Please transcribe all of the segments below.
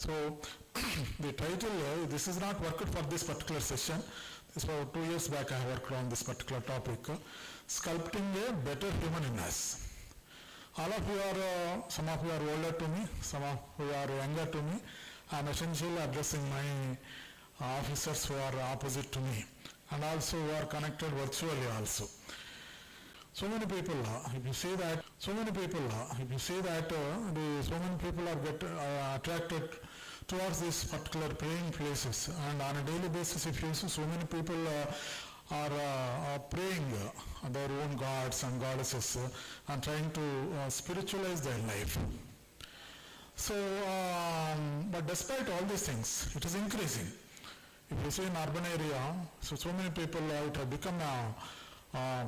So the title, this is not worked for this particular session. This was 2 years back I worked on this particular topic, Sculpting a Better Human in Us. All of you are, some of you are older to me, some of you are younger to me. I am essentially addressing my officers who are opposite to me and also who are connected virtually also. So many people, if you say that, so many people are attracted towards these particular praying places, and on a daily basis, if you see, so many people are praying their own gods and goddesses and trying to spiritualize their life. So, but despite all these things, it is increasing. If you see in urban area, so many people, it have become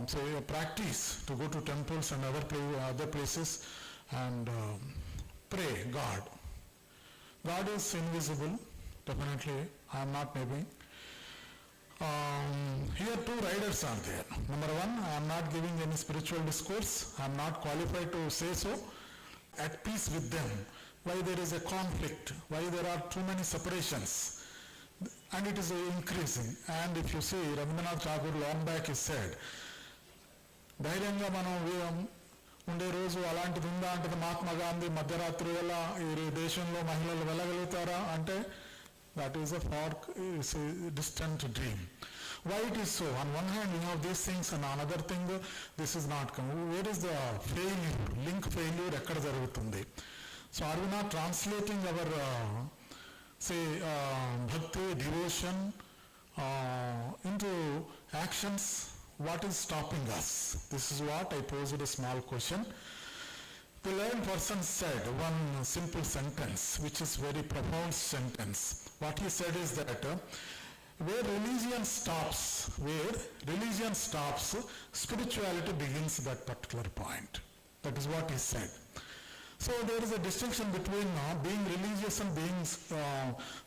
say a practice to go to temples and other places and pray God. God is invisible, definitely. I am not naming. Here two riders are there. Number one, I am not giving any spiritual discourse. I am not qualified to say so. At peace with them. Why there is a conflict? Why there are too many separations? And it is increasing. And if you see, Rabindranath Tagore long back he said, ధైర్యంగా మనం ఉండే రోజు అలాంటిది ఉందా అంటే మహాత్మా గాంధీ మధ్యరాత్రి వేళ ఈ దేశంలో మహిళలు వెళ్ళగలుగుతారా అంటే that is a far distant dream. Why it is so? On one hand, you have these things, and another thing, this is not coming. Where is the failure? Link failure ఎక్కడ జరుగుతుంది? So are we not translating our bhakti, devotion into actions? What is stopping us? This is what I posed a small question. The learned person said one simple sentence, which is very profound sentence. What he said is that where religion stops, spirituality begins at that particular point. That is what he said. So there is a distinction between being religious and being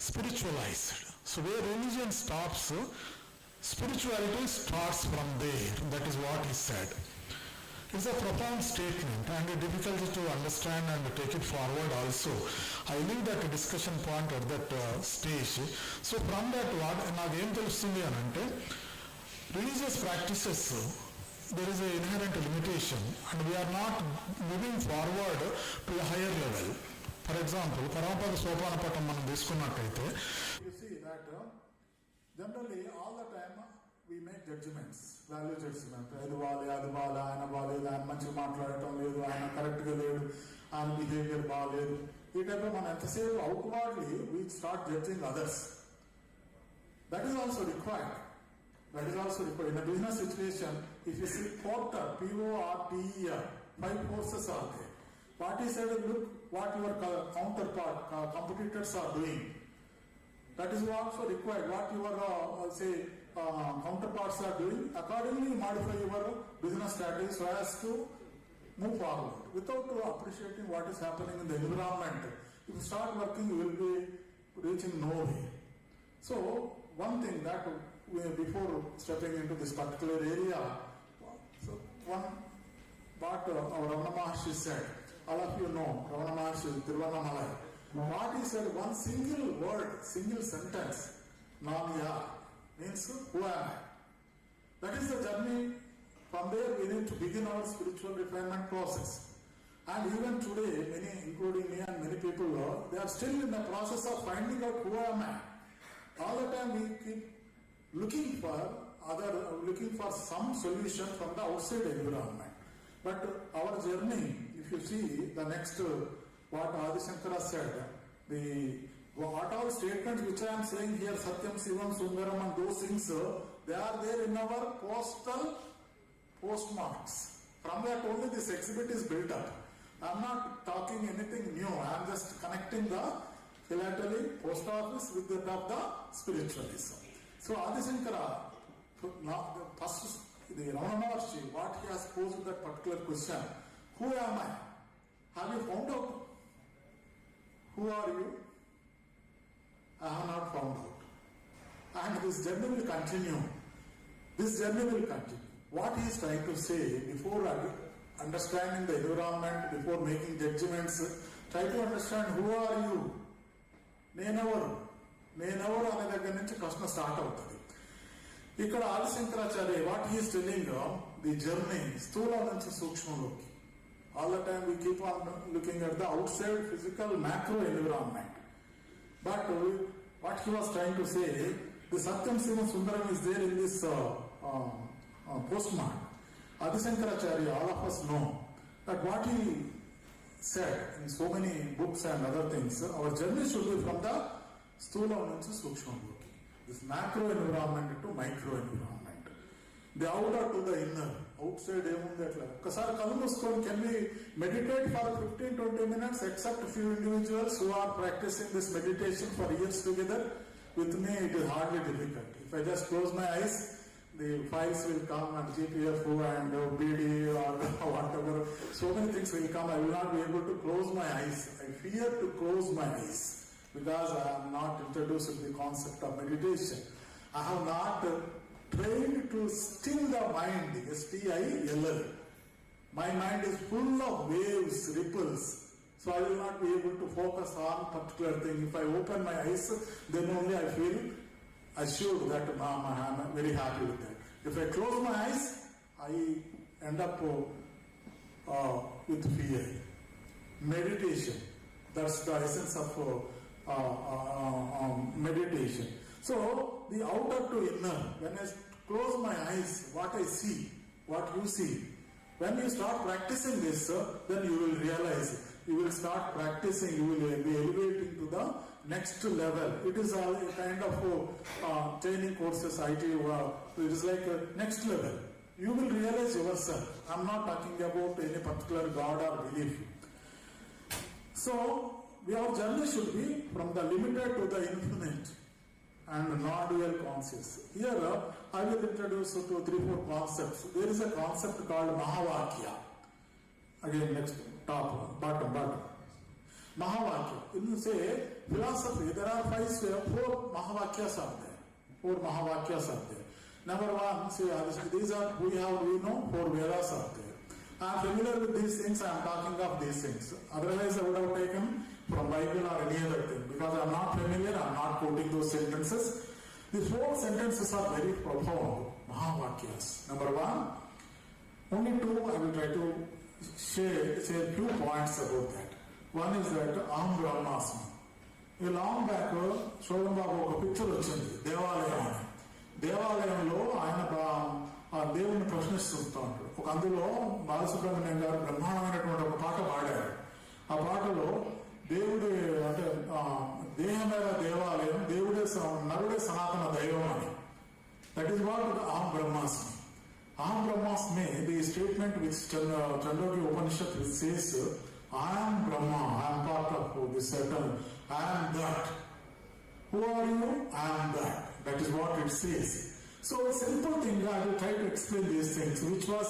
spiritualized. So where religion stops, spirituality starts from there. That is what he said. It's a profound statement and difficult to understand and take it forward also. I leave that discussion point at that stage. So from that what నాకేం తెలుస్తుంది అని అంటే religious practices, there is an inherent limitation and we are not moving forward to a higher level. For example, పరమపద సోపానపటం మనం తీసుకున్నట్టయితే you see that generally all the time we make judgments, value judgment. అది బాలే ఆయన బాలేదు, ఆయన మంచిగా మాట్లాడటం లేదు, ఆయన కరెక్ట్గా లేడు, ఆయన బిహేవియర్ బాగాలేదు. ఈ టైప్లో మనం ఎంతసేపు outwardly we start judging others. That is also required. In a business situation, if you see Porter, P-O-R-T-E-R, 5 forces are there. What he said, look what your counterpart, competitors are doing. That is also required. What your counterparts are doing, accordingly modify your business strategy so as to move forward. Without appreciating what is happening in the environment, if you start working, you will be reaching nowhere. So one thing that before stepping into this particular area, so one what our Ramana Maharshi said, all of you know Ramana Maharshi, Tiruvannamalai. What he said, one single word, single sentence, Namya, means who am I? That is the journey. From there we need to begin our spiritual refinement process. And even today, many, including me and many people, they are still in the process of finding out who am I. All the time we keep looking for some solution from the outside environment. But our journey, if you see the next what Adi Shankara said, what all statements which I am saying here, Satyam, Sivam, Sundaram and those things, they are there in our postmarks. From that only this exhibit is built up. I am not talking anything new. I am just connecting the philately post office with the spiritualism. So Adi Shankara, first the Ramana Maharshi, what he has posed that particular question, who am I? Have you found out? Who are you? I have not found out. And this journey will continue. What he is trying to say, before understanding the environment, before making judgments, try to understand who are you. నేనెవరు అనే దగ్గర నుంచి ప్రశ్న start అవుతుంది. ఇక్కడ Adi Shankaracharya what he's telling the journey స్థూలం నుంచి సూక్ష్మంలోకి. All the time we keep on looking at the outside physical macro environment. But what he was trying to say, the Satyam Siva Sundaram is there in this postmark. Adi Shankaracharya, all of us know that what he said in so many books and other things, our journey should be from the Stula to Sukshma. This macro environment to micro environment. The outer to the inner. Outside Kasar Kalumuskon, can we meditate for 15-20 minutes except a few individuals who are practicing this meditation for years together? With me it is hardly difficult. If I just close my eyes, the files will come and GPFO and BD or whatever, so many things will come. I will not be able to close my eyes. I fear to close my eyes because I am not introduced to the concept of meditation. I have not trained to still the mind, S-T-I-L-L. My mind is full of waves, ripples, so I will not be able to focus on particular thing. If I open my eyes, then only I feel assured that I am very happy with that. If I close my eyes, I end up with fear. Meditation, that's the essence of meditation. So, the outer to inner, when I close my eyes, what I see, what you see, when you start practicing this, then you will realize, you will start practicing, you will be elevating to the next level. It is a kind of training courses, IT, it is like a next level. You will realize yourself. I am not talking about any particular God or belief. So, our journey should be from the limited to the infinite and non-dual conscious. Here, I will introduce to 3-4 concepts. There is a concept called Mahavakya. Again, next, top, bottom. Mahavakya. In say philosophy, there are 4 Mahavakyas are there. 4 Mahavakyas are there. Number 1, say these are we know 4 Vedas are there. I am familiar with these things. I am talking of these things. Otherwise, I would have taken from Bible or any other thing. Because I am not familiar, I am not quoting those sentences. These 4 sentences are very profound. Mahavakyas. Number 1, only 2 I will try to share 2 points about that. One is that Aham Brahmasmi. A long back, Sholam Babu ఒక picture వచ్చింది దేవాలయంలో ఆయన ఆ దేవుని ప్రశ్నిస్తూ ఉంటాడు. ఒక అందులో బాలసుబ్రహ్మణ్యం గారు బ్రహ్మాండమైనటువంటి ఒక పాట పాడారు. ఆ పాటలో దేవుడి అంటే దేహమేర దేవాలయం, నరుడే సనాతన దైవం అని. దట్ ఈస్ వాట్ అహం బ్రహ్మాస్మి. Aham Brahmasmi, the statement which Chandogya Upanishad which says, I am Brahma, I am part of this certain, I am that. Who are you? I am that. That is what it says. So a simple thing, I will try to explain these things, which was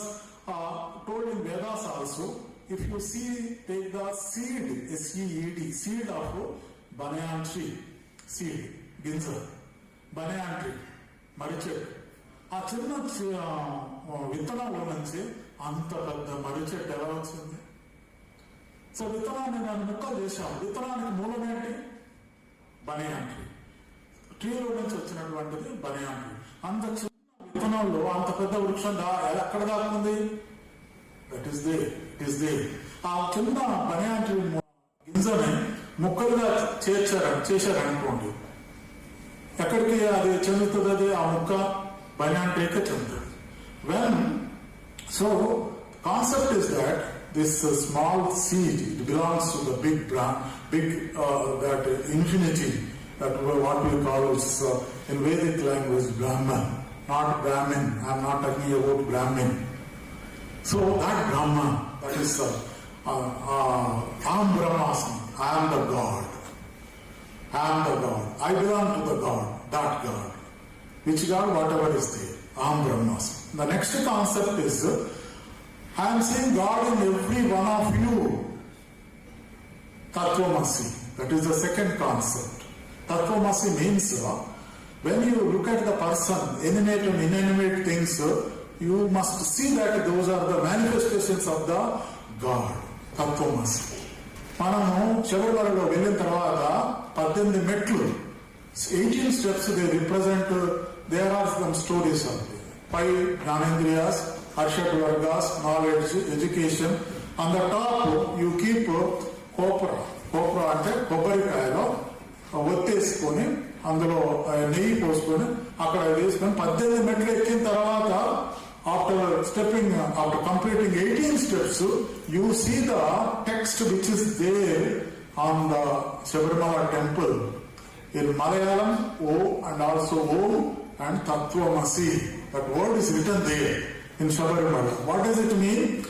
told in Vedas also. If you see, take the seed, S-E-E-D, seed of banyan tree, seed, ginza, banyan tree, marichek. ఆ చిన్న విత్తనంలో నుంచి అంత పెద్ద మర్రి చెట్టు ఎలా వచ్చింది? So విత్తనాన్ని నేను ముక్కలు చేశాను. విత్తనానికి మూలం ఏంటి? బనియాన్ ట్రీ. ట్రీలో నుంచి వచ్చినటువంటిది బనియాన్ ట్రీ. అంత చిన్న విత్తనంలో అంత పెద్ద వృక్షం ఎక్కడ దాకుంది? That is there, it is there. ఆ చిన్న బనియాన్ ట్రీ గింజని ముక్కలుగా చేశారనుకోండి, ఎక్కడికి అది చెందుతుంది? అది ఆ ముక్క banyan tree ka chandra. So concept is that this small seed, it belongs to the big that infinity, that what we call is in Vedic language Brahman, not Brahmin. I am not talking about Brahmin. So that Brahman, that is Aham Brahmasmi, I am the God. I am the God. I belong to the God, that God. Which God, whatever is there, Aham Brahmasmi. The next concept is, I am seeing God in every one of you. Tattvamasi. That is the second concept. Tattvamasi means, when you look at the person, animate and inanimate things, you must see that those are the manifestations of the God. Tattvamasi. మనము శబరిమలలో వెళ్ళిన తర్వాత 18 మెట్లు, 18 steps they represent. There are some stories of 5 Jnanendriyas, Arshad Vargas, knowledge, education. On the top you keep copra. Copra అంటే కొబ్బరికాయలో ఒత్తేసుకొని అందులో నెయ్యి పోసుకొని అక్కడ వేసుకొని 18 మెట్లు ఎక్కిన తర్వాత after completing 18 steps, you see the text which is there on the Sabarimala temple in Malayalam, O and also O and Tattvamasi. That word is written there in Sabarimala. What does it mean?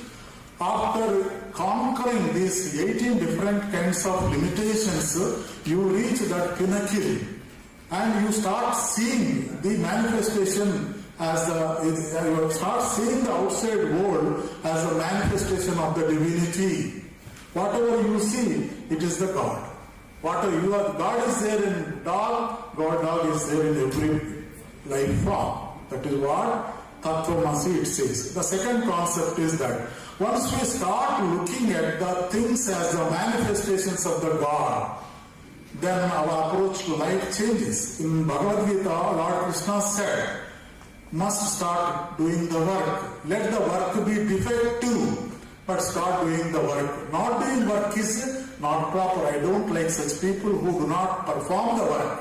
After conquering these 18 different kinds of limitations, you reach that pinnacle and you start seeing the manifestation as you start seeing the outside world as a manifestation of the divinity. Whatever you see, it is the God. Whatever you are, God is there in dog, God is there in every life form. That is what Tattvamasi it says. The second concept is that once we start looking at the things as the manifestations of the God, then our approach to life changes. In Bhagavad Gita, Lord Krishna said, must start doing the work. Let the work be defective, but start doing the work. Not doing work is not proper. I don't like such people who do not perform the work.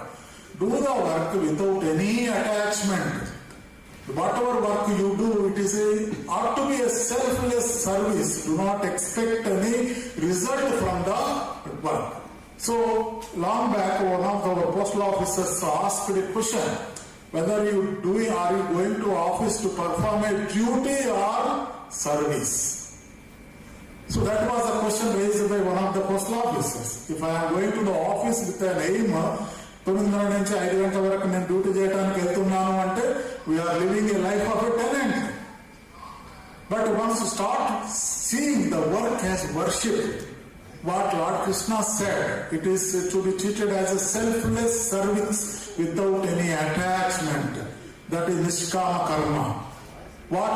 Do the work without any attachment. Whatever work you do, ought to be a selfless service. Do not expect any result from the work. So, long back, one of our postal officers asked a question. Whether are you going to office to perform a duty or service? So that was a question raised by one of the postal officers. If I am going to the office with an aim, 9 నుంచి 5 గంటల వరకు నేను duty చేయడానికి వెళ్తున్నాను అంటే we are living a life of a tenant. But once you start seeing the work as worship, what Lord Krishna said, it is to be treated as a selfless service without any attachment. That is Nishkama Karma. What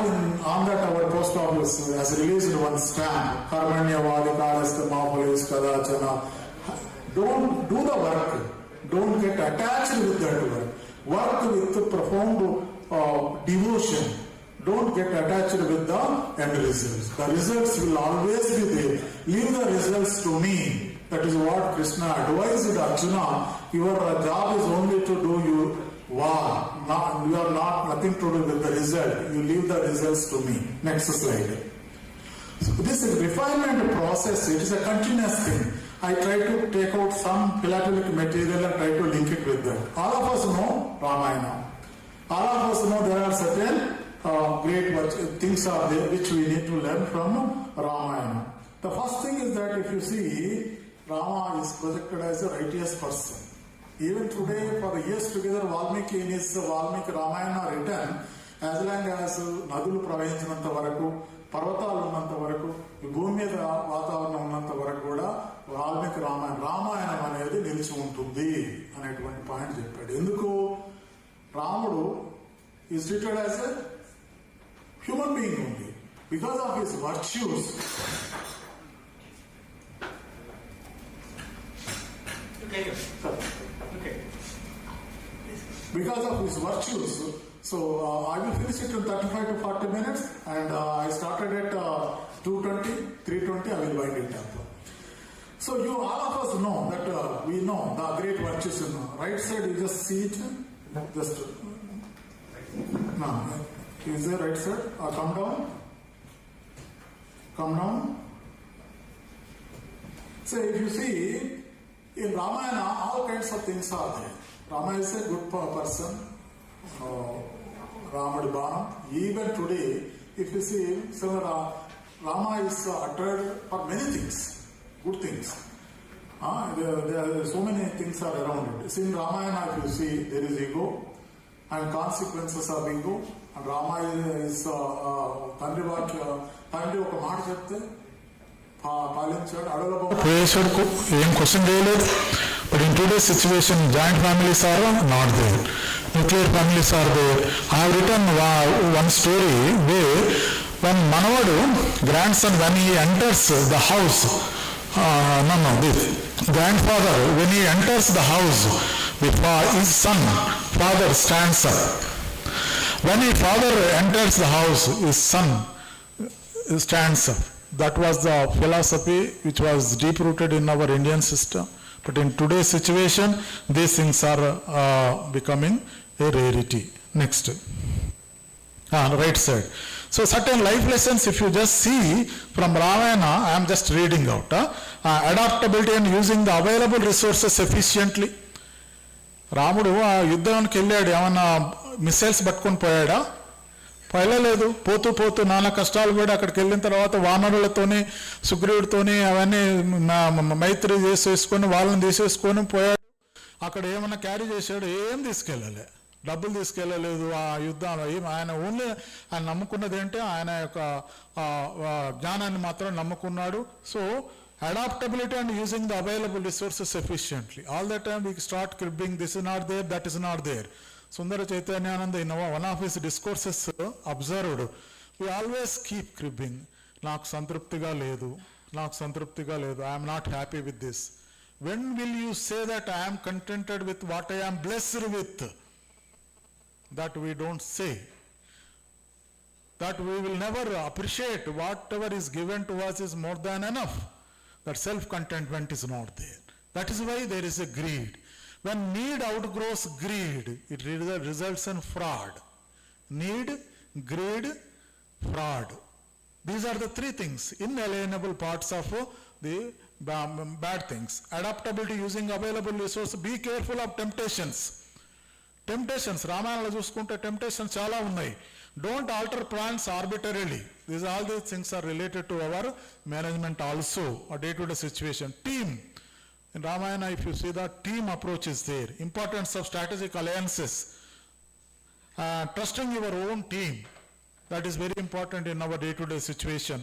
on that our post office has released one stamp, Karmanya Vadikalasya Mahalis Kadachana. Don't do the work. Don't get attached with that work. Work with profound devotion. Don't get attached with the end results. The results will always be there. Leave the results to me. That is what Krishna advised Arjuna. Your job is only to do your work. You are nothing to do with the result. You leave the results to me. Next slide. So this refinement process, it is a continuous thing. I try to take out some philatelic material and try to link it with that. All of us know Ramayana. All of us know there are certain great things are there which we need to learn from Ramayana. The first thing is that if you see, Rama is projected as a righteous person. Even today, for years together, Valmiki in his Valmiki Ramayana written, as long as Nadulu ప్రవహించినంత వరకు, పర్వతాలు ఉన్నంత వరకు, భూమి మీద వాతావరణం ఉన్నంత వరకు కూడా వాల్మీకి రామాయణం అనేది నిలిచి ఉంటుంది అనేటువంటి పాయింట్ చెప్పాడు. ఎందుకు? రాముడు is treated as a human being only. Because of his virtues. Okay. Because of his virtues. So I will finish it in 35 to 40 minutes and I started at 2:20, 3:20 I will wind it up. So you all of us know that we know the great virtues in the right side. You just see it. Just no. Is there right side? Come down. Come down. So if you see, in Ramayana, all kinds of things are there. Rama is a good person. Ramadu Banam. Even today, if you see, Rama is uttered for many things, good things. There are so many things are around it. See, in Ramayana, if you see, there is ego and consequences of ego. And Rama is తండ్రి ఒక మాట చెప్తే పాలించాడు, అడవుల ఏం question చేయలేదు. But in today situation joint families are not there, nuclear families are there. I have written one story where when Manavadu, grandson, when he enters the house, No, this grandfather, when he enters the house, his son, father stands up. When his father enters the house, his son stands up. That was the philosophy which was deep-rooted in our Indian system. But in today's situation, these things are becoming a rarity. Next. Right side. So certain life lessons, if you just see from Ramayana, I am just reading out. Adaptability and using the available resources efficiently. రాముడు ఆ యుద్ధానికి వెళ్ళాడు, ఏమన్నా missiles పట్టుకొని పోయాడా? వెళ్ళలేదు. పోతూ పోతూ నానా కష్టాలు కూడా అక్కడికి వెళ్ళిన తర్వాత వానరులతోని సుగ్రీవుడితోని అవన్నీ మైత్రి చేసేసుకొని వాళ్ళని తీసేసుకొని పోయాడు. అక్కడ ఏమన్నా క్యారీ చేశాడు? ఏం తీసుకెళ్ళలే, డబ్బులు తీసుకెళ్ళలేదు. ఆ యుద్ధంలో ఆయన ఓన్లీ ఆయన నమ్ముకున్నది ఏంటి? ఆయన యొక్క జ్ఞానాన్ని మాత్రం నమ్ముకున్నాడు. So adaptability and using the available resources efficiently. All the time we start cribbing, this is not there, that is not there. Sundara Chaitanyananda in one of his discourses observed, we always keep cribbing. Naaku santruptiga ledu, I am not happy with this. When will you say that I am contented with what I am blessed with? That we don't say. That we will never appreciate whatever is given to us is more than enough. That self-contentment is not there. That is why there is a greed. When need outgrows greed, it results in fraud. Need, greed, fraud. These are the three things, inalienable parts of the bad things. Adaptability using available resources. Be careful of temptations. Temptations, Ramayana చూసుకుంటే temptations చాలా ఉన్నాయి. Don't alter plans arbitrarily. All these things are related to our management also, a day-to-day situation. Team. In Ramayana, if you see that team approach is there. Importance of strategic alliances. Trusting your own team. That is very important in our day-to-day situation.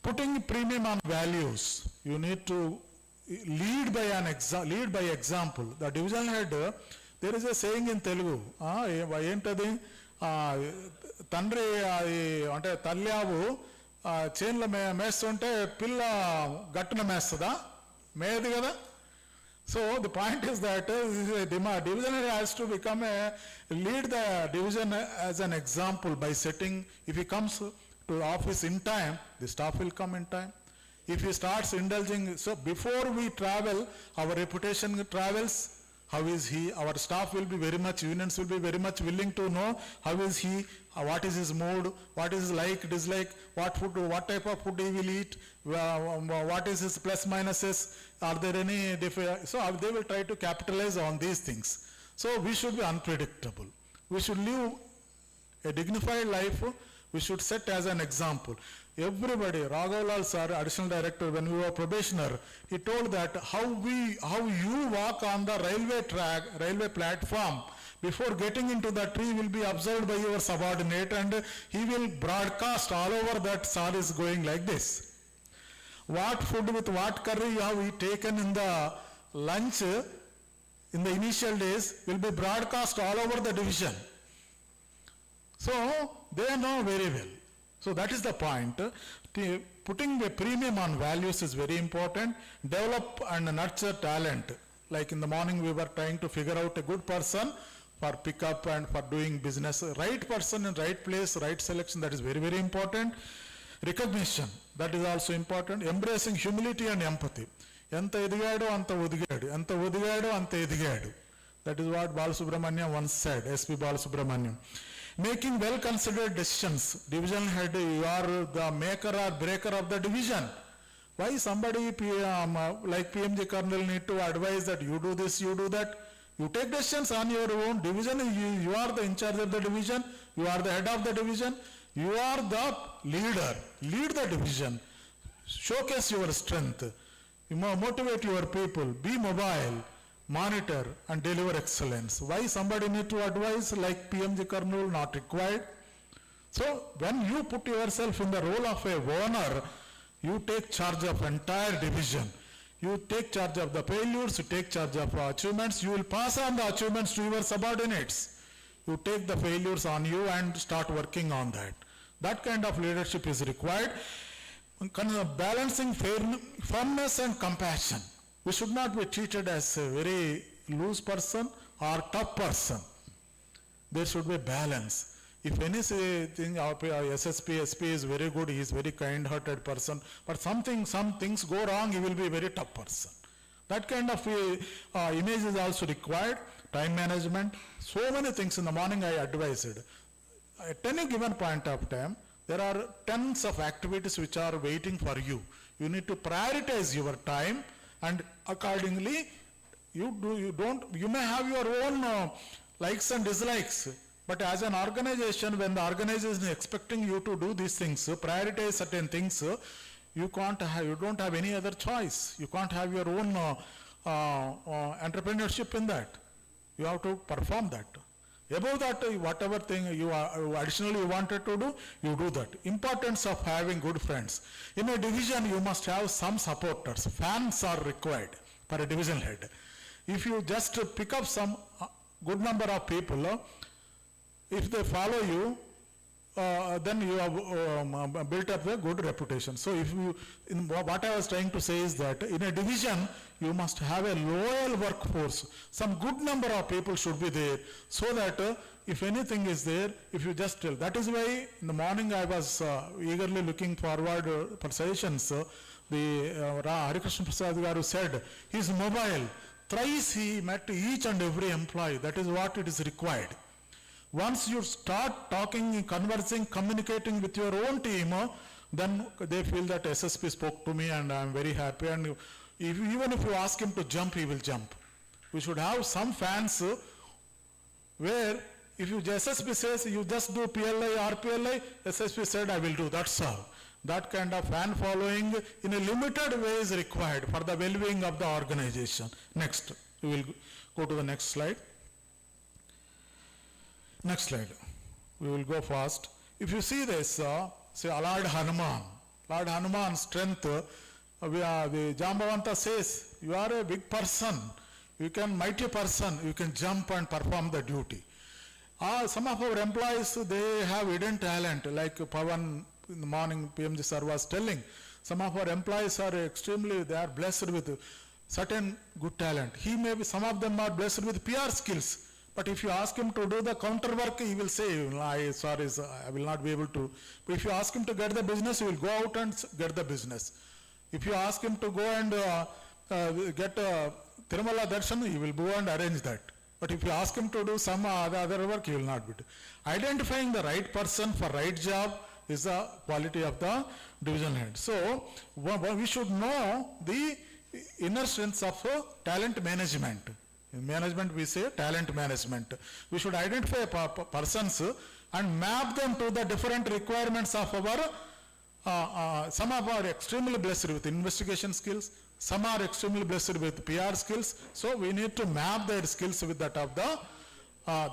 Putting premium on values. You need to lead by example. The divisional head, there is a saying in Telugu. ఏంటది? తండ్రి అంటే తల్లావు చేన్ల మేస్తుంటే పిల్ల గట్టున మేస్తుందా? మేది కదా. So the point is that division has to become lead the division as an example by setting. If he comes to office in time, the staff will come in time. If he starts indulging, so before we travel, our reputation travels. How is he? Our staff will be very much, unions will be very much willing to know how is he, what is his mood, what is his like, dislike, what type of food he will eat, what is his plus minuses, are there any so they will try to capitalize on these things. So we should be unpredictable. We should live a dignified life. We should set as an example. Everybody, Raghavalal sir, additional director, when we were probationer, he told that how you walk on the railway track, railway platform, before getting into the tree will be observed by your subordinate, and he will broadcast all over that sir is going like this. What food with what curry you have taken in the lunch in the initial days will be broadcast all over the division. So they know very well. So that is the point. Putting a premium on values is very important. Develop and nurture talent. Like in the morning we were trying to figure out a good person for pickup and for doing business. Right person in right place, right selection, that is very, very important. Recognition, that is also important. Embracing humility and empathy. Enta edigado anta odigadu. Enta odigado anta edigadu. That is what Balasubramaniam once said, SP Balasubramaniam. Making well-considered decisions. Division head, you are the maker or breaker of the division. Why somebody like PMG Kurnool need to advise that you do this, you do that? You take decisions on your own. Division, you are the in charge of the division. You are the head of the division. You are the leader. Lead the division. Showcase your strength. You motivate your people. Be mobile. Monitor and deliver excellence. Why somebody need to advise like PMG Kurnool? Not required. So when you put yourself in the role of a owner, you take charge of entire division. You take charge of the failures, you take charge of achievements, you will pass on the achievements to your subordinates. You take the failures on you and start working on that. That kind of leadership is required. Balancing firmness and compassion. We should not be treated as a very loose person or tough person. There should be balance. If anything, our SSP, SP is very good, he is very kind-hearted person, but some things go wrong, he will be a very tough person. That kind of image is also required. Time management, so many things. In the morning I advised. At any given point of time, there are tons of activities which are waiting for you. You need to prioritize your time, and accordingly, you may have your own likes and dislikes. But as an organization, when the organization is expecting you to do these things, prioritize certain things, you don't have any other choice. You can't have your own entrepreneurship in that. You have to perform that. Above that, whatever thing you additionally wanted to do, you do that. Importance of having good friends. In a division, you must have some supporters. Fans are required for a division head. If you just pick up some good number of people, if they follow you, then you have built up a good reputation. So what I was trying to say is that in a division, you must have a loyal workforce. Some good number of people should be there, so that if anything is there, if you just tell. That is why in the morning I was eagerly looking forward for suggestions. The Harikrishna Prasad Garu said, he is mobile. Thrice he met each and every employee. That is what it is required. Once you start talking, conversing, communicating with your own team, then they feel that SSP spoke to me and I am very happy. And even if you ask him to jump, he will jump. We should have some fans where if you SSP says you just do PLI or PLI, SSP said I will do, that's all. That kind of fan following in a limited way is required for the well-being of the organization. Next, we will go to the next slide. Next slide. We will go fast. If you see this, say Lord Hanuman. Lord Hanuman's strength, the Jambavanta says, you are a big person, mighty person, you can jump and perform the duty. Some of our employees, they have hidden talent, like Pavan in the morning, PMG sir was telling. Some of our employees are they are blessed with certain good talent. Some of them are blessed with PR skills. But if you ask him to do the counter work, he will say, I will not be able to. But if you ask him to get the business, he will go out and get the business. If you ask him to go and get Tirumala Darshan, he will go and arrange that. But if you ask him to do some other work, he will not be. Identifying the right person for right job is the quality of the division head. So, we should know the inner strengths of talent management. In management, we say talent management. We should identify persons and map them to the different requirements of our, some of our extremely blessed with investigation skills, some are extremely blessed with PR skills. So we need to map their skills with that of the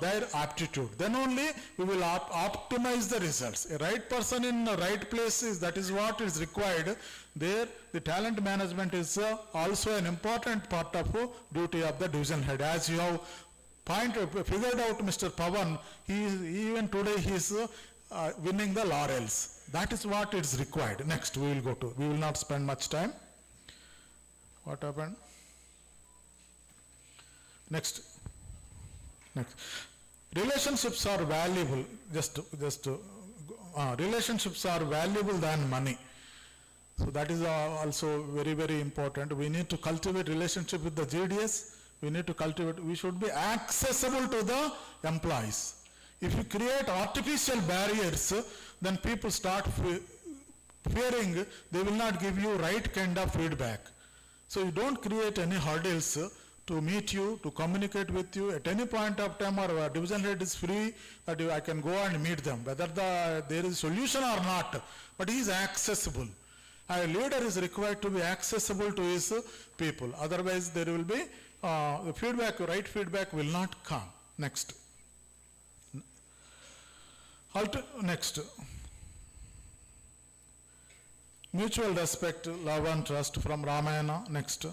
their aptitude. Then only we will optimize the results. A right person in the right place that is what is required. There, the talent management is also an important part of duty of the division head. As you have figured out, Mr. Pavan, even today he is winning the laurels. That is what is required. Next, we will go to. We will not spend much time. What happened? Next. Relationships are valuable. Relationships are valuable than money. So that is also very, very important. We need to cultivate relationship with the GDS. We should be accessible to the employees. If you create artificial barriers, then people start fearing they will not give you right kind of feedback. So you don't create any hurdles to meet you, to communicate with you at any point of time, or division head is free, that I can go and meet them, whether there is a solution or not, but he is accessible. A leader is required to be accessible to his people. Otherwise, there will be right feedback will not come. Next. Next. Mutual respect, love and trust from Ramayana. Next.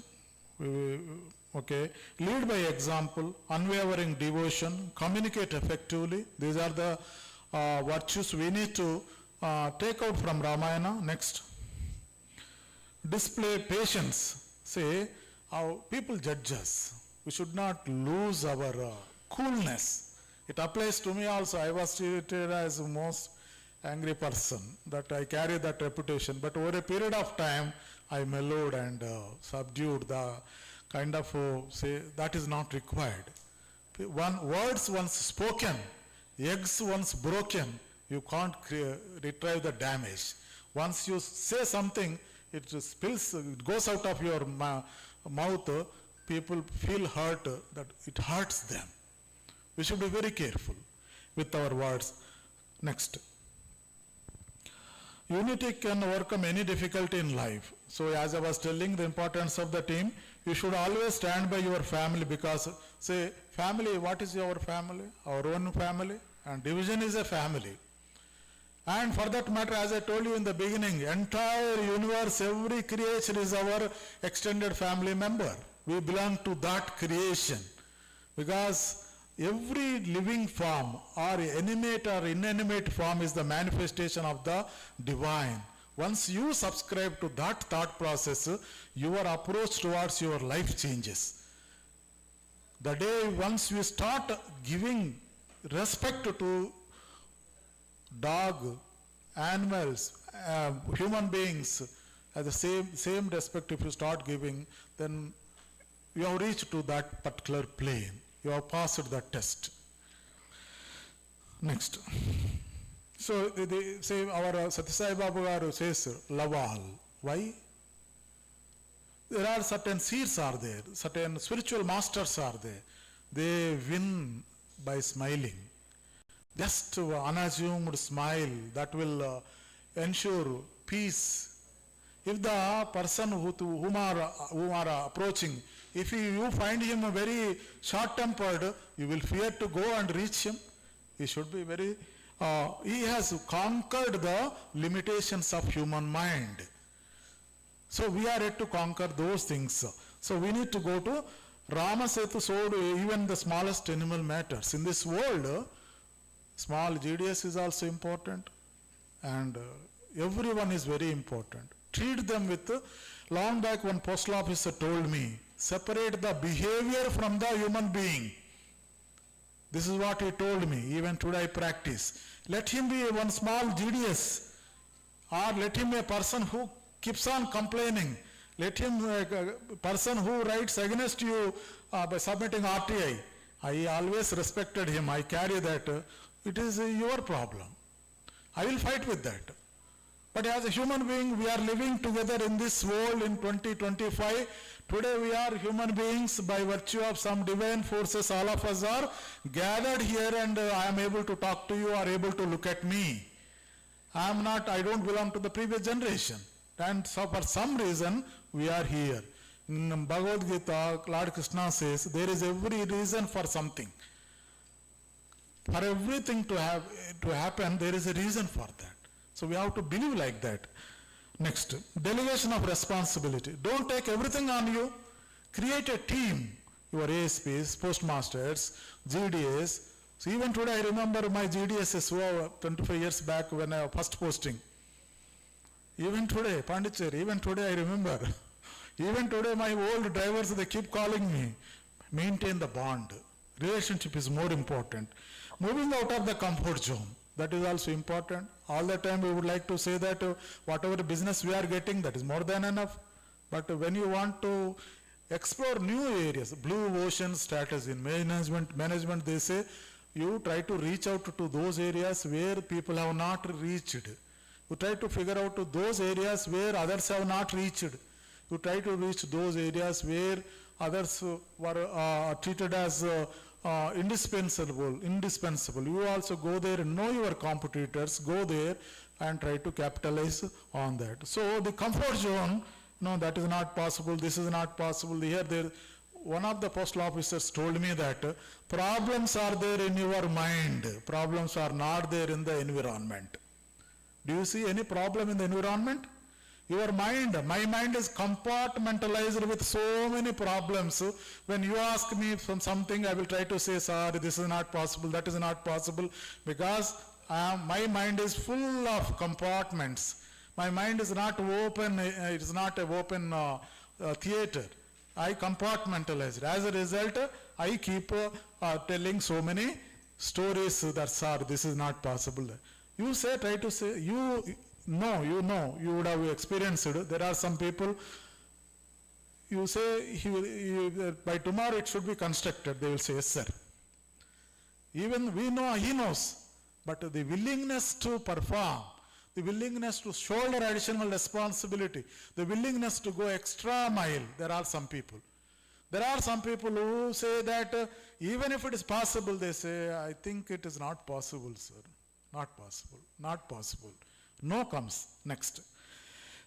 Okay. Lead by example, unwavering devotion, communicate effectively. These are the virtues we need to take out from Ramayana. Next. display patience. Say, how people judge us. We should not lose our coolness. It applies to me also. I was treated as the most angry person, that I carry that reputation. But over a period of time, I mellowed and subdued the kind of, say, that is not required. Words once spoken, eggs once broken, you can't retrieve the damage. Once you say something, it spills, it goes out of your mouth, people feel hurt, that it hurts them. We should be very careful with our words. Next. Unity can overcome any difficulty in life. So as I was telling the importance of the team, you should always stand by your family, because say family, what is your family? Our own family, and division is a family. And for that matter, as I told you in the beginning, entire universe, every creature is our extended family member. We belong to that creation, because every living form or animate or inanimate form is the manifestation of the divine. Once you subscribe to that thought process, your approach towards your life changes. The day once you start giving respect to dog, animals, human beings, as the same respect if you start giving, then you have reached to that particular plane. You have passed that test. Next. So they say our Satya Sai Baba Garu says love all. Why? There are certain seeds are there, certain spiritual masters are there. They win by smiling. Just unassumed smile that will ensure peace. If the person whom are approaching, if you find him very short-tempered, you will fear to go and reach him. He should be very, he has conquered the limitations of human mind. So we are yet to conquer those things. So we need to go to Rama Setu Sodu, even the smallest animal matters. In this world, small GDS is also important, and everyone is very important. Treat them with, long back one postal officer told me, separate the behavior from the human being. This is what he told me, even today I practice. Let him be one small GDS, or let him be a person who keeps on complaining. Let him be a person who writes against you by submitting RTI. I always respected him, I carry that. It is your problem. I will fight with that. But as a human being, we are living together in this world in 2025. Today we are human beings by virtue of some divine forces. All of us are gathered here, and I am able to talk to you, or able to look at me. I don't belong to the previous generation. And so for some reason, we are here. In Bhagavad Gita, Lord Krishna says, there is every reason for something. For everything to happen, there is a reason for that. So we have to believe like that. Next, delegation of responsibility. Don't take everything on you. Create a team. Your ASPs, postmasters, GDS. So even today I remember my GDSs 25 years back when I was first posting. Even today, Pondicherry, even today I remember. Even today my old drivers, they keep calling me. Maintain the bond. Relationship is more important. Moving out of the comfort zone. That is also important. All the time we would like to say that whatever business we are getting, that is more than enough. But when you want to explore new areas, blue ocean strategy in management, they say you try to reach out to those areas where people have not reached. You try to figure out those areas where others have not reached. You try to reach those areas where others were treated as indispensable. You also go there and know your competitors, go there and try to capitalize on that. So the comfort zone, no, that is not possible, this is not possible. Here, one of the postal officers told me that problems are there in your mind, problems are not there in the environment. Do you see any problem in the environment? Your mind, my mind is compartmentalized with so many problems. When you ask me from something, I will try to say, sorry, this is not possible, that is not possible, because my mind is full of compartments. My mind is not open, it is not an open theater. I compartmentalize it. As a result, I keep telling so many stories that, sir, this is not possible. You say, try to say, you know, you would have experienced it. There are some people, you say, by tomorrow it should be constructed. They will say, yes, sir. Even we know, he knows. But the willingness to perform, the willingness to shoulder additional responsibility, the willingness to go extra mile, there are some people. There are some people who say that even if it is possible, they say, I think it is not possible, sir. Not possible, not possible. No comes next.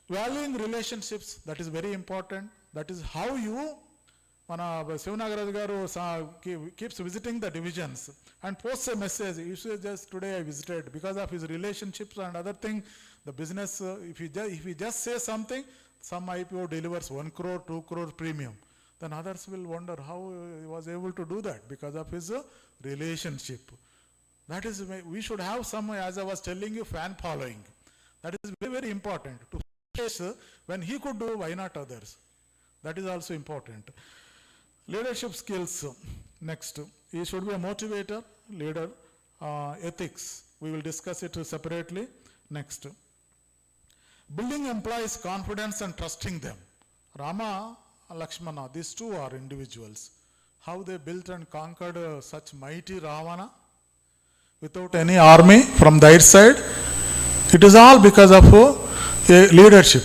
Valuing relationships, that is very important. That is how you, Sivanagaraj garu keeps visiting the divisions and posts a message. You say, just today I visited because of his relationships and other thing. The business, if he just say something, some IPO delivers 1 crore, 2 crore premium. Then others will wonder how he was able to do that because of his relationship. That is, we should have some, as I was telling you, fan following. That is very, very important. To face when he could do, why not others? That is also important. Leadership skills. Next, he should be a motivator, leader. Ethics, we will discuss it separately. Next, building employees' confidence and trusting them. Rama, Lakshmana, these two are individuals. How they built and conquered such mighty Ravana without any army from their side. It is all because of leadership,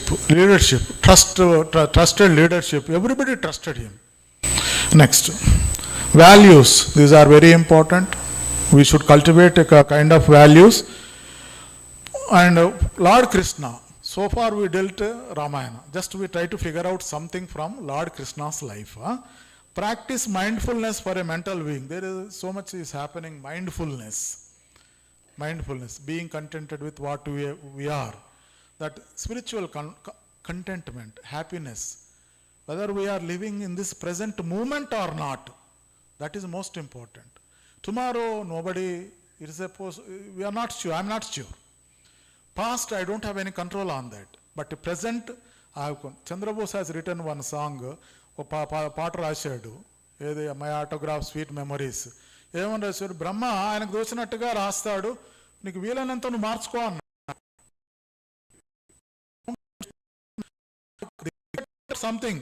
trusted leadership. Everybody trusted him. Next, values. These are very important. We should cultivate a kind of values. And Lord Krishna. So far we dealt Ramayana. Just we try to figure out something from Lord Krishna's life. Practice mindfulness for a mental being. There is so much is happening. Mindfulness, being contented with what we are. That spiritual contentment, happiness, whether we are living in this present moment or not, that is most important. Tomorrow, nobody, it is we are not sure, I am not sure. Past, I don't have any control on that. But present, Chandra Bose has written one song, పాట రాశాడు, ఏది my autograph sweet memories. ఏమని రాశాడు, బ్రహ్మ ఆయనకు దోచినట్టుగా రాస్తాడు, నీకు వీలైనంత నువ్వు మార్చుకో అన్నాడు. Something,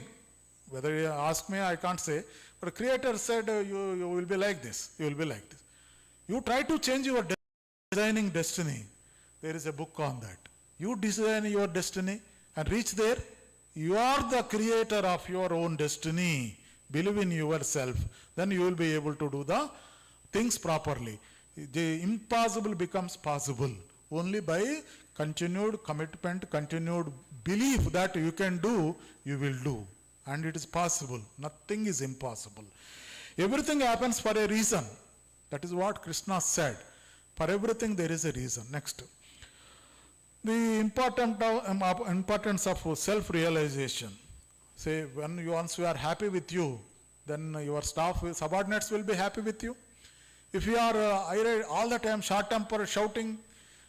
whether you ask me, I can't say, but the creator said, you will be like this, you will be like this. You try to change your designing destiny. There is a book on that. You design your destiny and reach there. You are the creator of your own destiny. Believe in yourself. Then you will be able to do the things properly. The impossible becomes possible only by continued commitment, continued belief that you can do, you will do. And it is possible. Nothing is impossible. Everything happens for a reason. That is what Krishna said. For everything there is a reason. Next. The importance of self-realization. Say, once you are happy with you, then your staff, subordinates will be happy with you. If you are all the time short-tempered, shouting,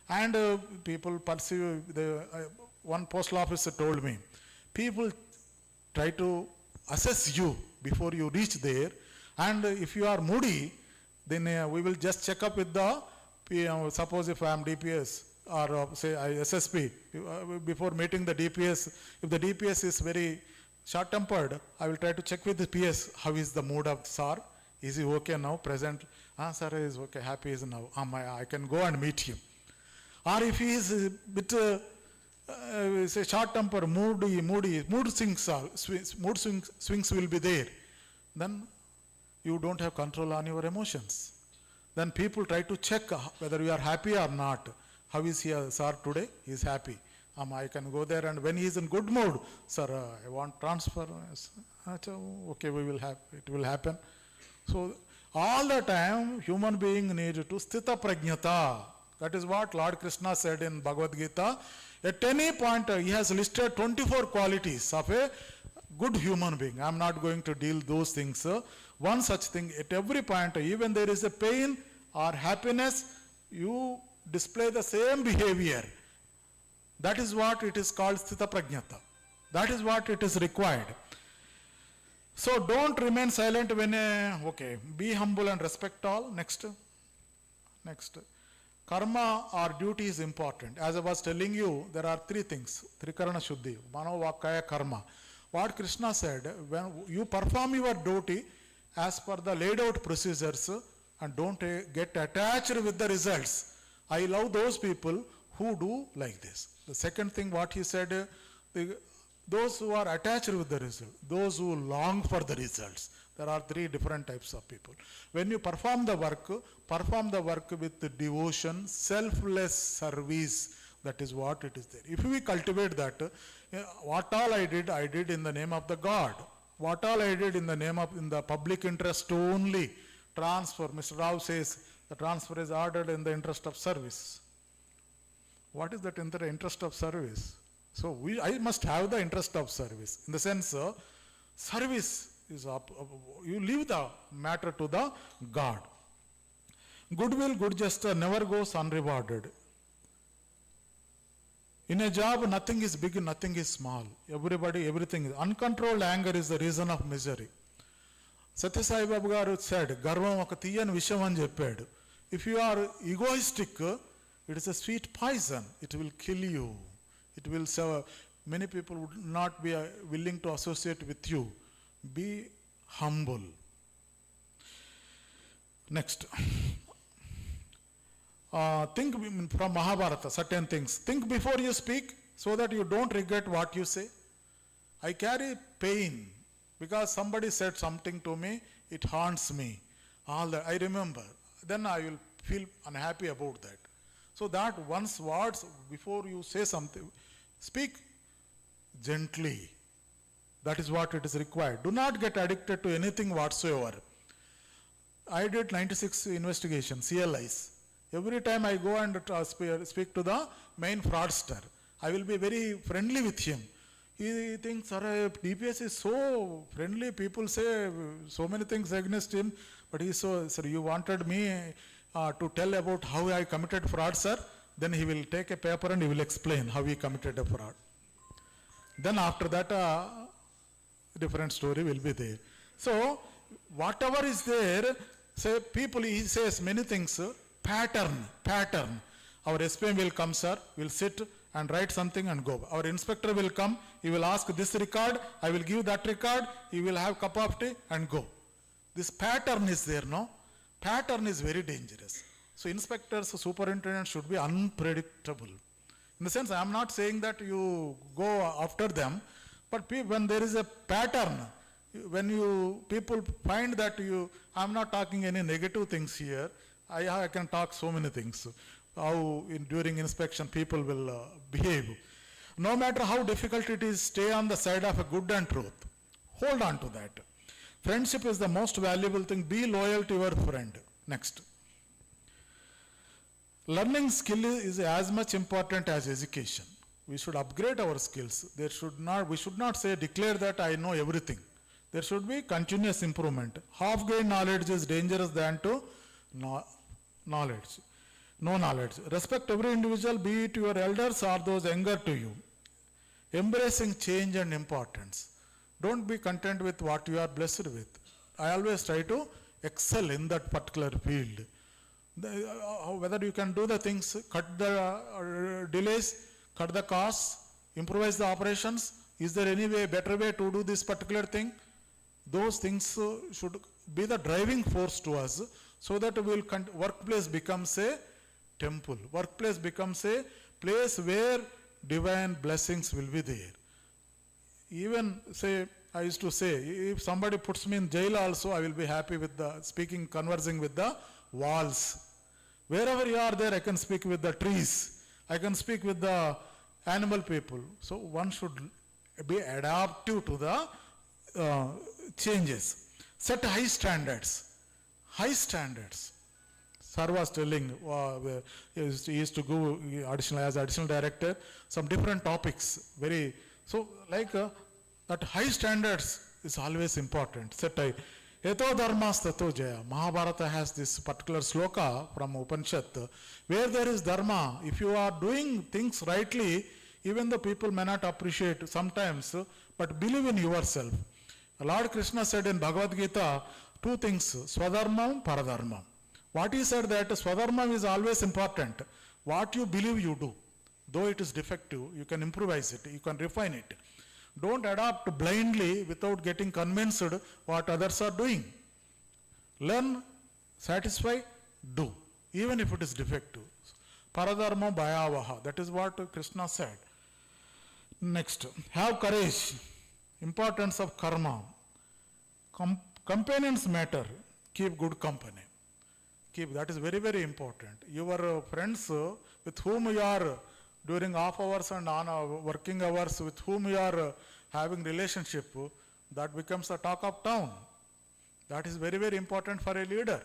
and people perceive, one postal officer told me, people try to assess you before you reach there, and if you are moody, then we will just check up with the, suppose if I am DPS, or say SSP, before meeting the DPS, if the DPS is very short-tempered, I will try to check with the PS, how is the mood of sir? Is he okay now, present? Sir is okay, happy is now. I can go and meet him. Or if he is a bit, say short-tempered, moody, mood swings will be there. Then you don't have control on your emotions. Then people try to check whether you are happy or not. How is he, sir, today? He is happy. I can go there, and when he is in good mood, sir, I want transfer. Okay, it will happen. So all the time, human being needs to sthita prajnata. That is what Lord Krishna said in Bhagavad Gita. At any point, he has listed 24 qualities of a good human being. I am not going to deal those things. One such thing, at every point, even there is a pain or happiness, you display the same behavior. That is what it is called sthita prajnata. That is what it is required. So don't remain silent when, okay, be humble and respect all. Next. Karma or duty is important. As I was telling you, there are three things. Trikarana Shuddhi, Mano Vakaya Karma. What Krishna said, when you perform your duty as per the laid out procedures and don't get attached with the results. I love those people who do like this. The second thing what he said, those who are attached with the result, those who long for the results. There are three different types of people. When you perform the work with devotion, selfless service. That is what it is there. If we cultivate that, what all I did in the name of the God. What all I did in the public interest only. Transfer, Mr. Rao says, the transfer is ordered in the interest of service. What is that in the interest of service? So I must have the interest of service. In the sense, service is you leave the matter to the God. Goodwill, good gesture never goes unrewarded. In a job, nothing is big, nothing is small. Everybody, everything. Uncontrolled anger is the reason of misery. Satya Sai Baba garu said, Garvam oka tiyani visham ani cheppadu. If you are egoistic, it is a sweet poison. It will kill you. It will serve. Many people would not be willing to associate with you. Be humble. Next. Think from Mahabharata, certain things. Think before you speak so that you don't regret what you say. I carry pain because somebody said something to me, it haunts me. All that I remember. Then I will feel unhappy about that. So that once words, before you say something, speak gently. That is what it is required. Do not get addicted to anything whatsoever. I did 96 investigations, CLIs. Every time I go and speak to the main fraudster, I will be very friendly with him. He thinks, sir, DPS is so friendly, people say so many things against him, but he is so, sir, you wanted me to tell about how I committed fraud, sir? Then he will take a paper and he will explain how he committed a fraud. Then after that, different story will be there. So, whatever is there, say people, he says many things, pattern. Our SPM will come, sir, will sit and write something and go. Our inspector will come, he will ask this record, I will give that record, he will have cup of tea and go. This pattern is there, no? Pattern is very dangerous. So inspectors, superintendents should be unpredictable. In the sense, I am not saying that you go after them, but when there is a pattern, when people find that I am not talking any negative things here, I can talk so many things. How during inspection people will behave. No matter how difficult it is, stay on the side of a good and truth. Hold on to that. Friendship is the most valuable thing. Be loyal to your friend. Next. Learning skill is as much important as education. We should upgrade our skills. We should not say, declare that I know everything. There should be continuous improvement. Half-gained knowledge is dangerous than to no knowledge. Respect every individual, be it your elders or those younger to you. Embracing change and importance. Don't be content with what you are blessed with. I always try to excel in that particular field. Whether you can do the things, cut the delays, cut the costs, improvise the operations. Is there any better way to do this particular thing? Those things should be the driving force to us, so that workplace becomes a temple. Workplace becomes a place where divine blessings will be there. Even I used to say, if somebody puts me in jail also, I will be happy with conversing with the walls. Wherever you are there, I can speak with the trees. I can speak with the animal people. So one should be adaptive to the changes. Set high standards. High standards. Sir was telling, he used to go as additional director, some different topics. That high standards is always important. Set high. Eto dharmas tato jaya. Mahabharata has this particular sloka from Upanishad, where there is dharma. If you are doing things rightly, even though people may not appreciate sometimes, but believe in yourself. Lord Krishna said in Bhagavad Gita, two things, Swadharmam, Paradharmam. What he said that Swadharmam is always important. What you believe you do. Though it is defective, you can improvise it, you can refine it. Don't adopt blindly without getting convinced what others are doing. Learn, satisfy, do, even if it is defective. Paradharma bhayavaha, that is what Krishna said. Next, have courage. Importance of karma. Companions matter. Keep good company. That is very, very important. Your friends with whom you are during off hours and on working hours, with whom you are having relationship, that becomes the talk of town. That is very, very important for a leader.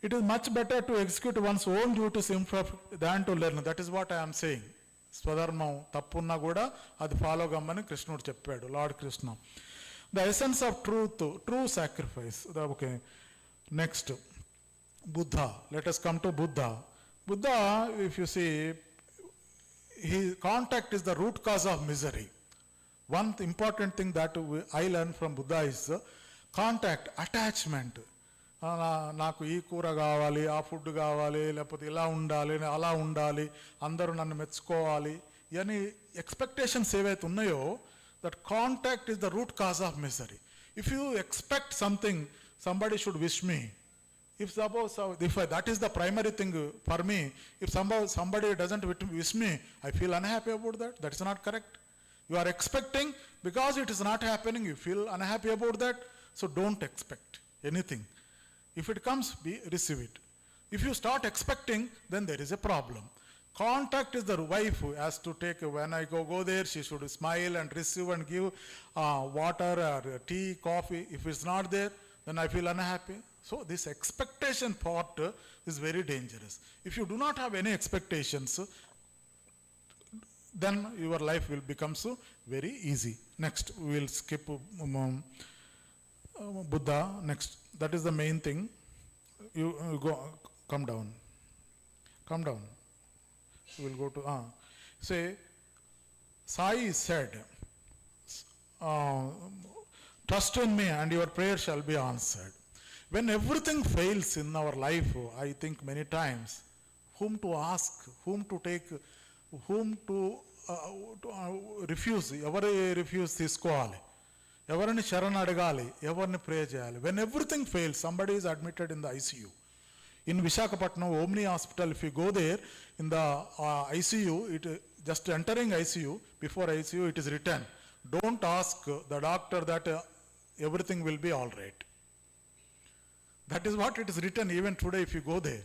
It is much better to execute one's own duties than to learn. That is what I am saying. స్వధర్మం తప్పున్నా కూడా అది follow కమ్మని కృష్ణుడు చెప్పాడు, lord Krishna. The essence of true sacrifice. Okay, next Buddha. Let us come to Buddha. Buddha, if you see, contact is the root cause of misery. One important thing that I learned from Buddha is contact, attachment. నాకు ఈ కూర కావాలి, ఆ food కావాలి, లేకపోతే ఇలా ఉండాలి, అలా ఉండాలి, అందరూ నన్ను మెచ్చుకోవాలి, ఇవన్నీ ఎక్స్పెక్టేషన్స్ ఏవైతే ఉన్నాయో, that contact is the root cause of misery. If you expect something, somebody should wish me. If that is the primary thing for me, if somebody doesn't wish me, I feel unhappy about that. That is not correct. You are expecting, because it is not happening, you feel unhappy about that. So don't expect anything. If it comes, receive it. If you start expecting, then there is a problem. Contact is the wife who has to take, when I go there, she should smile and receive and give water or tea, coffee. If it's not there, then I feel unhappy. So this expectation part is very dangerous. If you do not have any expectations, then your life will become so very easy. Next, we will skip Buddha. Next, that is the main thing. You go, come down. We will go to, say, Sai said, trust in me and your prayer shall be answered. When everything fails in our life, I think many times, whom to ask, whom to take, whom to refuse, ఎవరు refuse తీసుకోవాలి, ఎవరిని శరణ్ అడగాలి, ఎవరిని ప్రే చేయాలి. When everything fails, somebody is admitted in the ICU. In Visakhapatnam, Omni Hospital, if you go there, in the ICU, just entering ICU, before ICU, it is written, don't ask the doctor that everything will be all right. That is what it is written even today if you go there.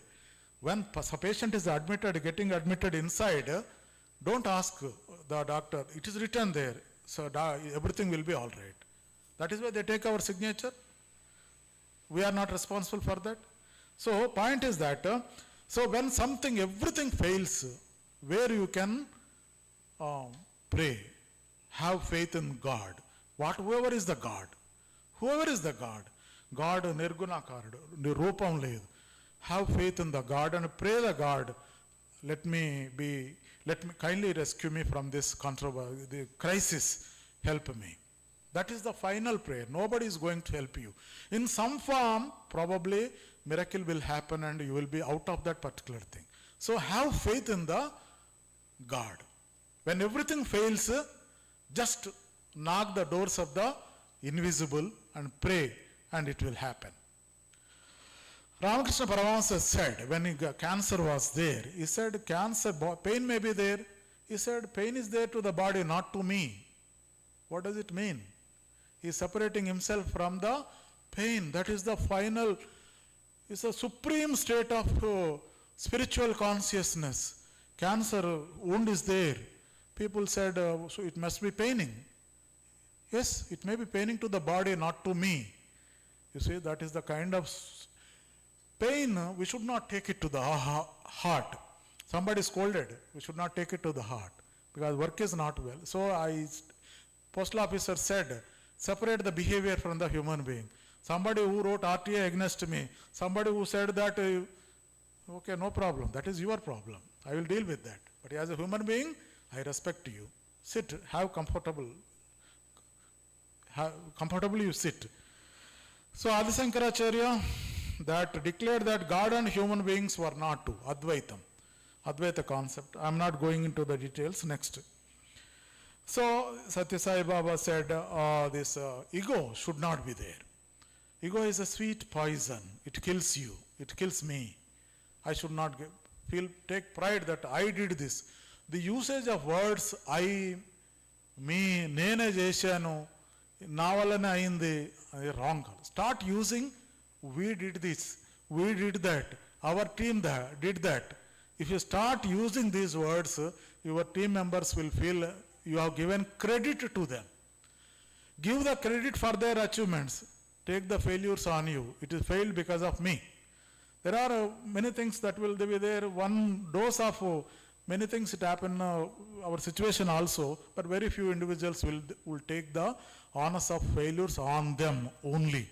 When a patient is getting admitted inside, don't ask the doctor. It is written there, so everything will be all right. That is why they take our signature. We are not responsible for that. So point is that, so when everything fails, where you can pray, have faith in God. Whoever is the God. God nirgunakarudu, nirupam ledu. Have faith in the God and pray the God, let me kindly rescue me from this controversy, the crisis, help me. That is the final prayer. Nobody is going to help you. In some form, probably miracle will happen and you will be out of that particular thing. So have faith in the God. When everything fails, just knock the doors of the invisible and pray, and it will happen. Ramakrishna Paramahansa said, when cancer was there, he said, pain may be there. He said, pain is there to the body, not to me. What does it mean? He is separating himself from the pain. That is the final, it's a supreme state of spiritual consciousness. Cancer wound is there. People said, so it must be paining. Yes, it may be paining to the body, not to me. You see, that is the kind of pain, we should not take it to the heart. Somebody scolded, we should not take it to the heart, because work is not well. So postal officer said, separate the behavior from the human being. Somebody who wrote RTA against me, somebody who said that, okay, no problem, that is your problem. I will deal with that. But as a human being, I respect you. Sit, have comfortably you sit. So Adi Shankaracharya that declared that God and human beings were not two, Advaita concept. I am not going into the details. Next. So Satya Sai Baba said this ego should not be there. Ego is a sweet poison. It kills you. It kills me. I should not take pride that I did this. The usage of words I, me, nene chesanu, na vallane ayindi, wrong. Start using we did this, we did that, our team did that. If you start using these words, your team members will feel you have given credit to them. Give the credit for their achievements. Take the failures on you. It is failed because of me. There are many things that will be there. One dose of many things that happen our situation also, but very few individuals will take the onus of failures on them only.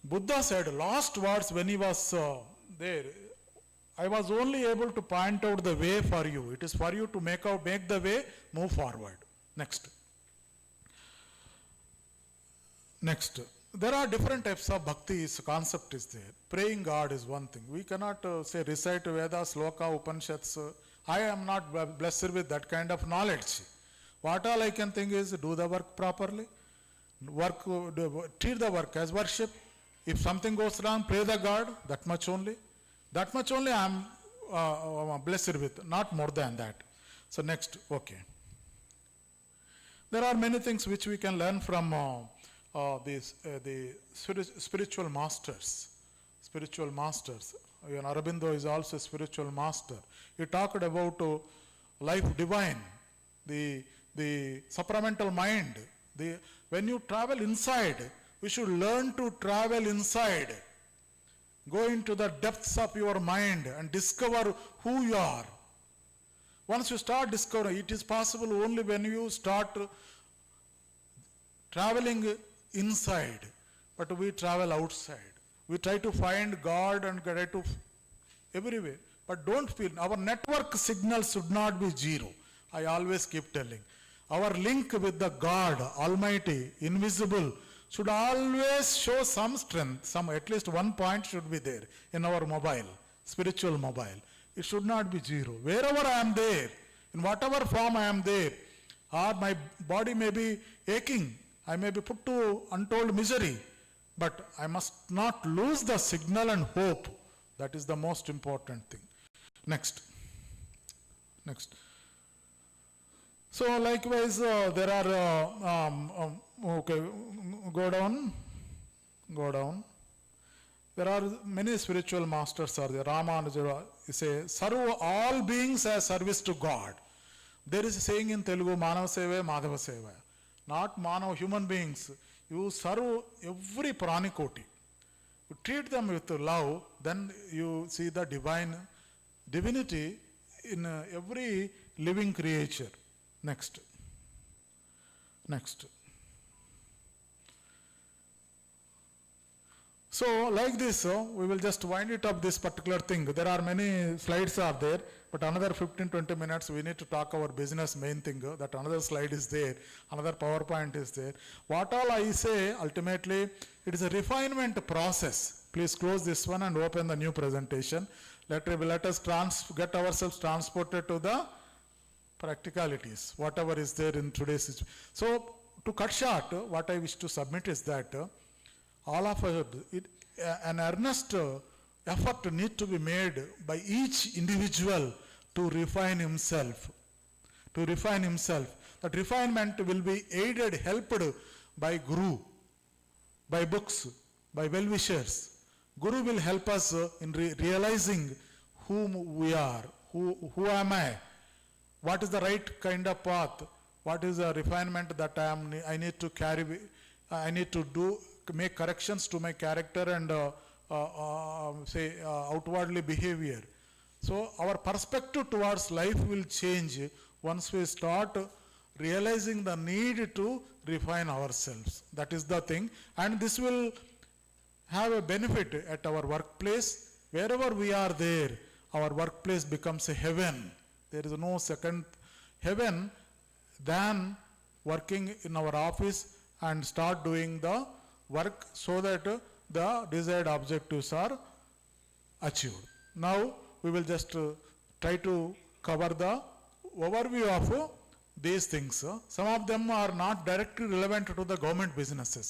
Buddha said last words when he was there, I was only able to point out the way for you. It is for you to make the way, move forward. Next. There are different types of bhakti. Concept is there. Praying God is one thing. We cannot say recite Vedas, Sloka, Upanishads. I am not blessed with that kind of knowledge. What all I can think is do the work properly. Treat the work as worship. If something goes wrong, pray the God. That much only I am blessed with. Not more than that. So next, okay. There are many things which we can learn from the spiritual masters. Even Aurobindo is also a spiritual master. He talked about life divine, the supramental mind. When you travel inside, we should learn to travel inside. Go into the depths of your mind and discover who you are. Once you start discovering, it is possible only when you start traveling inside, but we travel outside. We try to find God and try to everywhere, but don't feel our network signal should not be zero. I always keep telling. Our link with the God, Almighty, invisible, should always show some strength, at least one point should be there in our mobile, spiritual mobile. It should not be zero. Wherever I am there, in whatever form I am there, or my body may be aching, I may be put to untold misery, but I must not lose the signal and hope. That is the most important thing. Next. So likewise, there are, okay, go down. There are many spiritual masters are there. Ramanuja says, serve all beings as service to God. There is a saying in Telugu, Manav Seva, Madhava Seva. Not Manav, human beings. You serve every pranikoti. You treat them with love, then you see the divinity in every living creature. Next. So like this, we will just wind it up this particular thing. There are many slides are there, but another 15-20 minutes we need to talk our business main thing. That another slide is there, another PowerPoint is there. What all I say, ultimately, it is a refinement process. Please close this one and open the new presentation. Let us get ourselves transported to the practicalities, whatever is there in today's situation. So to cut short, what I wish to submit is that all of us, an earnest effort need to be made by each individual to refine himself. That refinement will be aided, helped by Guru, by books, by well-wishers. Guru will help us in realizing whom we are, who am I, what is the right kind of path, what is the refinement that I need to carry, I need to do, make corrections to my character and outwardly behavior. So our perspective towards life will change once we start realizing the need to refine ourselves. That is the thing, and this will have a benefit at our workplace. Wherever we are there, our workplace becomes a heaven. There is no second heaven than working in our office and start doing the work so that the desired objectives are achieved. Now we will just try to cover the overview of these things. Some of them are not directly relevant to the government businesses.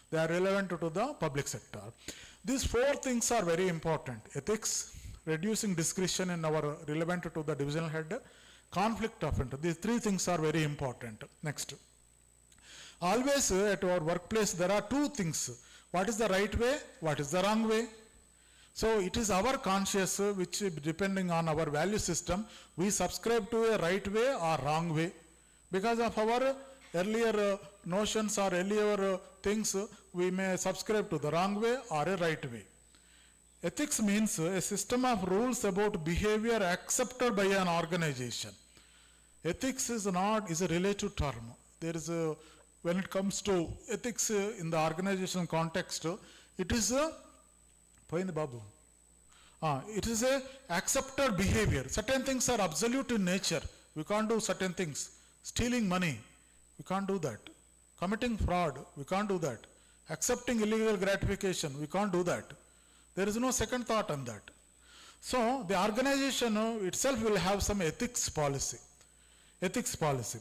They are relevant to the public sector. These four things are very important. Ethics, reducing discretion in our relevant to the divisional head, conflict of interest. These three things are very important. Next. Always at our workplace there are two things. What is the right way? What is the wrong way? So it is our conscience which, depending on our value system, we subscribe to a right way or wrong way. Because of our earlier notions or earlier things, we may subscribe to the wrong way or a right way. Ethics means a system of rules about behavior accepted by an organization. Ethics is a relative term. There is when it comes to ethics in the organization context, it is a it is a accepted behavior. Certain things are absolute in nature. We can't do certain things. Stealing money, we can't do that. Committing fraud, we can't do that. Accepting illegal gratification, we can't do that. There is no second thought on that. So the organization itself will have some ethics policy. Ethics policy.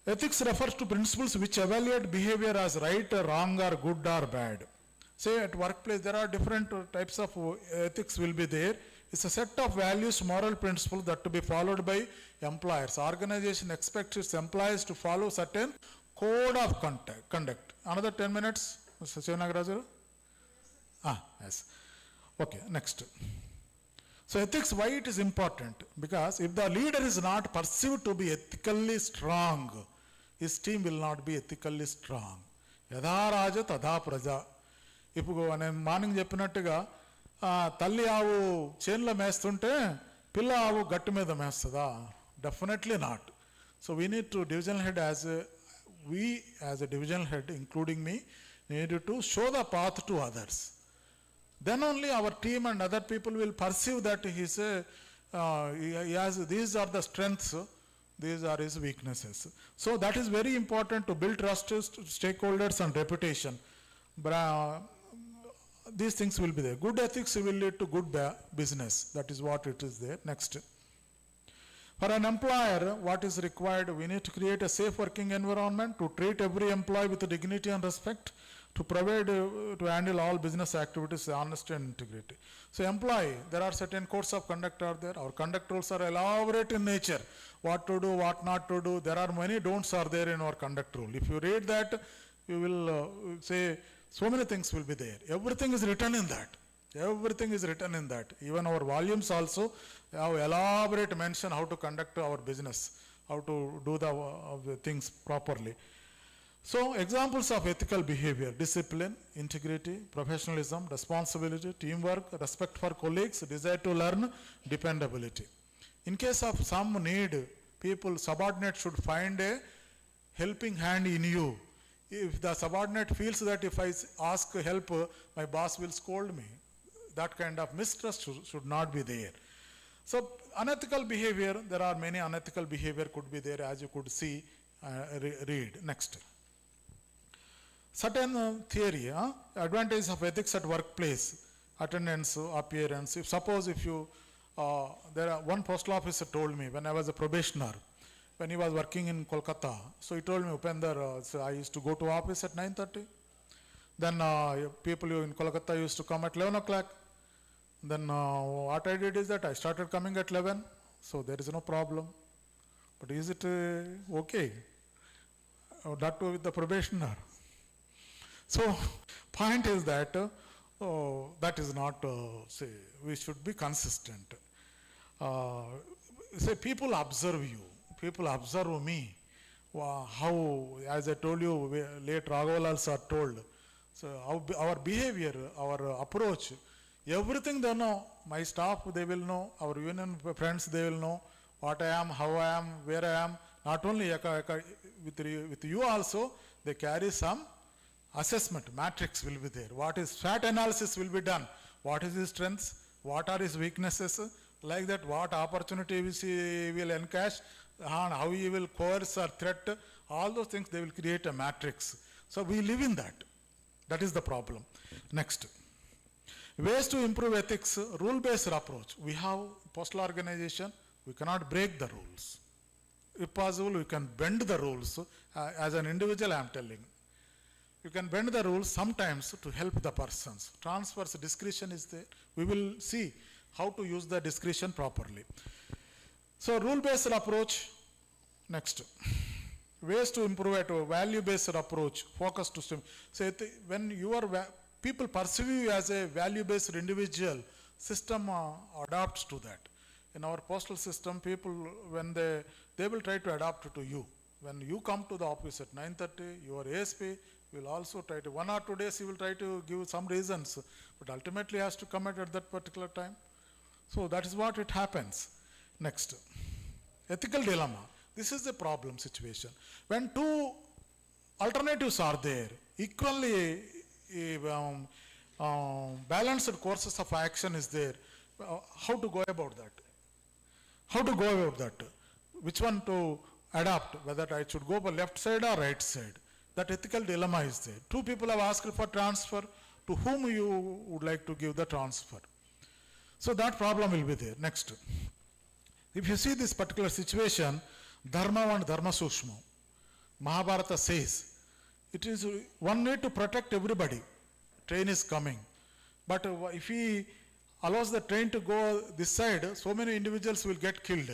Ethics refers to principles which evaluate behavior as right, wrong, or good or bad. Say at workplace there are different types of ethics will be there. It's a set of values, moral principles that to be followed by employers. Organization expects its employees to follow certain code of conduct. Another 10 minutes, Mr. Sivanagarajan? Yes. Okay, next. So ethics, why it is important? Because if the leader is not perceived to be ethically strong, his team will not be ethically strong. Yadha raja tadha praja. ఇప్పుడు నేను morning చెప్పినట్టుగా తల్లి ఆవు చేనులో మేస్తుంటే పిల్ల ఆవు గట్టు మీద మేస్తుందా? Definitely not. So we need to divisional head as a divisional head, including me, need to show the path to others. Then only our team and other people will perceive that he has, these are the strengths, these are his weaknesses. So that is very important to build trust, stakeholders and reputation. These things will be there. Good ethics will lead to good business. That is what it is there. Next. For an employer, what is required? We need to create a safe working environment, to treat every employee with dignity and respect, to provide, to handle all business activities with honesty and integrity. So employee, there are certain codes of conduct are there. Our conduct rules are elaborate in nature. What to do, what not to do. There are many don'ts are there in our conduct rule. If you read that, you will say, so many things will be there. Everything is written in that. Everything is written in that. Even our volumes also have elaborate mention how to conduct our business, how to do the things properly. So examples of ethical behavior: discipline, integrity, professionalism, responsibility, teamwork, respect for colleagues, desire to learn, dependability. In case of some need, people, subordinates should find a helping hand in you. If the subordinate feels that if I ask help, my boss will scold me, that kind of mistrust should not be there. So unethical behavior, there are many unethical behavior could be there, as you could see, read. Next. Certain theory, advantages of ethics at workplace, attendance, appearance. If you, there are one postal officer told me when I was a probationer, when he was working in Kolkata. So he told me, Upender, so I used to go to office at 9:30. Then people in Kolkata used to come at 11 o'clock. Then what I did is that I started coming at 11. So there is no problem. But is it okay? That too with the probationer. So point is that that is not, say, we should be consistent. Say people observe you. People observe me. How, as I told you, late Raghaval also told. So our behavior, our approach, everything they know. My staff, they will know. Our union friends, they will know what I am, how I am, where I am. Not only with you also, they carry some assessment. Matrix will be there. What is SWOT analysis will be done. What is his strengths? What are his weaknesses? like that what opportunity we will encash, and how he will coerce or threat, all those things they will create a matrix. So we live in that. That is the problem. Next. Ways to improve ethics, rule-based approach. We have postal organization, we cannot break the rules. If possible, we can bend the rules. As an individual, I am telling. You can bend the rules sometimes to help the persons. Transfers, discretion is there. We will see how to use the discretion properly. So rule-based approach, next. Ways to improve it, value-based approach, focus to system. So when people perceive you as a value-based individual, system adapts to that. In our postal system, people, when they will try to adapt to you. When you come to the office at 9:30, your ASP will also try to, 1 or 2 days he will try to give some reasons, but ultimately has to come at that particular time. So that is what it happens. Next, ethical dilemma. This is the problem situation. When two alternatives are there, equally balanced courses of action is there, how to go about that? How to go about that? Which one to adopt, whether I should go for left side or right side? That ethical dilemma is there. Two people have asked for transfer, to whom you would like to give the transfer? So that problem will be there. Next. If you see this particular situation, Dharma and Dharma Sushma, Mahabharata says, it is one way to protect everybody. Train is coming. But if he allows the train to go this side, so many individuals will get killed.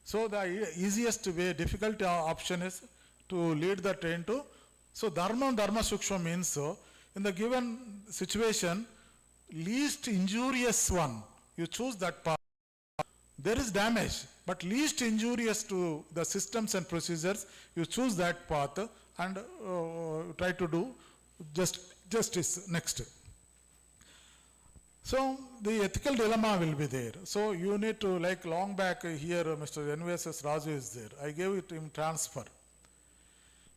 So the easiest way, difficult option is to lead the train to. So Dharma and Dharma Sukshma means, in the given situation, least injurious one, you choose that path. There is damage, but least injurious to the systems and procedures, you choose that path and try to do justice. Next. So the ethical dilemma will be there. So you need to, like long back here, Mr. NVSS Raju is there. I gave it him transfer.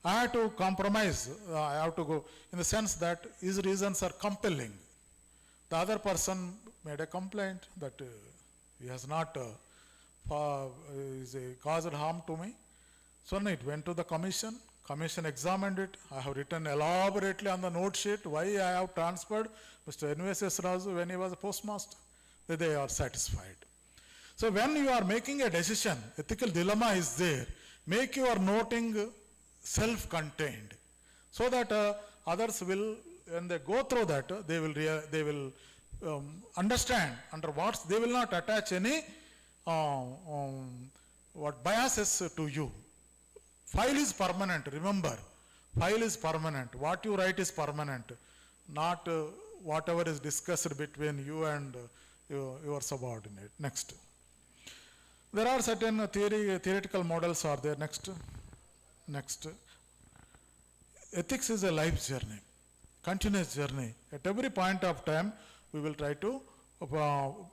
I have to compromise. I have to go in the sense that his reasons are compelling. The other person made a complaint that he has not caused harm to me. So it went to the commission. Commission examined it. I have written elaborately on the note sheet why I have transferred Mr. NVSS Raju when he was a postmaster. They are satisfied. So when you are making a decision, ethical dilemma is there. Make your noting self-contained, so that others will, when they go through that, they will understand under what they will not attach any biases to you. File is permanent, remember. File is permanent. What you write is permanent, not whatever is discussed between you and your subordinate. Next. There are certain theoretical models are there. Next. Ethics is a life journey, continuous journey. At every point of time, we will try to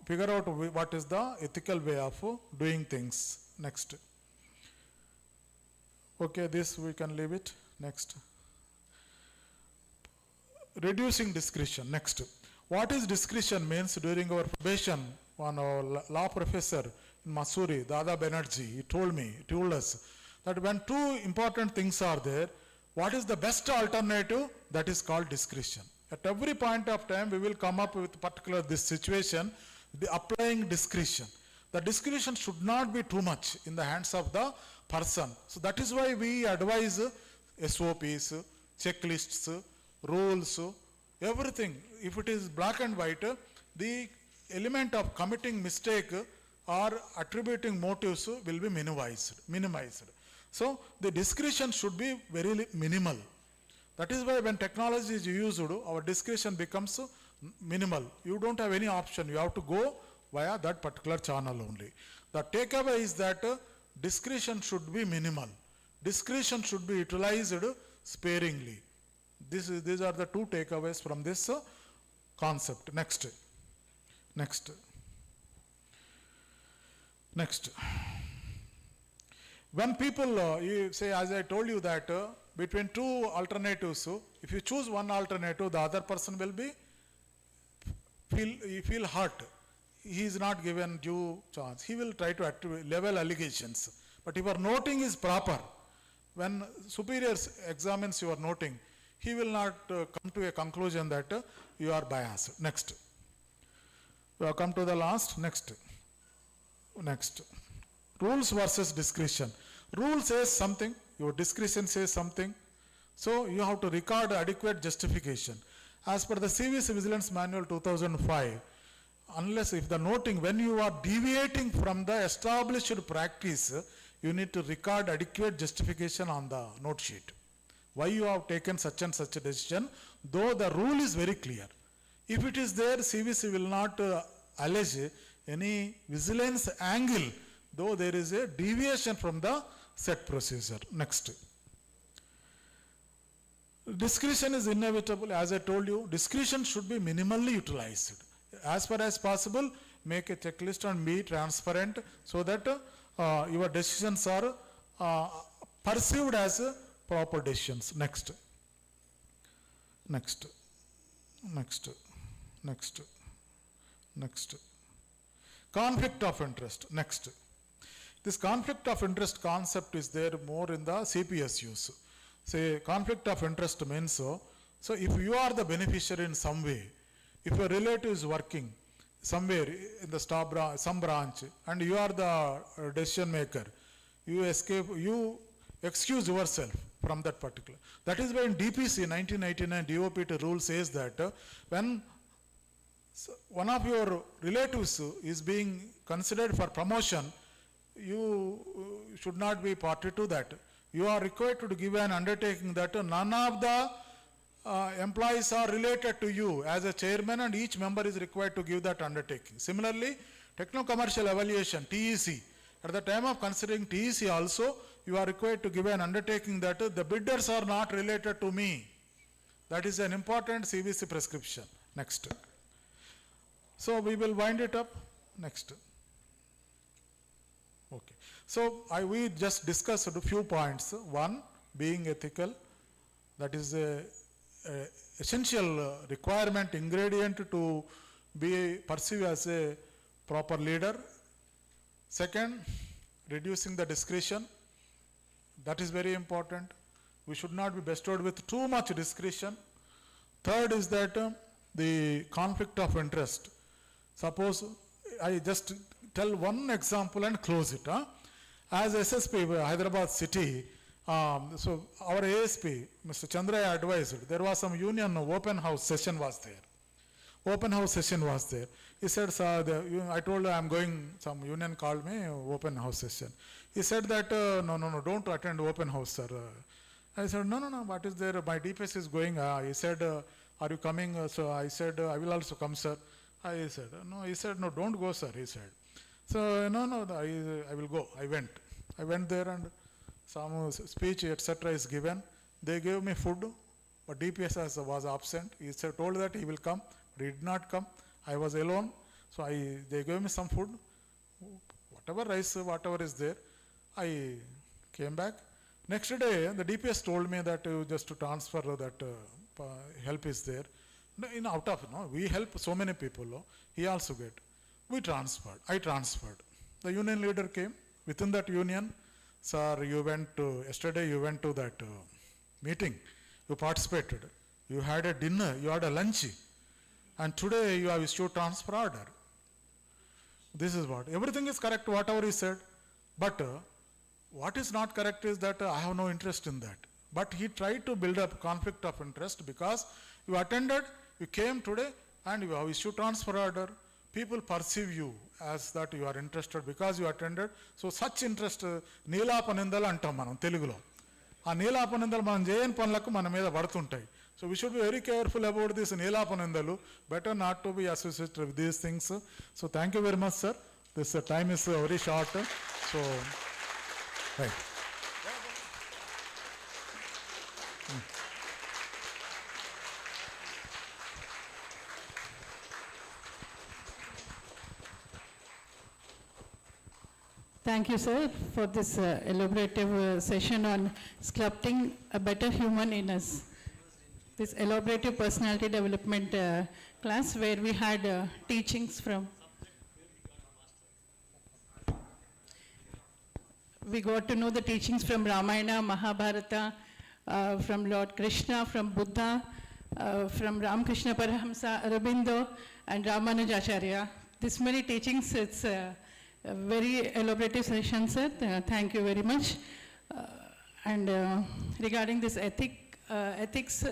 figure out what is the ethical way of doing things. Next. Okay, this we can leave it. Next. Reducing discretion. Next. What is discretion means during our probation, one law professor in Missouri, Dada Banerjee, he told us that when two important things are there, what is the best alternative? That is called discretion. At every point of time, we will come up with particular this situation, applying discretion. The discretion should not be too much in the hands of the person. So that is why we advise SOPs, checklists, rules, everything. If it is black and white, the element of committing mistake or attributing motives will be minimized. So the discretion should be very minimal. That is why when technology is used, our discretion becomes minimal. You don't have any option. You have to go via that particular channel only. The takeaway is that discretion should be minimal. Discretion should be utilized sparingly. These are the two takeaways from this concept. Next. When people, you say, as I told you that between two alternatives, if you choose one alternative, the other person will be feel hurt. he is not given due chance, he will try to level allegations. But if your noting is proper, when superiors examines your noting, he will not come to a conclusion that you are biased. Next. We have come to the last. Next. Rules versus discretion. Rule says something, your discretion says something. So you have to record adequate justification. As per the CVC Vigilance Manual 2005, unless if the noting, when you are deviating from the established practice, you need to record adequate justification on the note sheet. Why you have taken such and such a decision, though the rule is very clear. If it is there, CVC will not allege any vigilance angle, though there is a deviation from the set procedure. Next. Discretion is inevitable. As I told you, discretion should be minimally utilized. As far as possible, make a checklist and be transparent so that your decisions are perceived as proper decisions. Next. Conflict of interest. Next. This conflict of interest concept is there more in the CPSUs. Say conflict of interest means so if you are the beneficiary in some way, if your relative is working somewhere in the some branch and you are the decision maker, you excuse yourself from that particular. That is why in DPC 1999 DOPT rule says that when one of your relatives is being considered for promotion, you should not be party to that. You are required to give an undertaking that none of the employees are related to you as a chairman, and each member is required to give that undertaking. Similarly, techno-commercial evaluation, TEC, at the time of considering TEC also, you are required to give an undertaking that the bidders are not related to me. That is an important CVC prescription. Next. So we will wind it up. Next. Okay. So we just discussed a few points. One, being ethical. That is a essential requirement, ingredient to be perceived as a proper leader. Second, reducing the discretion. That is very important. We should not be bestowed with too much discretion. Third is that the conflict of interest. Suppose I just tell one example and close it. As SSP Hyderabad City, so our ASP, Mr. Sunray advised, there was some union open house session was there. He said, sir, I told him I'm going, some union called me, open house session. He said that, no, don't attend open house, sir. I said, no, what is there? My DPS is going. He said, are you coming? So I said, I will also come, sir. I said, no. He said, no, don't go, sir, he said. So, no, I will go. I went there and some speech, etc. is given. They gave me food, but DPS was absent. He said, told that he will come, but he did not come. I was alone. So they gave me some food, whatever rice, whatever is there. I came back. Next day, the DPS told me that just to transfer that help is there. We help so many people. He also get. We transferred. I transferred. The union leader came. Within that union, sir, yesterday you went to that meeting. You participated. You had a dinner. You had a lunch. And today you have issued transfer order. This is what. Everything is correct, whatever he said. But what is not correct is that I have no interest in that. But he tried to build up conflict of interest because you attended, you came today, and you have issued transfer order. People perceive you as that you are interested because you attended. So such interest, నీలాపనిందలు అంటాం మనం తెలుగులో. ఆ నీలాపనిందలు మనం చేయని పనులకు మన మీద పడుతుంటాయి. So we should be very careful about this నీలాపనిందలు. Better not to be associated with these things. So thank you very much, sir. This time is very short. So, right. Thank you, sir, for this elaborative session on sculpting a better human in us. This elaborative personality development class where we had teachings from we got to know the teachings from Ramayana, Mahabharata, from Lord Krishna, from Buddha, from Ramakrishna Parahamsa, Aurobindo, and Ramanujacharya. This many teachings, it's a very elaborative session, sir. Thank you very much. And regarding this ethics,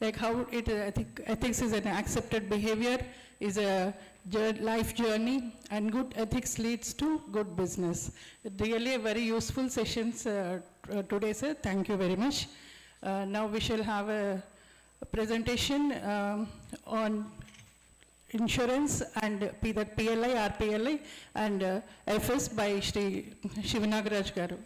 like how ethics is an accepted behavior, is a life journey, and good ethics leads to good business. Really a very useful sessions today, sir. Thank you very much. Now we shall have a presentation on insurance and that PLI, RPLI, and FS by Shri Shivanagaraj Garu.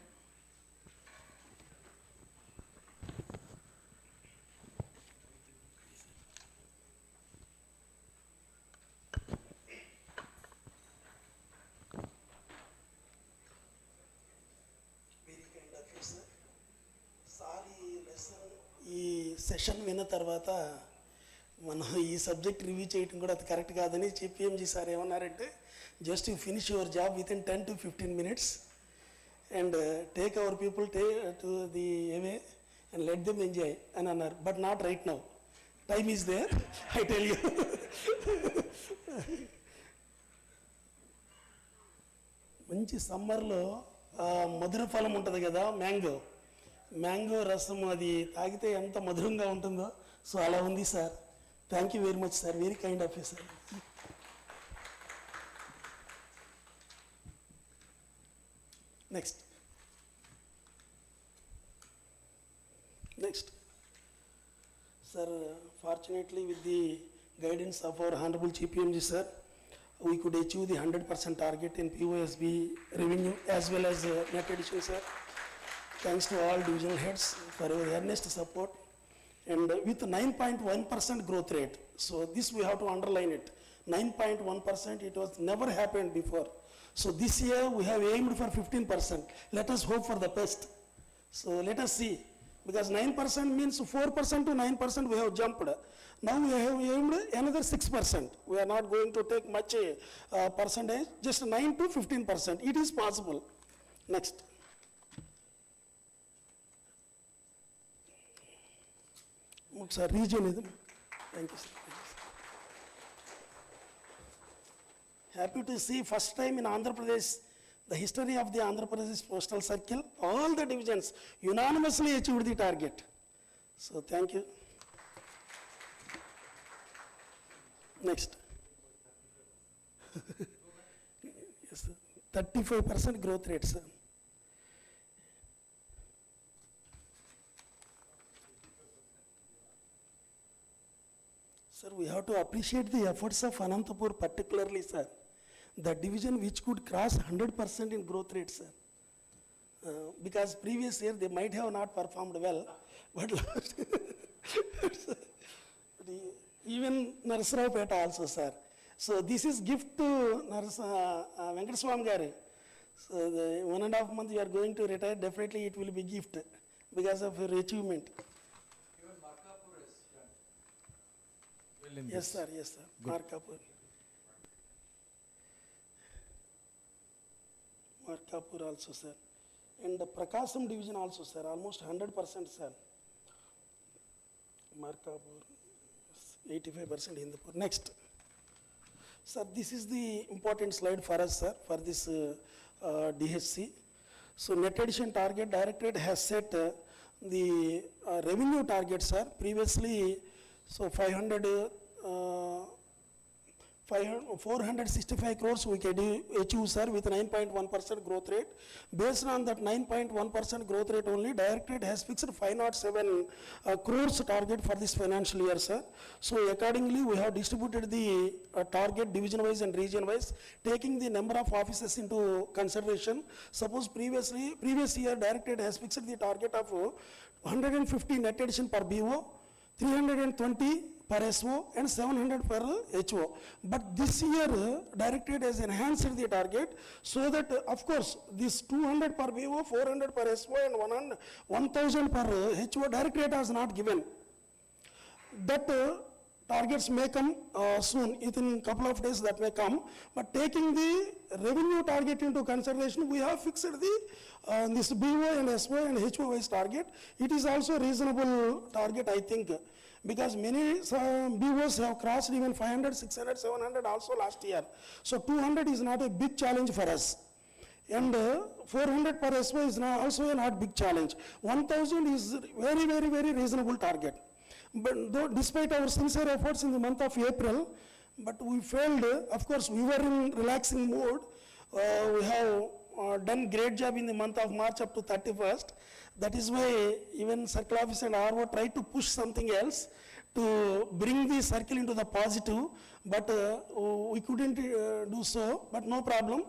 ఈ session విన్న తర్వాత మనం ఈ subject review చేయడం కూడా అది correct కాదని PMG sir ఏమన్నారంటే just you finish your job with in 10 to 15 minutes and take our people to the away and let them enjoy అని అన్నారు. But not right now, time is there, I tell you. మంచి సమ్మర్లో మధుర ఫలం ఉంటుంది కదా, mango రసం, అది తాగితే ఎంత మధురంగా ఉంటుందో. సో అలా ఉంది sir. Thank you very much sir, very kind of you sir. Next sir, fortunately with the guidance of our Honorable Chief PMG sir, we could achieve the 100% target in POSB revenue as well as net addition sir. Thanks to all divisional heads for your earnest support, and with 9.1% growth rate. So this we have to underline it. 9.1%, it was never happened before. So this year we have aimed for 15%. Let us hope for the best. So let us see, because 9% means 4% to 9% we have jumped. Now we have aimed another 6%. We are not going to take much percentage, just 9 to 15%. It is possible. Next. Sir, region is. Thank you, sir. Happy to see first time in Andhra Pradesh, the history of the Andhra Pradesh Postal Circle, all the divisions unanimously achieved the target. So thank you. Next. Yes, sir. 35% growth rate, sir. Sir, we have to appreciate the efforts of Anantapur particularly, sir. The division which could cross 100% in growth rate, sir. Because previous year they might have not performed well, but even Narasaraopeta also, sir. So this is gift to Venkateswamy Garu. So the 1.5 months you are going to retire, definitely it will be gift because of your achievement. Yes, sir. Yes, sir. Markapur also, sir. And the Prakasam division also, sir. Almost 100%, sir. Markapur, 85% Hindupur. Next. Sir, this is the important slide for us, sir, for this DHC. So net addition target, Directorate has set the revenue target, sir. Previously, so 465 crores we can achieve, sir, with 9.1% growth rate. Based on that 9.1% growth rate only, Directorate has fixed 507 crores target for this financial year, sir. So accordingly, we have distributed the target division-wise and region-wise, taking the number of offices into consideration. Suppose previous year, Directorate has fixed the target of 150 net addition per BO, 320 per SO and 700 per HO. But this year, Directorate has enhanced the target so that, of course, this 200 per BO, 400 per SO and 1,000 per HO, Directorate has not given. That targets may come soon, within couple of days that may come, but taking the revenue target into consideration, we have fixed the this BO and SO and HO wise target. It is also a reasonable target, I think, because many BOs have crossed even 500, 600, 700 also last year. So 200 is not a big challenge for us. And 400 per SO is now also a not big challenge. 1000 is very, very, very reasonable target. But though, despite our sincere efforts in the month of April, but we failed. Of course, we were in relaxing mode. We have done great job in the month of March up to 31st. That is why even Circle Office and RO tried to push something else to bring the circle into the positive, but we couldn't do so, but no problem.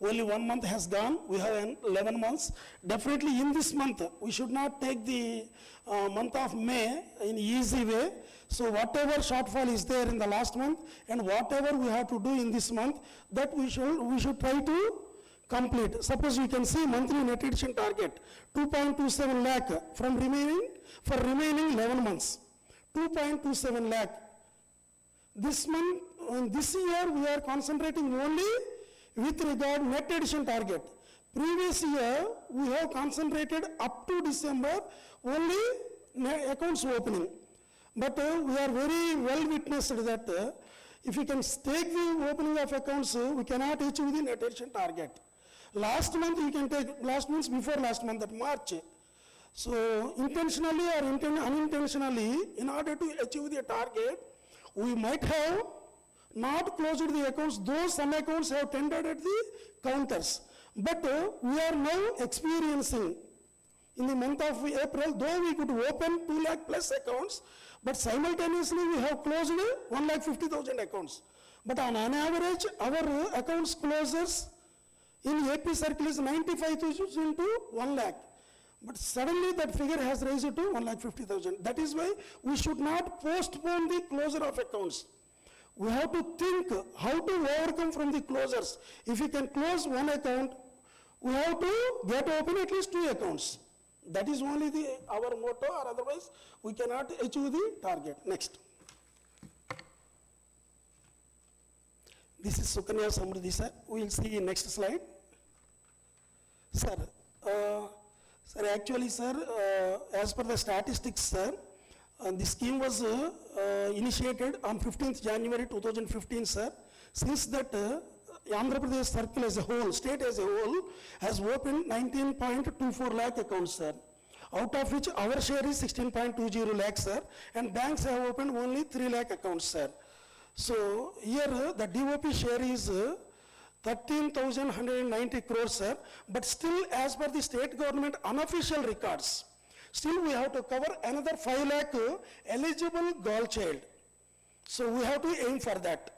Only 1 month has gone, we have 11 months. Definitely in this month, we should not take the month of May in easy way. So whatever shortfall is there in the last month and whatever we have to do in this month, that we should try to complete. Suppose we can see monthly net addition target, 2.27 lakh for remaining 11 months. 2.27 lakh. This month, this year we are concentrating only with regard net addition target. Previous year, we have concentrated up to December only accounts opening. But we are very well witnessed that if we can take the opening of accounts, we cannot achieve the net addition target. Last month, we can take, last month before last month, that March. So intentionally or unintentionally, in order to achieve the target, we might have not closed the accounts, though some accounts have tendered at the counters. But we are now experiencing in the month of April, though we could open 2 lakh plus accounts, but simultaneously we have closed 1,50,000 accounts. But on an average, our accounts closures in AP circle is 95,000 to 1 lakh. But suddenly that figure has raised to 1,50,000. That is why we should not postpone the closure of accounts. We have to think how to overcome from the closures. If we can close one account, we have to get open at least 2 accounts. That is only our motto, or otherwise we cannot achieve the target. Next. This is Sukanya Samruddhi, sir. We will see in next slide. Sir, actually, sir, as per the statistics, sir, the scheme was initiated on 15th January 2015, sir. Since that, Andhra Pradesh circle as a whole, state as a whole, has opened 19.24 lakh accounts, sir. Out of which our share is 16.20 lakh, sir. And banks have opened only 3 lakh accounts, sir. So here the DOP share is 13,190 crores, sir. But still, as per the state government unofficial records, still we have to cover another 5 lakh eligible girl child. So we have to aim for that.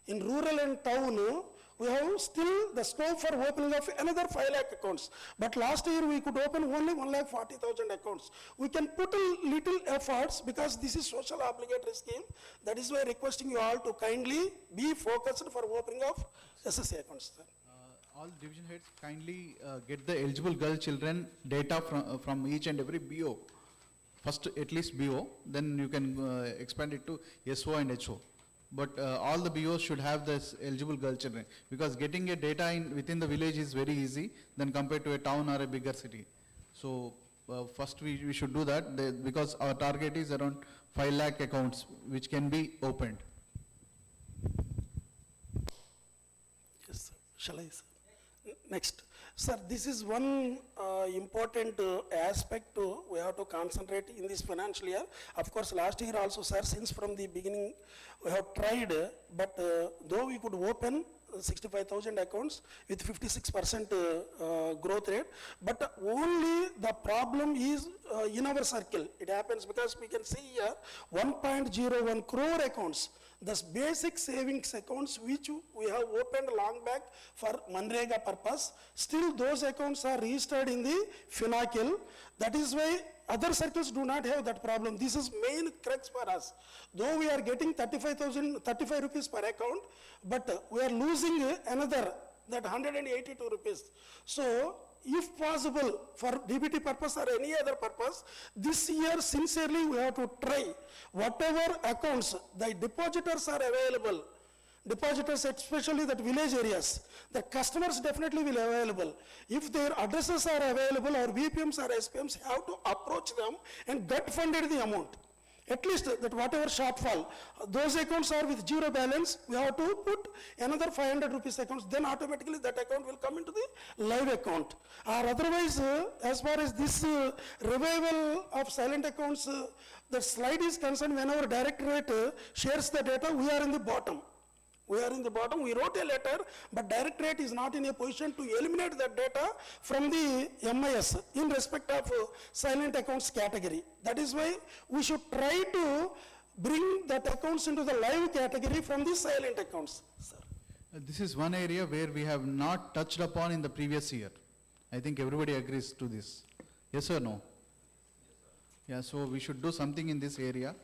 In rural and town, we have still the scope for opening of another 5 lakh accounts. But last year we could open only 1,40,000 accounts. We can put a little efforts because this is social obligatory scheme. That is why requesting you all to kindly be focused for opening of SSA accounts, sir. All division heads kindly get the eligible girl children data from each and every BO. First at least BO, then you can expand it to SO and HO. But all the BOs should have this eligible girl children, because getting a data within the village is very easy than compared to a town or a bigger city. So first we should do that because our target is around 5 lakh accounts which can be opened. Yes, sir. Shall I, sir? Next. Sir, this is one important aspect we have to concentrate in this financial year. Of course, last year also, sir, since from the beginning we have tried, but though we could open 65,000 accounts with 56% growth rate, but only the problem is in our circle. It happens because we can see here 1.01 crore accounts. Thus basic savings accounts which we have opened long back for Manrega purpose, still those accounts are registered in the Finacle. That is why other circles do not have that problem. This is main crux for us. Though we are getting 35 rupees per account, but we are losing another, that 182 rupees. So if possible, for DBT purpose or any other purpose, this year sincerely we have to try whatever accounts the depositors are available, depositors especially that village areas, the customers definitely will available. If their addresses are available, or VPMs or SPMs have to approach them and get funded the amount. At least that whatever shortfall, those accounts are with zero balance, we have to put another 500 rupees accounts, then automatically that account will come into the live account. Or otherwise, as far as this revival of silent accounts, the slide is concerned, whenever directorate shares the data, we are in the bottom. We are in the bottom, we wrote a letter, but directorate is not in a position to eliminate that data from the MIS in respect of silent accounts category. That is why we should try to bring that accounts into the live category from the silent accounts, sir. This is one area where we have not touched upon in the previous year. I think everybody agrees to this. Yes or no? Yeah, so we should do something in this area,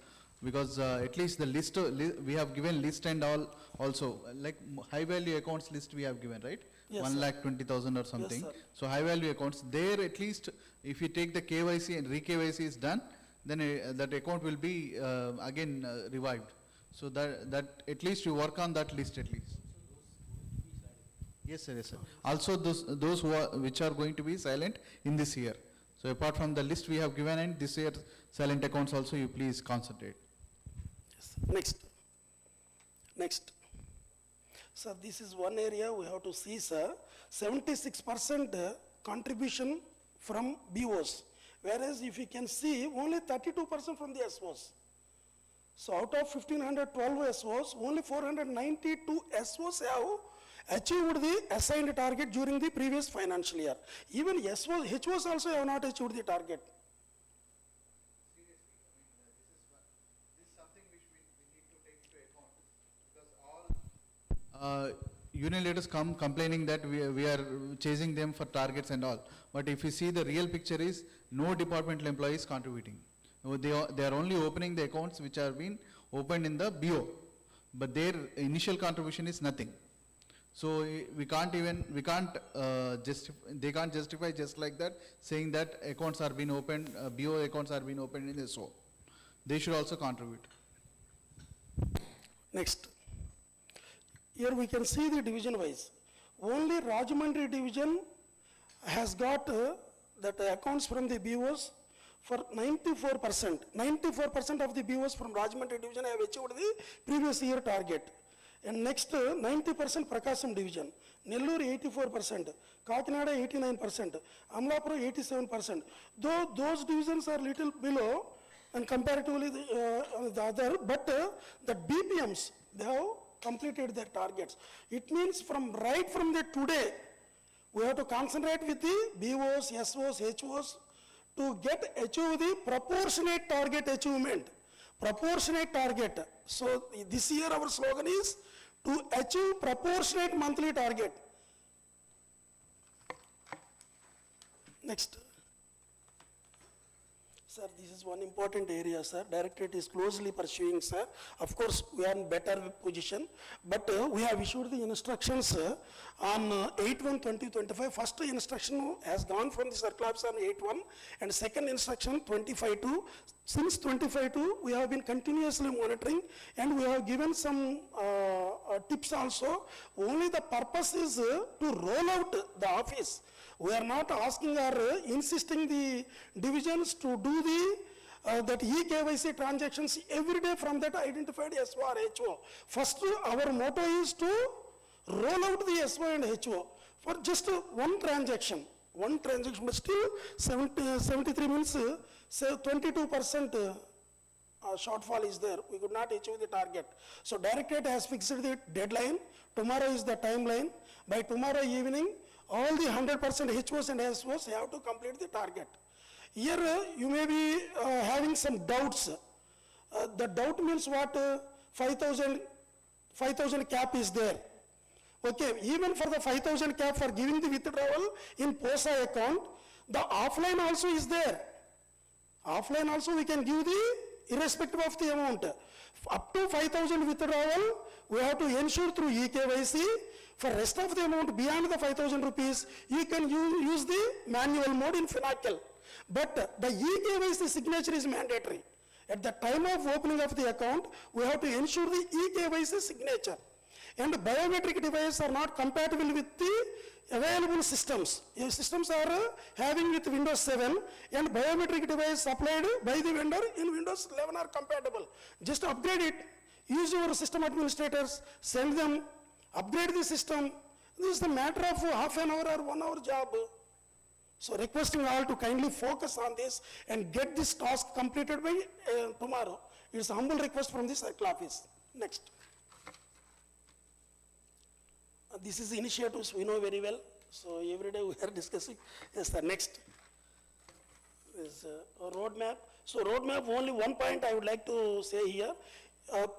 because at least the list, we have given list and all also, like high value accounts list we have given, right? Yes, 1,20,000 or something. sir. So high value accounts, there at least if you take the KYC and re-KYC is done, then that account will be again revived. So that at least you work on that list at least. Yes, sir, yes, sir. Also those who are, which are going to be silent in this year. So apart from the list we have given, and this year silent accounts also, you please concentrate. Yes. Next. Sir, this is one area we have to see, sir. 76% contribution from BOs, whereas if you can see, only 32% from the SOs. So out of 1,512 SOs, only 492 SOs have achieved the assigned target during the previous financial year. Even HOs also have not achieved the target. Union leaders come complaining that we are chasing them for targets and all. But if you see, the real picture is no departmental employees contributing. They are only opening the accounts which are being opened in the BO, but their initial contribution is nothing. So they can't justify just like that, saying that accounts are being opened, BO accounts are being opened in the SO. They should also contribute. Next. Here we can see the division wise. Only Rajahmundry division has got that accounts from the BOs for 94%. 94% of the BOs from Rajahmundry division have achieved the previous year target. And next 90% Prakasam division. Nellore 84%, Kakinada 89%, Amlapura 87%. Though those divisions are little below and comparatively the other, but the BPMs, they have completed their targets. It means right from the today, we have to concentrate with the BOs, SOs, HOs to achieve the proportionate target achievement. Proportionate target. So this year our slogan is to achieve proportionate monthly target. Next. Sir, this is one important area, sir. Directorate is closely pursuing, sir. Of course, we are in better position, but we have issued the instructions on 8/1/2025. First instruction has gone from the circular officer on 8/1, and second instruction 25/2. Since 25/2, we have been continuously monitoring, and we have given some tips also. Only the purpose is to roll out the office. We are not asking or insisting the divisions to do the that e-KYC transactions every day from that identified SO or HO. First, our motto is to roll out the SO and HO for just one transaction, but still 73 means 22% shortfall is there. We could not achieve the target. So directorate has fixed the deadline. Tomorrow is the timeline. By tomorrow evening, all the 100% HOs and SOs have to complete the target. Here you may be having some doubts. The doubt means what? 5,000 cap is there. Okay, even for the 5,000 cap for giving the withdrawal in POSA account, the offline also is there. Offline also we can give the irrespective of the amount. Up to 5,000 withdrawal, we have to ensure through e-KYC. For rest of the amount beyond the 5,000 rupees, you can use the manual mode in Finacle. But the e-KYC signature is mandatory. At the time of opening of the account, we have to ensure the e-KYC signature. And biometric devices are not compatible with the available systems. Your systems are having with Windows 7 and biometric device supplied by the vendor in Windows 11 are compatible. Just upgrade it, use your system administrators, send them, upgrade the system. This is a matter of half an hour or 1 hour job. So requesting all to kindly focus on this and get this task completed by tomorrow. It's a humble request from the circle office. Next. This is initiatives we know very well. So every day we are discussing. Yes, sir. Next is a roadmap. So roadmap, only one point I would like to say here.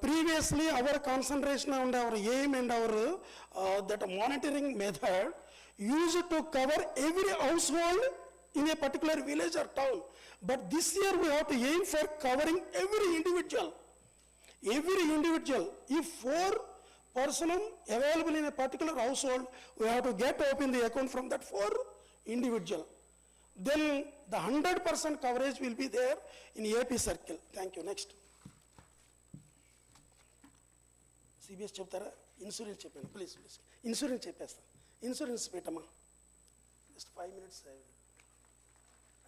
Previously, our concentration and our aim and our that monitoring method used to cover every household in a particular village or town. But this year we have to aim for covering every individual. Every individual. If 4 persons available in a particular household, we have to get open the account from that 4 individual. Then the 100% coverage will be there in AP circle. Thank you. Next. CBS chaptara insurance chepanu please insurance chepesta insurance petama just 5 minutes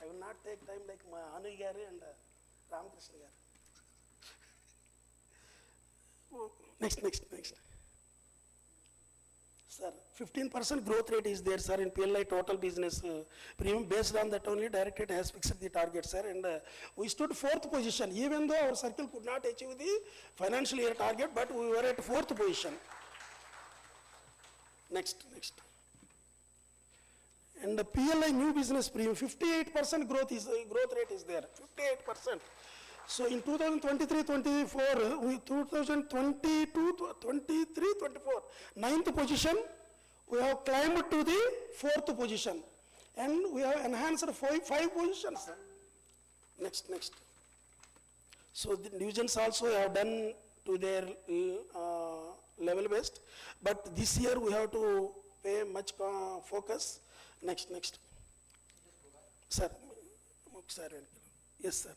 I will not take time like my Anu garu and Ramakrishna garu. Next sir, 15% growth rate is there, sir, in PLI total business premium. Based on that only, Directorate has fixed the target, sir, and we stood 4th position, even though our circle could not achieve the financial year target, but we were at 4th position. Next. And the PLI new business premium, 58% growth rate is there, 58%. So in 2023-24, 2022-23-24, 9th position, we have climbed to the 4th position, and we have enhanced 5 positions. Next. So the divisions also have done to their level best, but this year we have to pay much focus. Next. Sir. Yes, sir.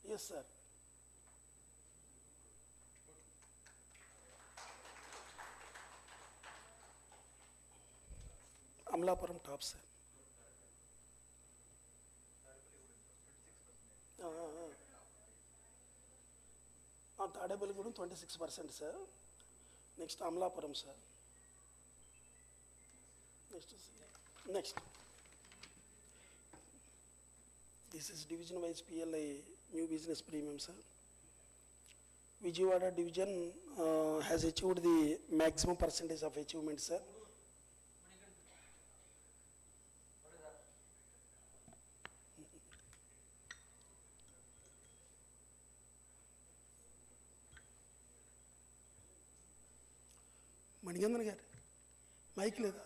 Yes, sir. Amlapuram top, sir. Tadepalligudem 26%, sir. Next, Amlapuram, sir. Next. This is division-wise PLI new business premium, sir. Vijayawada division has achieved the maximum percentage of achievement, sir. Manigandan garu, mic leda.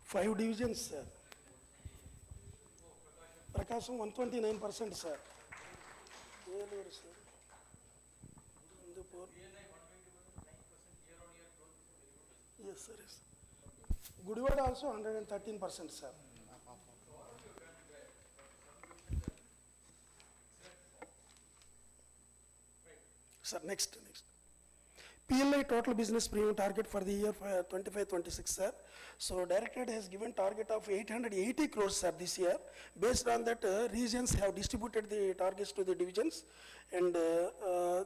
Five divisions, sir. Prakasham 129%, sir. Yellow, sir. Yes, sir. Yes. Gudivada also 113%, sir. Sir, next. PLI total business premium target for the year 25-26, sir. So Directorate has given target of 880 crores, sir, this year. Based on that, regions have distributed the targets to the divisions, and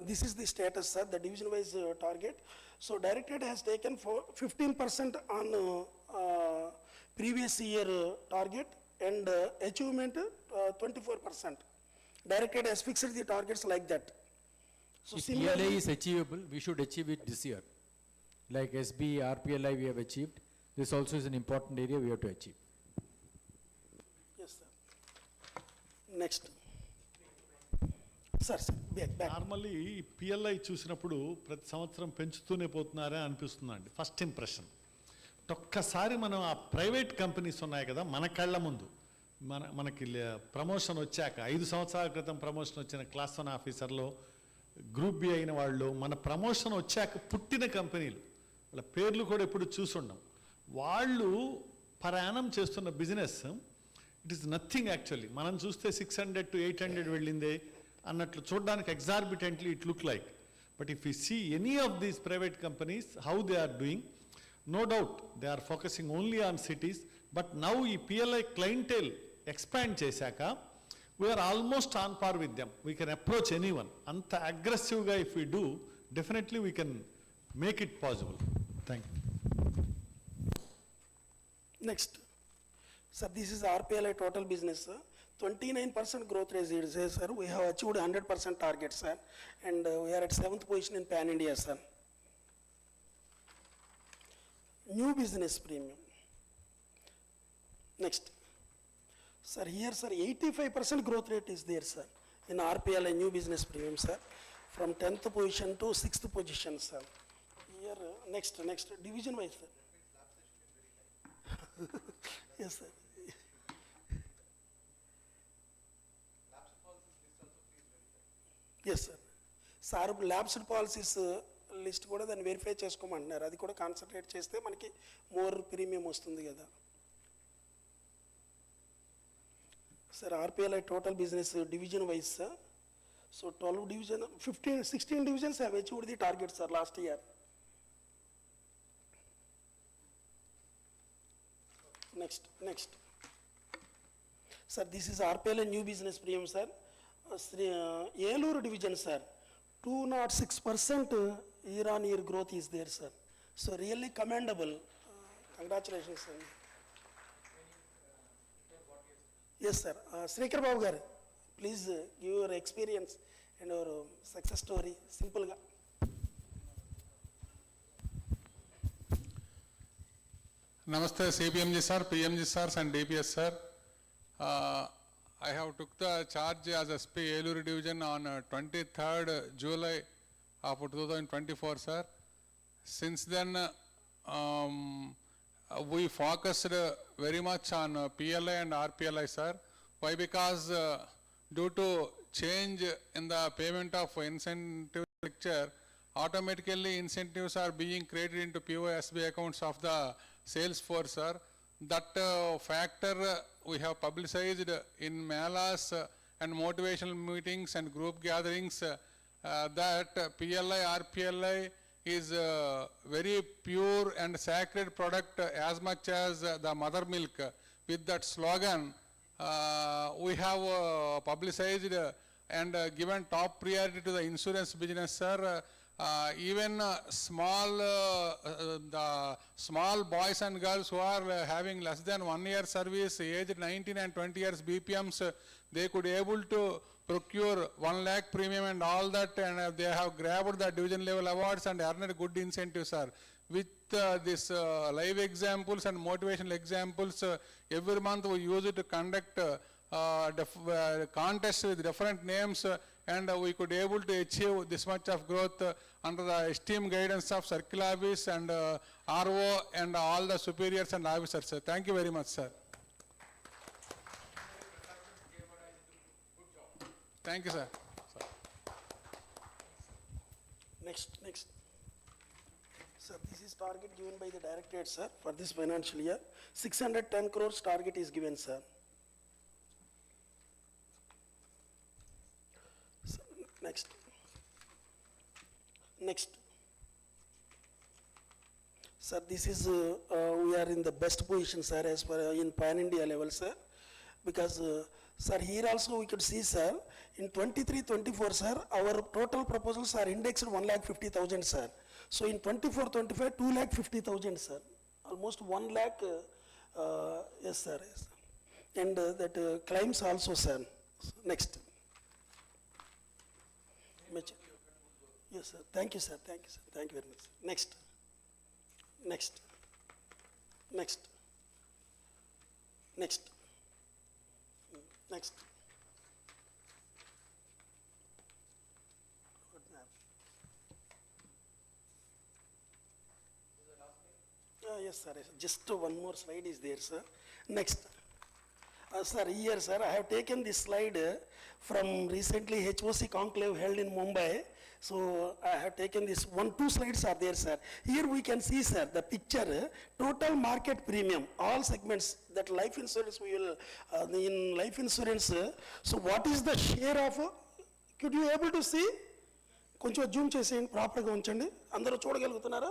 this is the status, sir, the division-wise target. So Directorate has taken for 15% on previous year target, and achievement 24%. Directorate has fixed the targets like that. So if PLI is achievable, we should achieve it this year. Like SB, RPLI we have achieved. This also is an important area we have to achieve. Next. Sir, back. Normally ఈ PLI చూసినప్పుడు ప్రతి సంవత్సరం పెంచుతూనే పోతున్నారే అనిపిస్తుందండి first impression. ఒక్కసారి మనం ఆ private companies ఉన్నాయి కదా మన కళ్ళ ముందు, మనకి ప్రమోషన్ వచ్చాక 5 సంవత్సరాల క్రితం ప్రమోషన్ వచ్చిన క్లాస్ 1 ఆఫీసర్లో గ్రూప్ బి అయిన వాళ్ళు, మన ప్రమోషన్ వచ్చాక పుట్టిన కంపెనీలు, వాళ్ళ పేర్లు కూడా ఎప్పుడు చూసుండం, వాళ్ళు పరాణం చేస్తున్న business it is nothing actually. మనం చూస్తే 600 to 800 వెళ్ళిందే అన్నట్లు చూడడానికి exorbitantly it look like. But if you see any of these private companies how they are doing, no doubt they are focusing only on cities, but now ఈ PLI clientele expand చేశాక we are almost on par with them. We can approach anyone. అంత అగ్రెసివ్గా if we do, definitely we can make it possible. Thank you. Next. Sir, this is RPLI total business, sir. 29% growth rate is there, sir. We have achieved 100% target, sir. And we are at 7th position in Pan India, sir. New business premium. Next. Sir, here, sir, 85% growth rate is there, sir, in RPLI new business premium, sir, from 10th position to 6th position, sir. Here, next, division wise, sir. Yes, sir. Yes, sir. Sir, lapsed policies list కూడా దాన్ని verify చేసుకోమంటున్నారు, అది కూడా concentrate చేస్తే మనకి more premium వస్తుంది కదా. Sir RPLI total business division wise sir, so 12 division 16 divisions have achieved the target, sir, last year. Next. Sir, this is RPLI new business premium, sir. Eluru division, sir, 206% year-on-year growth is there, sir. So really commendable. Congratulations, sir. Yes, sir. Srikar Babu garu, please give your experience and your success story, simple ga. Namaste CPMG sir, PMG sirs and DPS sir. I have took the charge as SP Eluru division on 23rd July of 2024, sir. Since then, we focused very much on PLI and RPLI, sir. Why? Because due to change in the payment of incentive structure, automatically incentives are being created into POSB accounts of the sales force, sir. That factor we have publicized in melas and motivational meetings and group gatherings, that PLI, RPLI is very pure and sacred product as much as the mother milk. With that slogan, we have publicized and given top priority to the insurance business, sir. Even the small boys and girls who are having less than 1 year service, aged 19 and 20 years BPMs, they could able to procure 1 lakh premium and all that, and they have grabbed the division level awards and earned good incentives, sir. With this live examples and motivational examples, every month we use it to conduct contests with different names, and we could able to achieve this much of growth under the esteemed guidance of circle office and RO and all the superiors and officers, sir. Thank you very much, sir. Thank you, sir. Next. Sir, this is target given by the directorate, sir, for this financial year. 610 crores target is given, sir. Next. Sir, this is, we are in the best position, sir, as per in Pan India level, sir. Because, sir, here also we could see, sir, in 23-24, sir, our total proposals are indexed 1,50,000, sir. So in 24-25, 2,50,000, sir. Almost 1 lakh, yes, sir. Yes. And that claims also, sir. Next. Yes, sir. Thank you, sir. Thank you very much. Next. Yes, sir. Just one more slide is there, sir. Next. Sir, here, sir, I have taken this slide from recently HOC conclave held in Mumbai. So I have taken this two slides are there, sir. Here we can see, sir, the picture, total market premium, all segments that life insurance we will, in life insurance, so what is the share of, could you able to see? కొంచెం Zoom చేసేయండి, ప్రాపర్గా ఉంచండి, అందరూ చూడగలుగుతున్నారా?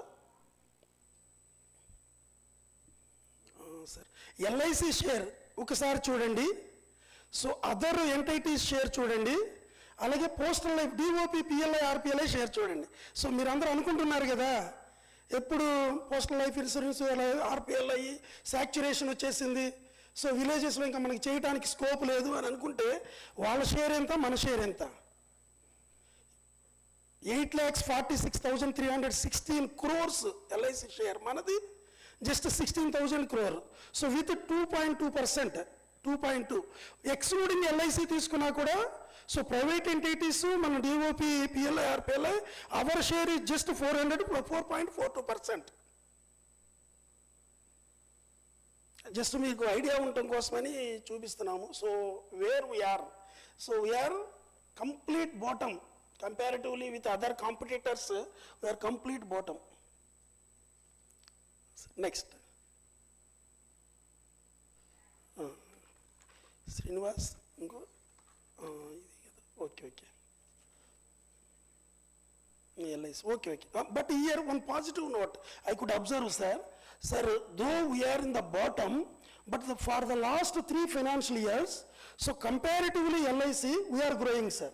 Sir LIC share ఒకసారి చూడండి, so other entities share చూడండి, అలాగే postal life DOP PLI RPLI share చూడండి. సో మీరు అందరూ అనుకుంటున్నారు కదా ఎప్పుడు postal life insurance RPLI saturation వచ్చేసింది, సో విలేజెస్లో ఇంకా మనకి చేయడానికి స్కోప్ లేదు అని అనుకుంటే వాళ్ళ షేర్ ఎంత, మన షేర్ ఎంత? 8,46,316 crores LIC share, manadi just 16,000 crore. So with 2.2%, 2.2, excluding LIC తీసుకున్నా కూడా, so private entities, మన DOP, PLI, RPLI, our share is just 4.42%. Just మీకు ఐడియా ఉండటం కోసమని చూపిస్తున్నాము. So where we are, so we are complete bottom. Comparatively with other competitors, we are complete bottom. Next. Srinivas, okay. LIC, okay. But here one positive note I could observe, sir, though we are in the bottom, but for the last 3 financial years, so comparatively LIC, we are growing, sir.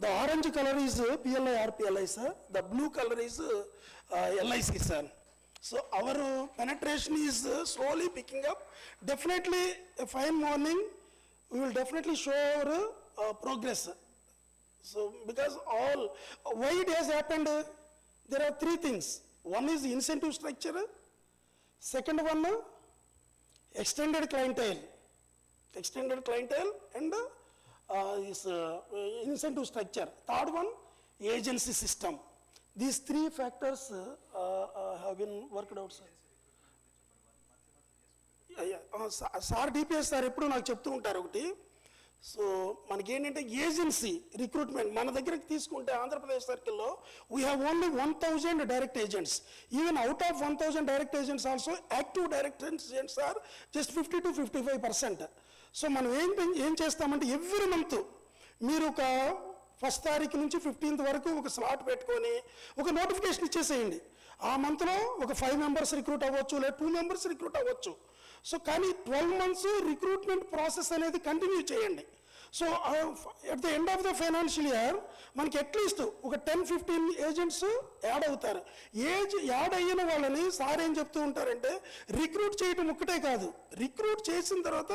The orange color is PLI RPLI, sir. The blue color is LIC, sir. So our penetration is slowly picking up. Definitely a fine morning, we will definitely show our progress. So because all, why it has happened, there are 3 things. One is incentive structure. Second one, extended clientele and is incentive structure. Third one, agency system. These 3 factors have been worked out, sir. Sir DPS sir ఎప్పుడు నాకు చెప్తూ ఉంటారు ఒకటి. So మనకేంటంటే agency recruitment మన దగ్గరికి తీసుకుంటే ఆంధ్రప్రదేశ్ సర్కిల్లో we have only 1,000 direct agents. Even out of 1,000 direct agents also active direct agents are just 50 to 55%. So మనం ఏం చేస్తామంటే ఎవ్రీ మంత్ మీరు ఒక 1st తారీఖు నుంచి 15th వరకు ఒక స్లాట్ పెట్టుకొని ఒక నోటిఫికేషన్ ఇచ్చేసేయండి. ఆ మంత్లో ఒక 5 members రిక్రూట్ అవ్వచ్చు, లేదా 2 members రిక్రూట్ అవ్వచ్చు. సో కానీ 12 months రిక్రూట్మెంట్ ప్రాసెస్ అనేది కంటిన్యూ చేయండి. So at the end of the financial year మనకి అట్లీస్ట్ ఒక 10-15 ఏజెంట్స్ యాడ్ అవుతారు. యాడ్ అయిన వాళ్ళని సార్ ఏం చెప్తూ ఉంటారంటే రిక్రూట్ చేయటం ఒక్కటే కాదు, రిక్రూట్ చేసిన తర్వాత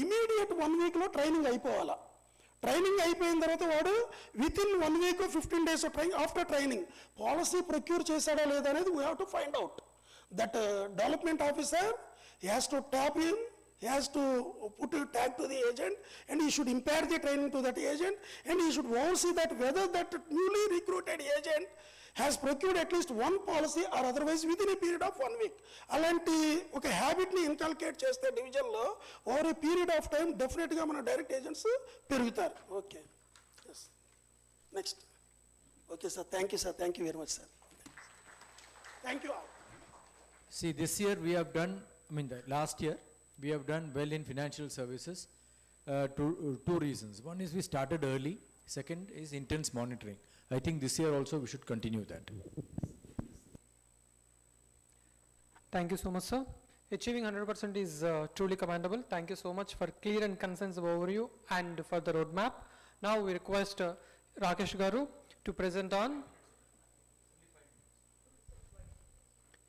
ఇమీడియట్ 1 weekలో ట్రైనింగ్ అయిపోవాలా. ట్రైనింగ్ అయిపోయిన తర్వాత వాడు within 1 week 15 days after training policy procure చేశాడా లేదా అనేది we have to find out. That development officer he has to tap in, he has to put a tag to the agent, and he should impart the training to that agent, and he should oversee that whether that newly recruited agent has procured at least 1 policy or otherwise within a period of 1 week. అలాంటి ఒక హ్యాబిట్ని inculcate చేస్తే డివిజన్లో over a period of time డెఫినెట్గా మన direct agents పెరుగుతారు. Okay, yes, next. Okay sir, thank you sir, thank you very much sir, thank you all. See, this year we have done, the last year, we have done well in financial services. Two reasons. One is we started early. Second is intense monitoring. I think this year also we should continue that. Thank you so much, sir. Achieving 100% is truly commendable. Thank you so much for clear and comprehensive overview and for the roadmap. Now we request Rakesh Garu to present on.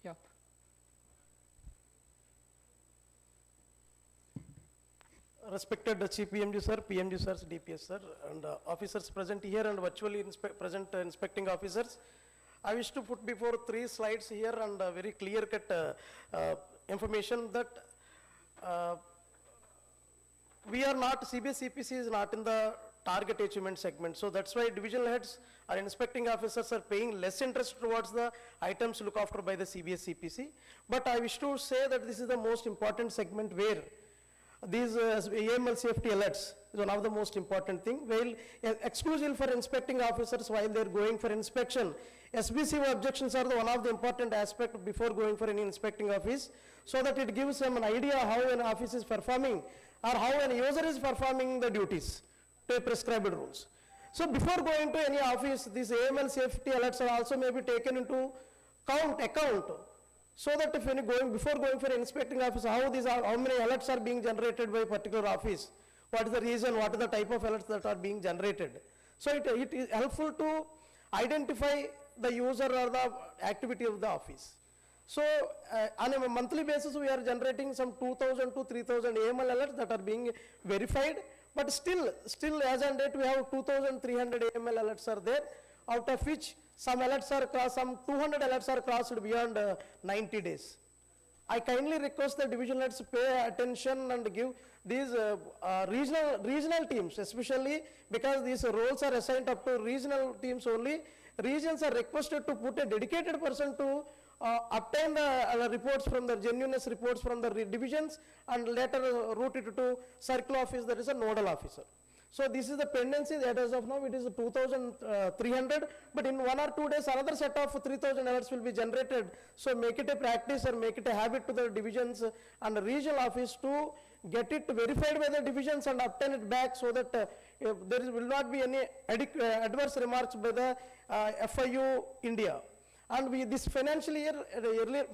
Yeah. Respected Chief PMG sir, PMG sirs, DPS sir, and officers present here and virtually present inspecting officers. I wish to put before 3 slides here and very clear cut information that we are not, CBS CPC is not in the target achievement segment. So that's why divisional heads or inspecting officers are paying less interest towards the items looked after by the CBS CPC. But I wish to say that this is the most important segment where these AML safety alerts is one of the most important thing. While exclusive for inspecting officers while they're going for inspection, SBCO objections are the one of the important aspect before going for any inspecting office, so that it gives them an idea how an office is performing or how an user is performing the duties to prescribed rules. So before going to any office, these AML safety alerts are also may be taken into account, so that if any before going for inspecting office, how many alerts are being generated by a particular office, what is the reason, what is the type of alerts that are being generated. So it is helpful to identify the user or the activity of the office. So on a monthly basis, we are generating some 2,000 to 3,000 AML alerts that are being verified, but still as on date we have 2,300 AML alerts are there, out of which some alerts are crossed, some 200 alerts are crossed beyond 90 days. I kindly request the divisional heads to pay attention and give these regional teams, especially because these roles are assigned up to regional teams only. Regions are requested to put a dedicated person to obtain the reports from the genuineness reports from the divisions and later route it to circle office, that is a nodal officer. So this is the pendency that as of now it is 2,300, but in 1 or 2 days another set of 3,000 alerts will be generated. So make it a practice or make it a habit to the divisions and the regional office to get it verified by the divisions and obtain it back, so that will not be any adverse remarks by the FIU India. And this financial year,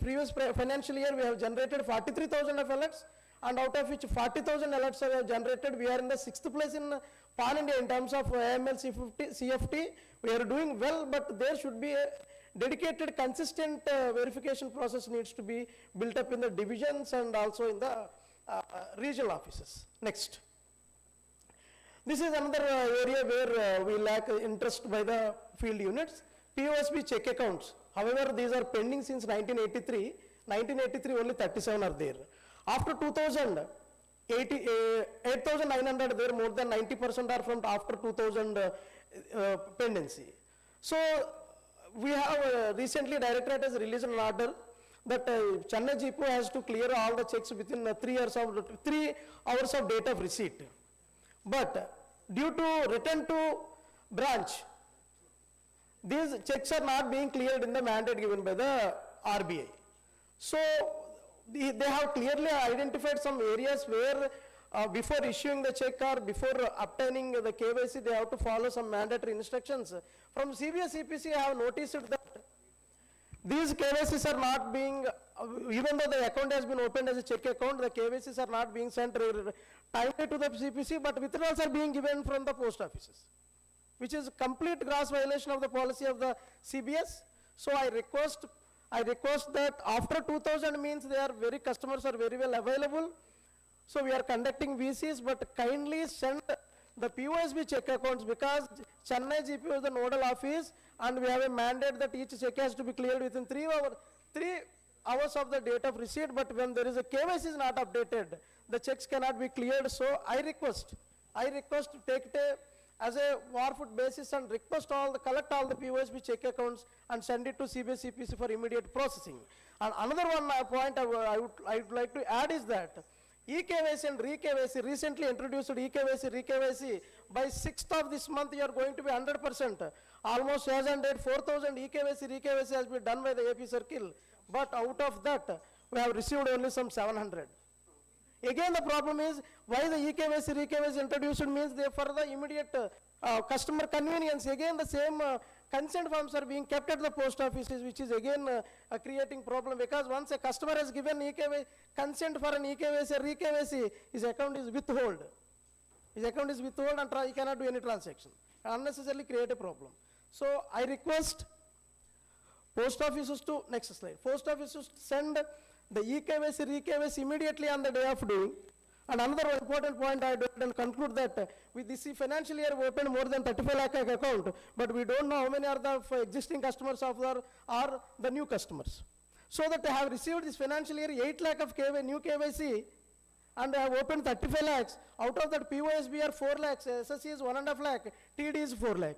previous financial year, we have generated 43,000 of alerts, and out of which 40,000 alerts are generated. We are in the 6th place in Pan India in terms of AML CFT. We are doing well, but there should be a dedicated, consistent verification process needs to be built up in the divisions and also in the regional offices. Next. This is another area where we lack interest by the field units. POSB check accounts. However, these are pending since 1983. 1983 only 37 are there. After 2000, 8,900 there, more than 90% are from after 2000 pendency. So we have recently Directorate has released an order that Chennai GPO has to clear all the checks within 3 hours of date of receipt. But due to return to branch, these checks are not being cleared in the mandate given by the RBI. So they have clearly identified some areas where before issuing the check or before obtaining the KYC, they have to follow some mandatory instructions. From CBS CPC, I have noticed that these KYCs are not being, even though the account has been opened as a check account, the KYCs are not being sent timely to the CPC, but withdrawals are being given from the post offices, which is complete gross violation of the policy of the CBS. So I request that after 2000 means customers are very well available. So we are conducting VCs, but kindly send the POSB check accounts, because Chennai GPO is the nodal office and we have a mandate that each check has to be cleared within 3 hours of the date of receipt, but when there is a KYC is not updated, the checks cannot be cleared. So I request to take it as a warfoot basis and collect all the POSB check accounts and send it to CBS CPC for immediate processing. And another one point I would like to add is that eKYC and re-KYC, recently introduced eKYC, re-KYC, by 6th of this month you are going to be 100%. Almost as on date 4,000 eKYC, re-KYC has been done by the AP circle, but out of that we have received only some 700. Again, the problem is why the eKYC, re-KYC introduced means they for the immediate customer convenience. Again, the same consent forms are being kept at the post offices, which is again creating problem, because once a customer has given consent for an eKYC or re-KYC, his account is withheld. His account is withheld and he cannot do any transaction. Unnecessarily create a problem. So I request post offices to, next slide, post offices to send the eKYC, re-KYC immediately on the day of doing. And another important point I do and conclude that with this financial year we opened more than 35 lakh account, but we don't know how many are the existing customers of or the new customers. So that I have received this financial year 8 lakh of new KYC, and I have opened 35 lakhs. Out of that, POSB are 4 lakhs, SSC is 1.5 lakh, TD is 4 lakh.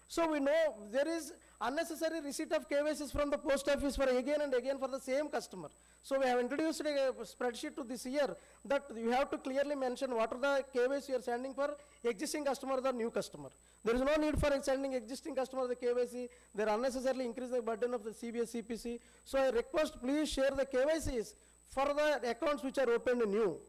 So we know there is unnecessary receipt of KYCs from the post office for again and again for the same customer. So we have introduced a spreadsheet to this year that you have to clearly mention what are the KYC you are sending for existing customer or new customer. There is no need for sending existing customer the KYC. They are unnecessarily increase the burden of the CBS CPC. So I request please share the KYCs for the accounts which are opened new.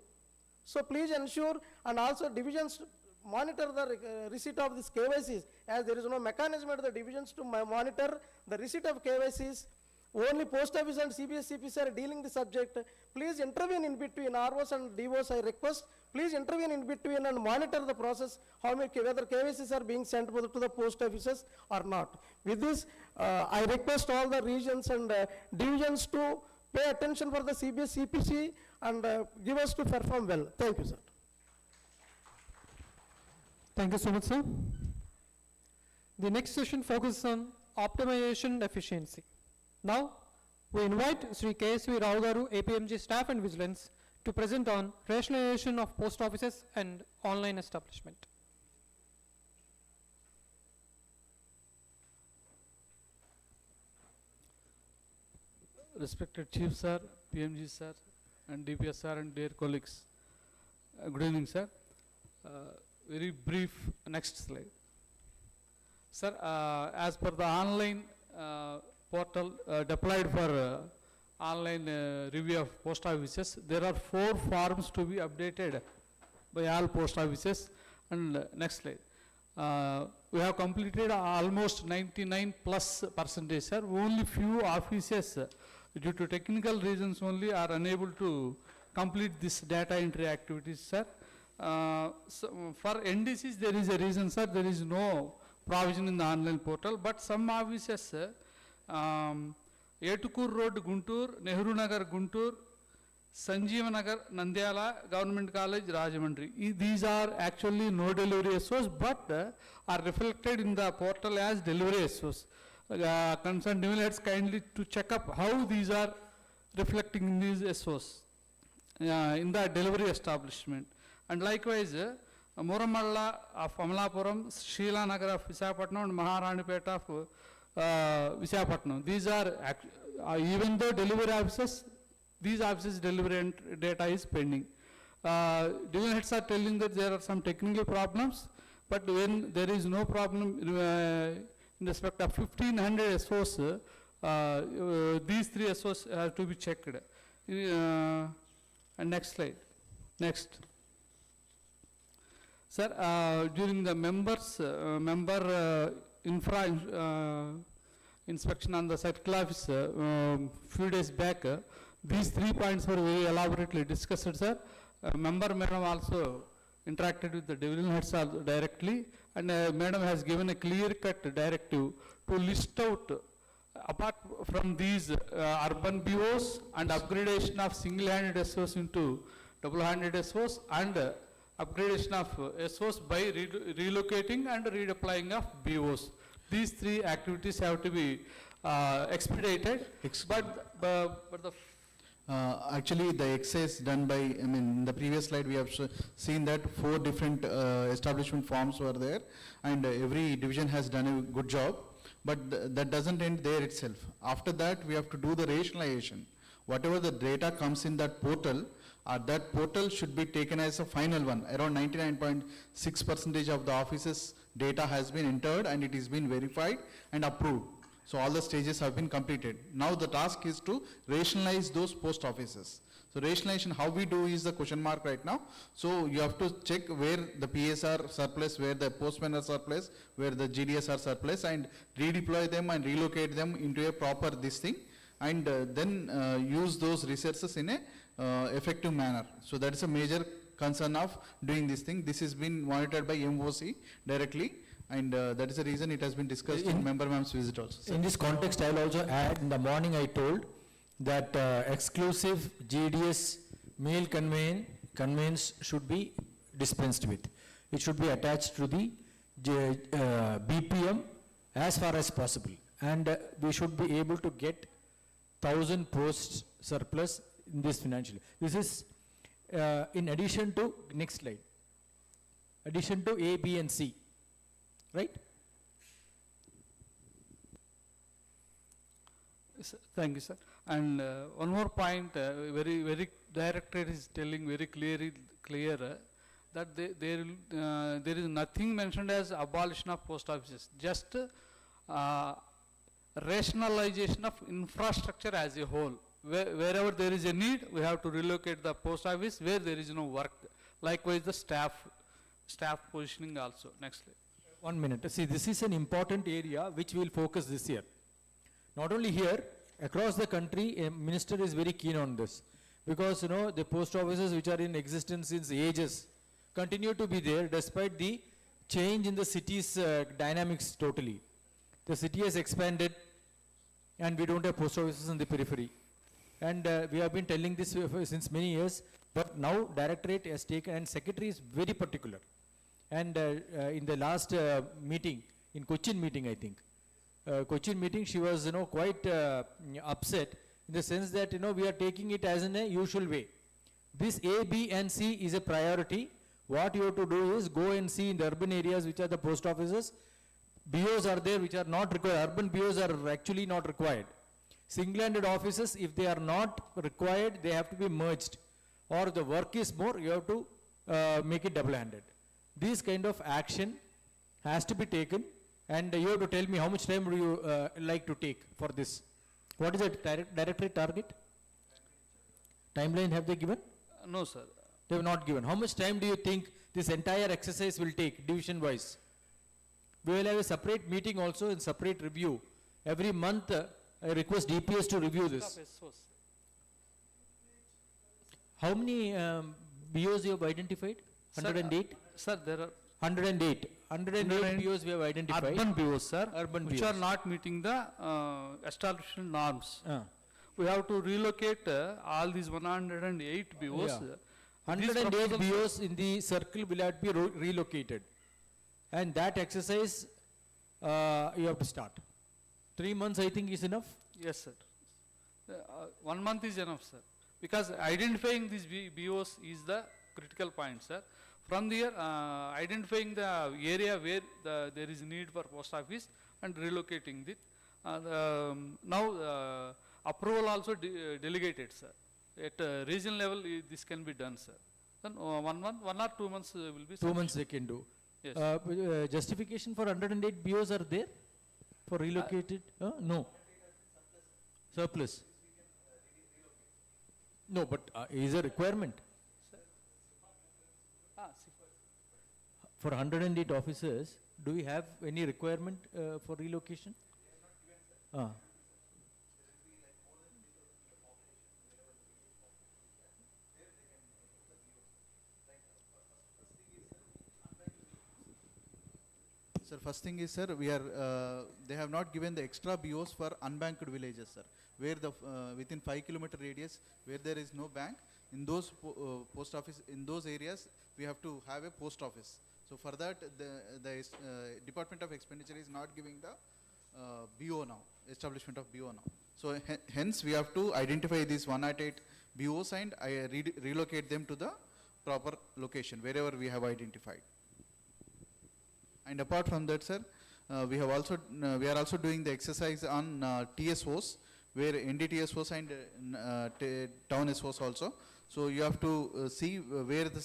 So please ensure, and also divisions monitor the receipt of these KYCs, as there is no mechanism at the divisions to monitor the receipt of KYCs. Only post office and CBS CPC are dealing the subject. Please intervene in between ROs and DOs, I request. Please intervene in between and monitor the process, how many, whether KYCs are being sent to the post offices or not. With this, I request all the regions and divisions to pay attention for the CBS CPC and give us to perform well. Thank you, sir. Thank you so much, sir. The next session focuses on optimization and efficiency. Now, we invite Sri KSV Rao Garu, APMG staff and vigilance to present on rationalization of post offices and online establishment. Respected Chief Sir, PMG Sir, and DPS Sir, and dear colleagues. Good evening, sir. Very brief, next slide. Sir, as per the online portal deployed for online review of post offices, there are 4 forms to be updated by all post offices. And next slide. We have completed almost 99+%, sir. Only few offices, due to technical reasons only, are unable to complete this data entry activities, sir. So for NDCs, there is a reason, sir. There is no provision in the online portal, but some offices, Etukur Road, Guntur, Nehru Nagar, Guntur, Sanjeev Nagar, Nandyala, Government College, Rajahmundry. These are actually no delivery SOs, but are reflected in the portal as delivery SOs. Concerned division heads kindly to check up how these are reflecting in these SOs in the delivery establishment. And likewise, Muramalla of Amalapuram, Sheela Nagar of Visakhapatnam, and Maharanipeta of Visakhapatnam. These are, even though delivery offices, these offices delivery data is pending. Division heads are telling that there are some technical problems, but when there is no problem in respect of 1500 SOs, these 3 SOs have to be checked. And next slide. Next. Sir, during the member inspection on the circle office few days back, these 3 points were very elaborately discussed, sir. Member madam also interacted with the division heads directly, and madam has given a clear-cut directive to list out, apart from these urban BOs and upgradation of single-handed SOs into double-handed SOs, and upgradation of SOs by relocating and redeploying of BOs. These 3 activities have to be expedited, but the actually the exercise done by, in the previous slide we have seen that 4 different establishment forms were there, and every division has done a good job, but that doesn't end there itself. After that we have to do the rationalization. Whatever the data comes in that portal, that portal should be taken as a final one. Around 99.6% of the office's data has been entered and it has been verified and approved. So all the stages have been completed. Now the task is to rationalize those post offices. So rationalization, how we do is the question mark right now. So you have to check where the PS are surplus, where the postmen are surplus, where the GDS are surplus, and redeploy them and relocate them into a proper this thing, and then use those resources in a effective manner. So that is a major concern of doing this thing. This has been monitored by MOC directly, and that is the reason it has been discussed in member ma'am's visit also. In this context, I will also add, in the morning I told that exclusive GDS mail conveyance should be dispensed with. It should be attached to the BPM as far as possible, and we should be able to get 1000 posts surplus in this financial year. This is in addition to, next slide, addition to A, B and C, right? Yes, thank you, sir. And one more point, very directorate is telling very clear that there is nothing mentioned as abolition of post offices, just rationalization of infrastructure as a whole. Wherever there is a need, we have to relocate the post office where there is no work. Likewise, the staff positioning also. Next slide. 1 minute. See, this is an important area which we will focus this year. Not only here, across the country, a minister is very keen on this. Because, you know, the post offices which are in existence since ages continue to be there despite the change in the city's dynamics totally. The city has expanded and we don't have post offices in the periphery. And we have been telling this since many years, but now directorate has taken, and secretary is very particular. And in the last meeting, in Cochin meeting I think, Cochin meeting, she was, you know, quite upset in the sense that, you know, we are taking it as in a usual way. This A, B and C is a priority. What you have to do is go and see in the urban areas which are the post offices. BOs are there which are not required. Urban BOs are actually not required. Single-handed offices, if they are not required, they have to be merged. Or the work is more, you have to make it double-handed. This kind of action has to be taken, and you have to tell me how much time do you like to take for this. What is the directorate target? Timeline have they given? No, sir. They have not given. How much time do you think this entire exercise will take, division-wise? We will have a separate meeting also and separate review. Every month, I request DPS to review this. How many BOs you have identified? 108? Sir, there are 108. 108 BOs we have identified. urban BOs, sir, Urban which BOs. are not meeting the establishment norms. We have to relocate all these 108 BOs. Yeah. These 108 proposals- BOs in the circle will have to be relocated. And that exercise, you have to start. 3 months, I think, is enough. Yes, sir. 1 month is enough, sir. Because identifying these BOs is the critical point, sir. From there, identifying the area where there is need for post office and relocating it. Now, approval also delegated, sir. At regional level, this can be done, sir. Then 1 month, 1 or 2 months will be 2 months they can do. Yes. Justification for 108 BOs are there for relocated? No. Surplus. No, but is a requirement for 108 officers. Do we have any requirement for relocation? Sir, first thing is, sir, we are, they have not given the extra BOs for unbanked villages, sir, where the, within 5 kilometer radius, where there is no bank, in those post office, in those areas, we have to have a post office. So for that, the Department of Expenditure is not giving the BO now, establishment of BO now. So hence, we have to identify these 108 BOs and relocate them to the proper location, wherever we have identified. And apart from that, sir, we are also doing the exercise on TSOs, where NDTSOs and town SOs also. So you have to see where the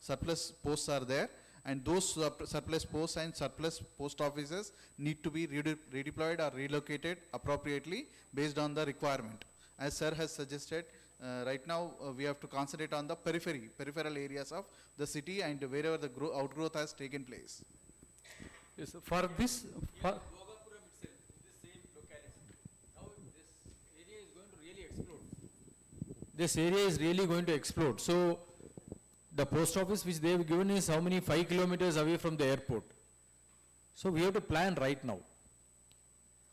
surplus posts are there, and those surplus posts and surplus post offices need to be redeployed or relocated appropriately based on the requirement. As sir has suggested, right now we have to concentrate on the peripheral areas of the city and wherever the outgrowth has taken place. Yes, sir. For this, Bhogapuram itself, this same locality. Now this area is going to really explode. This area is really going to explode. So the post office which they have given is how many? 5 kilometers away from the airport. So we have to plan right now.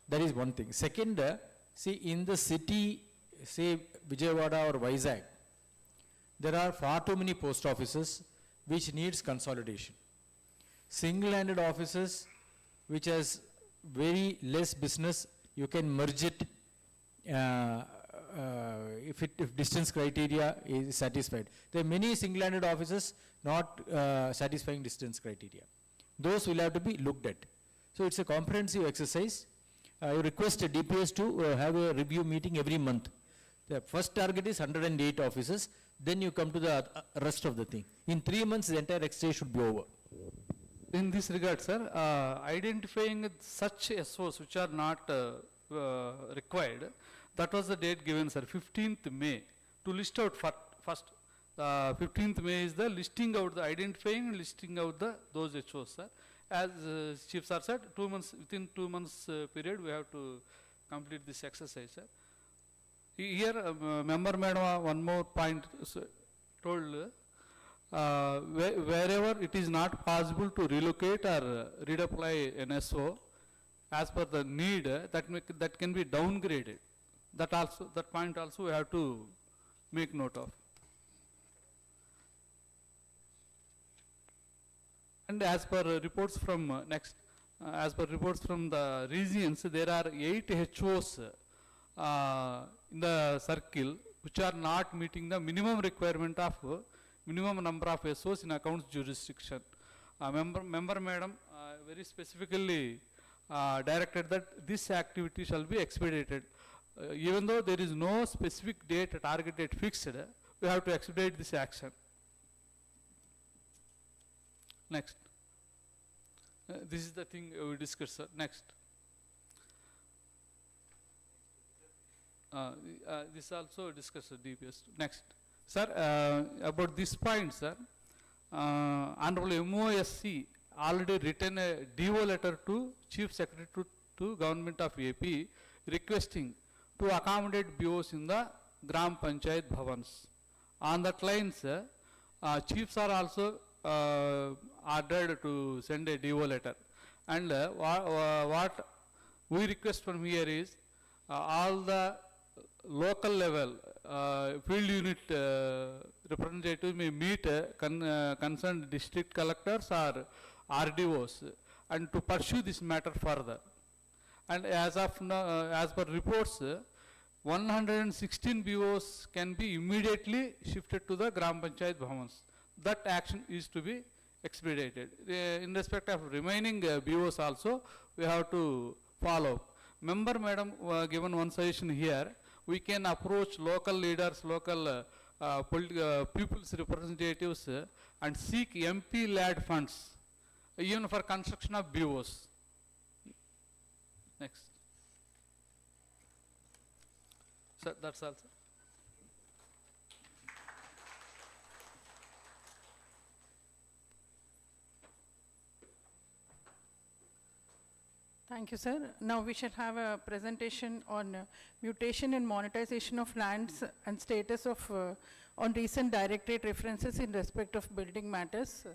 That is one thing. Second, see, in the city, say Vijayawada or Vizag, there are far too many post offices which needs consolidation. Single-handed offices which has very less business, you can merge it if distance criteria is satisfied. There are many single-handed offices not satisfying distance criteria. Those will have to be looked at. So it's a comprehensive exercise. I request DPS to have a review meeting every month. The first target is 108 offices, then you come to the rest of the thing. In 3 months, the entire exercise should be over. In this regard, sir, identifying such SOs which are not required, that was the date given, sir, 15th May, to list out first. 15th May is the listing out, the identifying and listing out those HOs, sir. As Chief Sir said, 2 months, within 2 months period, we have to complete this exercise, sir. Here, Member Madam, one more point told, wherever it is not possible to relocate or redeploy an SO, as per the need, that can be downgraded. That point also we have to make note of. And as per reports from as per reports from the regions, there are 8 HOs in the circle which are not meeting the minimum requirement of minimum number of SOs in accounts jurisdiction. Member Madam very specifically directed that this activity shall be expedited. Even though there is no specific date, target date fixed, we have to expedite this action. Next. This is the thing we discussed, sir. Next. This also discussed DPS. Next. Sir, about this point, sir, Honorable MOSC already written a DO letter to Chief Secretary to Government of AP requesting to accommodate BOs in the Gram Panchayat Bhavans. On that lines, chiefs are also ordered to send a DO letter. And what we request from here is all the local level field unit representative may meet concerned district collectors or RDOs and to pursue this matter further. And as of now, as per reports, 116 BOs can be immediately shifted to the Gram Panchayat Bhavans. That action is to be expedited. In respect of remaining BOs also, we have to follow. Member Madam given one suggestion here, we can approach local leaders, local people's representatives and seek MP-led funds, even for construction of BOs. Next. Sir, that's all, sir. Thank you, sir. Now we shall have a presentation on mutation and monetization of lands and status of on recent directorate references in respect of building matters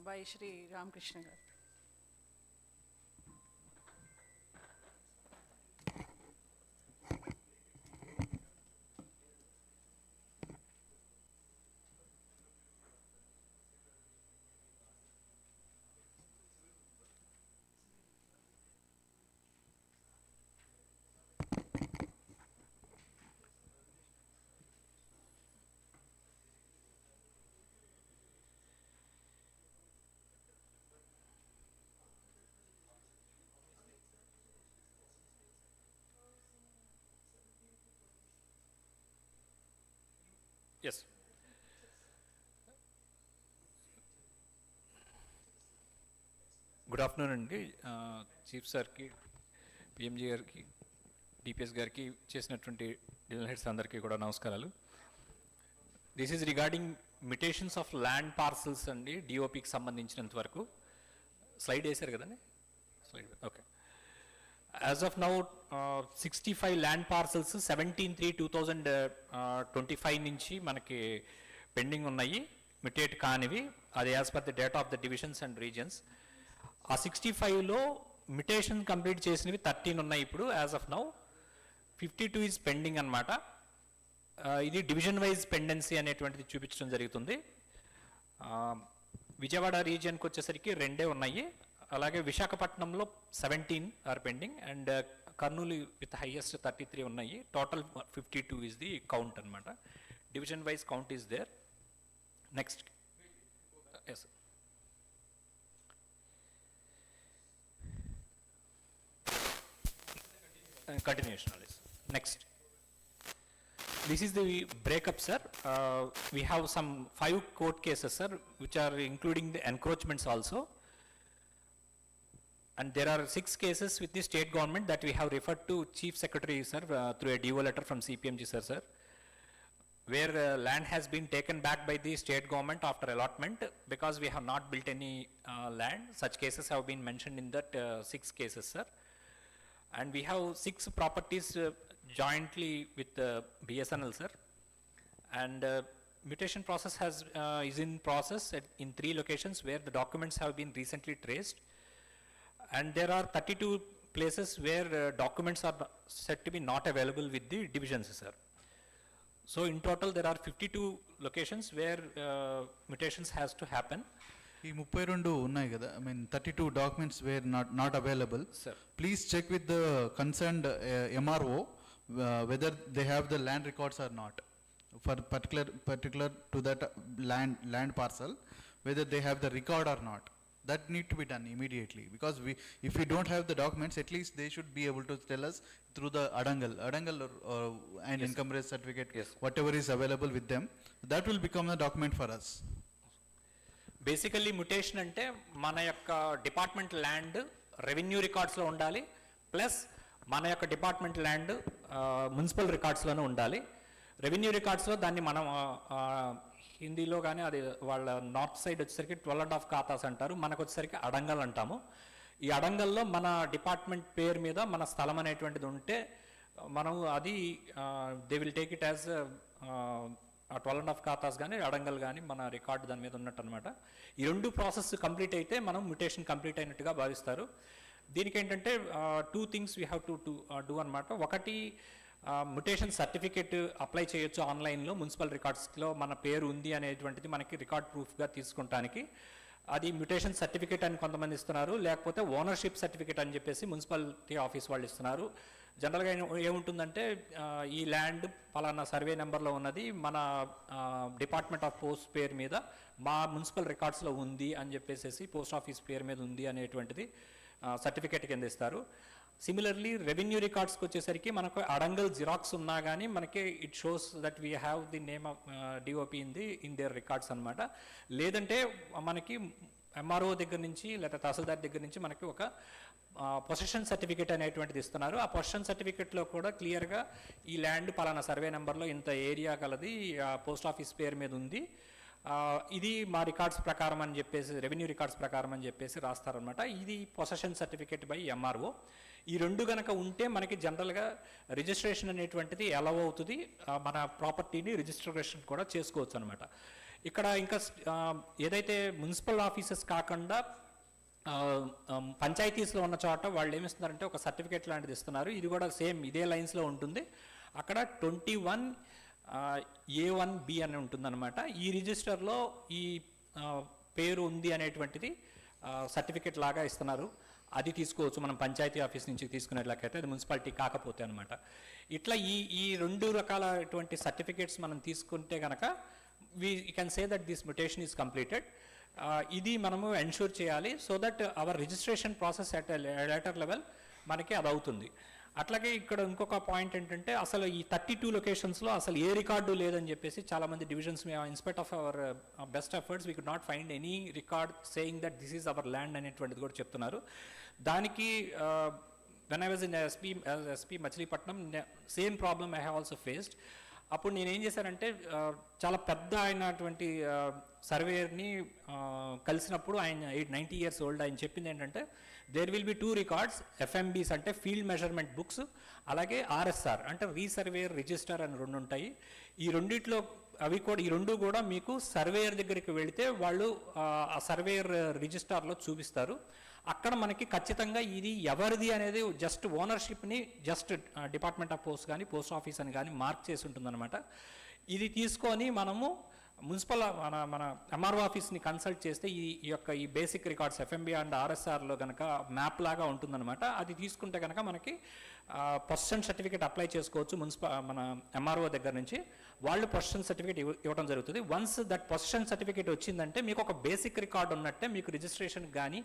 by Shri Ramakrishna Garu. Yes. Good afternoon, అండి chief సార్కి, PMG గారికి, DPS గారికి, చేసినటువంటి divisional heads అందరికీ కూడా నమస్కారాలు. This is regarding mutations of land parcels అండి, డిఓపికి సంబంధించినంత వరకు. స్లైడ్ వేశారు కదండి, slide okay. As of now, 65 land parcels 17/3/2025 నుంచి మనకి పెండింగ్ ఉన్నాయి, మిటేట్ కానివి. అది as per the data of the divisions and reasons. ఆ 65లో మిటేషన్ కంప్లీట్ చేసినవి 13 ఉన్నాయి ఇప్పుడు as of now. 52 is pending అనమాట. ఇది డివిజన్ వైజ్ పెండెన్సీ అనేటువంటిది చూపించడం జరుగుతుంది. విజయవాడ రీజియన్కి వచ్చేసరికి 2 ఉన్నాయి. అలాగే విశాఖపట్నంలో 17 are pending and Kurnool with highest 33 ఉన్నాయి, టోటల్ 52 is the count అనమాట. Division wise count is there. Next. Yes. Continuation. Next. This is the breakup, sir. We have some 5 court cases, sir, which are including the encroachments also. And there are 6 cases with the state government that we have referred to Chief Secretary, sir, through a DO letter from CPMG, sir, where land has been taken back by the state government after allotment because we have not built any land. Such cases have been mentioned in that 6 cases, sir. And we have 6 properties jointly with BSNL, sir. And mutation process is in process in 3 locations where the documents have been recently traced. And there are 32 places where documents are said to be not available with the divisions, sir. So in total there are 52 locations where mutations has to happen. ఈ 32 ఉన్నాయి కదా, I mean 32 documents were not available. Sir. Please check with the concerned MRO whether they have the land records or not for particular to that land parcel, whether they have the record or not. That need to be done immediately, because if we don't have the documents, at least they should be able to tell us through the adangal or an Yes, income rate certificate, yes, whatever is available with them, that will become a document for us. Basically mutation అంటే మన యొక్క department land revenue రికార్డ్స్లో ఉండాలి, plus మన యొక్క department land municipal రికార్డ్స్లోనే ఉండాలి. Revenue రికార్డ్స్లో దాన్ని మనం హిందీలో కానీ అది వాళ్ళ నార్త్ సైడ్ వచ్చేసరికి 12.5 ఖాతాస్ అంటారు, మనకు వచ్చేసరికి అడంగల్ అంటాము. ఈ అడంగల్లో మన డిపార్ట్మెంట్ పేరు మీద మన స్థలం అనేటువంటిది ఉంటే మనం అది they will take it as 12.5 ఖాతాస్ కానీ అడంగల్ కానీ మన రికార్డు దాని మీద ఉన్నట్టు అనమాట. ఈ 2 ప్రాసెస్ కంప్లీట్ అయితే మనం మ్యుటేషన్ కంప్లీట్ అయినట్టుగా భావిస్తారు. దీనికి ఏంటంటే 2 things we have to do అనమాట. ఒకటి మ్యుటేషన్ సర్టిఫికేట్ అప్లై చేయొచ్చు ఆన్లైన్లో, మున్సిపల్ రికార్డ్స్లో మన పేరు ఉంది అనేటువంటిది మనకి రికార్డ్ ప్రూఫ్గా తీసుకుంటానికి. అది మ్యుటేషన్ సర్టిఫికేట్ అని కొంతమంది ఇస్తున్నారు, లేకపోతే ఓనర్షిప్ సర్టిఫికేట్ అని చెప్పేసి మున్సిపాలిటీ ఆఫీస్ వాళ్ళు ఇస్తున్నారు. జనరల్గా ఏముంటుందంటే ఈ ల్యాండ్ పలానా సర్వే నెంబర్లో ఉన్నది, మన డిపార్ట్మెంట్ ఆఫ్ పోస్ట్ పేరు మీద మా మున్సిపల్ రికార్డ్స్లో ఉంది అని చెప్పేసి పోస్ట్ ఆఫీస్ పేరు మీద ఉంది అనేటువంటిది సర్టిఫికేట్ కింద ఇస్తారు. సిమిలర్లీ రెవెన్యూ రికార్డ్స్కి వచ్చేసరికి మనకు అడంగల్ జిరాక్స్ ఉన్నా కానీ మనకి it shows that we have the name of DOP in there records అనమాట. లేదంటే మనకి ఎంఆర్ఓ దగ్గర నుంచి లేదా తహసీల్దార్ దగ్గర నుంచి మనకి ఒక పొసెషన్ సర్టిఫికేట్ అనేటువంటిది ఇస్తున్నారు. ఆ పొసెషన్ సర్టిఫికేట్లో కూడా క్లియర్గా ఈ ల్యాండ్ పలానా సర్వే నెంబర్లో ఇంత ఏరియా కలది, పోస్ట్ ఆఫీస్ పేరు మీద ఉంది, ఇది మా రికార్డ్స్ ప్రకారం అని చెప్పేసి రెవెన్యూ రికార్డ్స్ ప్రకారం అని చెప్పేసి రాస్తారనమాట. ఇది పొసెషన్ సర్టిఫికేట్ బై ఎంఆర్ఓ. ఈ 2 గనక ఉంటే మనకి జనరల్గా రిజిస్ట్రేషన్ అనేటువంటిది అలౌ అవుతుంది, మన ప్రాపర్టీని రిజిస్ట్రేషన్ కూడా చేసుకోవచ్చు అనమాట. ఇక్కడ ఇంకా ఏదైతే మున్సిపల్ ఆఫీసెస్ కాకుండా పంచాయతీస్లో ఉన్న చోట వాళ్ళు ఏమిస్తున్నారంటే ఒక సర్టిఫికేట్ లాంటిది ఇస్తున్నారు. ఇది కూడా సేమ్ ఇదే లైన్స్లో ఉంటుంది. అక్కడ 21 A1B అని ఉంటుందన్నమాట. ఈ రిజిస్టర్లో ఈ పేరు ఉంది అనేటువంటిది సర్టిఫికేట్ లాగా ఇస్తున్నారు. అది తీసుకోవచ్చు మనం పంచాయతీ ఆఫీస్ నుంచి తీసుకునేట్లయితే, అది మున్సిపాలిటీ కాకపోతే అనమాట. ఇట్లా ఈ 2 రకాలటువంటి సర్టిఫికేట్స్ మనం తీసుకుంటే కనుక we can say that this mutation is completed. ఇది మనము ఎన్షూర్ చేయాలి so that hour registration process at later level మనకి అది అవుతుంది. అట్లాగే ఇక్కడ ఇంకొక పాయింట్ ఏంటంటే అసలు ఈ 32 లొకేషన్స్లో అసలు ఏ రికార్డు లేదని చెప్పేసి చాలామంది divisions in spite of our best efforts we could not find any record saying that this is our land అనేటువంటిది కూడా చెప్తున్నారు. దానికి when I was in SP Machilipatnam same problem I have also faced. అప్పుడు నేనేం చేశానంటే చాలా పెద్ద అయినటువంటి సర్వేయర్ని కలిసినప్పుడు ఆయన 90 years old, ఆయన చెప్పింది ఏంటంటే there will be 2 records, FMBs అంటే ఫీల్డ్ మెజర్మెంట్ బుక్స్, అలాగే RSR అంటే రీసర్వేయర్ రిజిస్టర్ అని 2 ఉంటాయి. ఈ రెండిట్లో అవి కూడా ఈ 2 కూడా మీకు సర్వేయర్ దగ్గరికి వెళితే వాళ్ళు ఆ సర్వేయర్ రిజిస్టార్లో చూపిస్తారు. అక్కడ మనకి ఖచ్చితంగా ఇది ఎవరిది అనేది జస్ట్ ఓనర్షిప్ని జస్ట్ డిపార్ట్మెంట్ ఆఫ్ పోస్ట్ కానీ పోస్ట్ ఆఫీస్ అని కానీ మార్క్ చేసి ఉంటుందన్నమాట. ఇది తీసుకొని మనము మున్సిపల్ మన ఎంఆర్ఓ ఆఫీస్ని కన్సల్ట్ చేస్తే ఈ బేసిక్ రికార్డ్స్ FMB అండ్ RSRలో కనుక మ్యాప్ లాగా ఉంటుందన్నమాట. అది తీసుకుంటే కనుక మనకి పొజిషన్ సర్టిఫికేట్ అప్లై చేసుకోవచ్చు మన ఎంఆర్ఓ దగ్గర నుంచి. వాళ్ళు పొజిషన్ సర్టిఫికేట్ ఇవ్వడం జరుగుతుంది. వన్స్ దట్ పొజిషన్ సర్టిఫికేట్ వచ్చిందంటే మీకు ఒక బేసిక్ రికార్డ్ ఉన్నట్టే మీకు రిజిస్ట్రేషన్ కానీ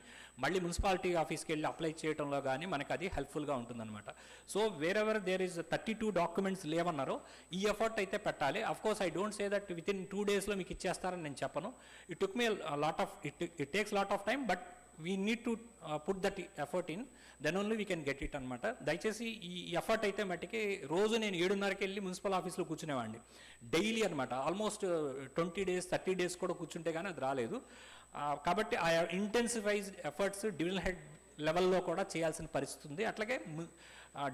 మళ్ళీ మున్సిపాలిటీ ఆఫీస్కి వెళ్ళి అప్లై చేయడంలో కానీ మనకు అది హెల్ప్ఫుల్గా ఉంటుందన్నమాట. So wherever there is 32 documents లేవన్నారో ఈ ఎఫర్ట్ అయితే పెట్టాలి. Of course I don't say that with in 2 daysలో మీకు ఇచ్చేస్తారని నేను చెప్పను. It took me lot of it takes lot of time, but we need to put that effort in, then only we can get it అనమాట. దయచేసి ఈ effort అయితే మట్టికి రోజు నేను 7:30కి వెళ్ళి మున్సిపల్ ఆఫీస్లో కూర్చునేవాడిని డైలీ అనమాట. ఆల్మోస్ట్ 20 days 30 days కూడా కూర్చుంటే కానీ అది రాలేదు. కాబట్టి ఆ ఇంటెన్సిఫైజ్డ్ ఎఫర్ట్స్ డివిజనల్ హెడ్ లెవెల్లో కూడా చేయాల్సిన పరిస్థితి ఉంది. అట్లాగే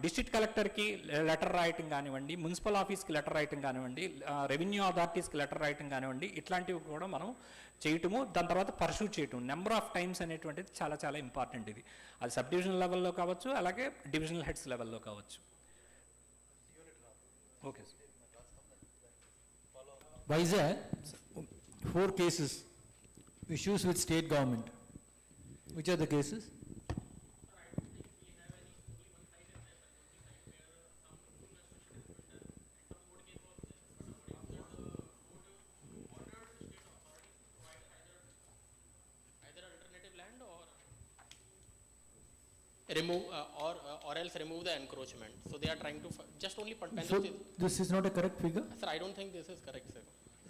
డిస్ట్రిక్ట్ కలెక్టర్కి లెటర్ రాయటం కానివ్వండి, మున్సిపల్ ఆఫీస్కి లెటర్ రాయటం కానివ్వండి, రెవెన్యూ అథారిటీస్కి లెటర్ రాయటం కానివ్వండి, ఇట్లాంటివి కూడా మనం చేయటము, దాని తర్వాత పర్సూ చేయటం, నెంబర్ ఆఫ్ టైమ్స్ అనేటువంటిది చాలా చాలా ఇంపార్టెంట్. ఇది అది సబ్ డివిజనల్ లెవెల్లో కావచ్చు, అలాగే డివిజనల్ హెడ్స్ లెవెల్లో కావచ్చు. Okay sir. Vizag, 4 cases, issues with state government. Which are the cases? remove or else remove the encroachment. So they are trying to just only So this is not a correct figure? Sir, I don't think this is correct, sir.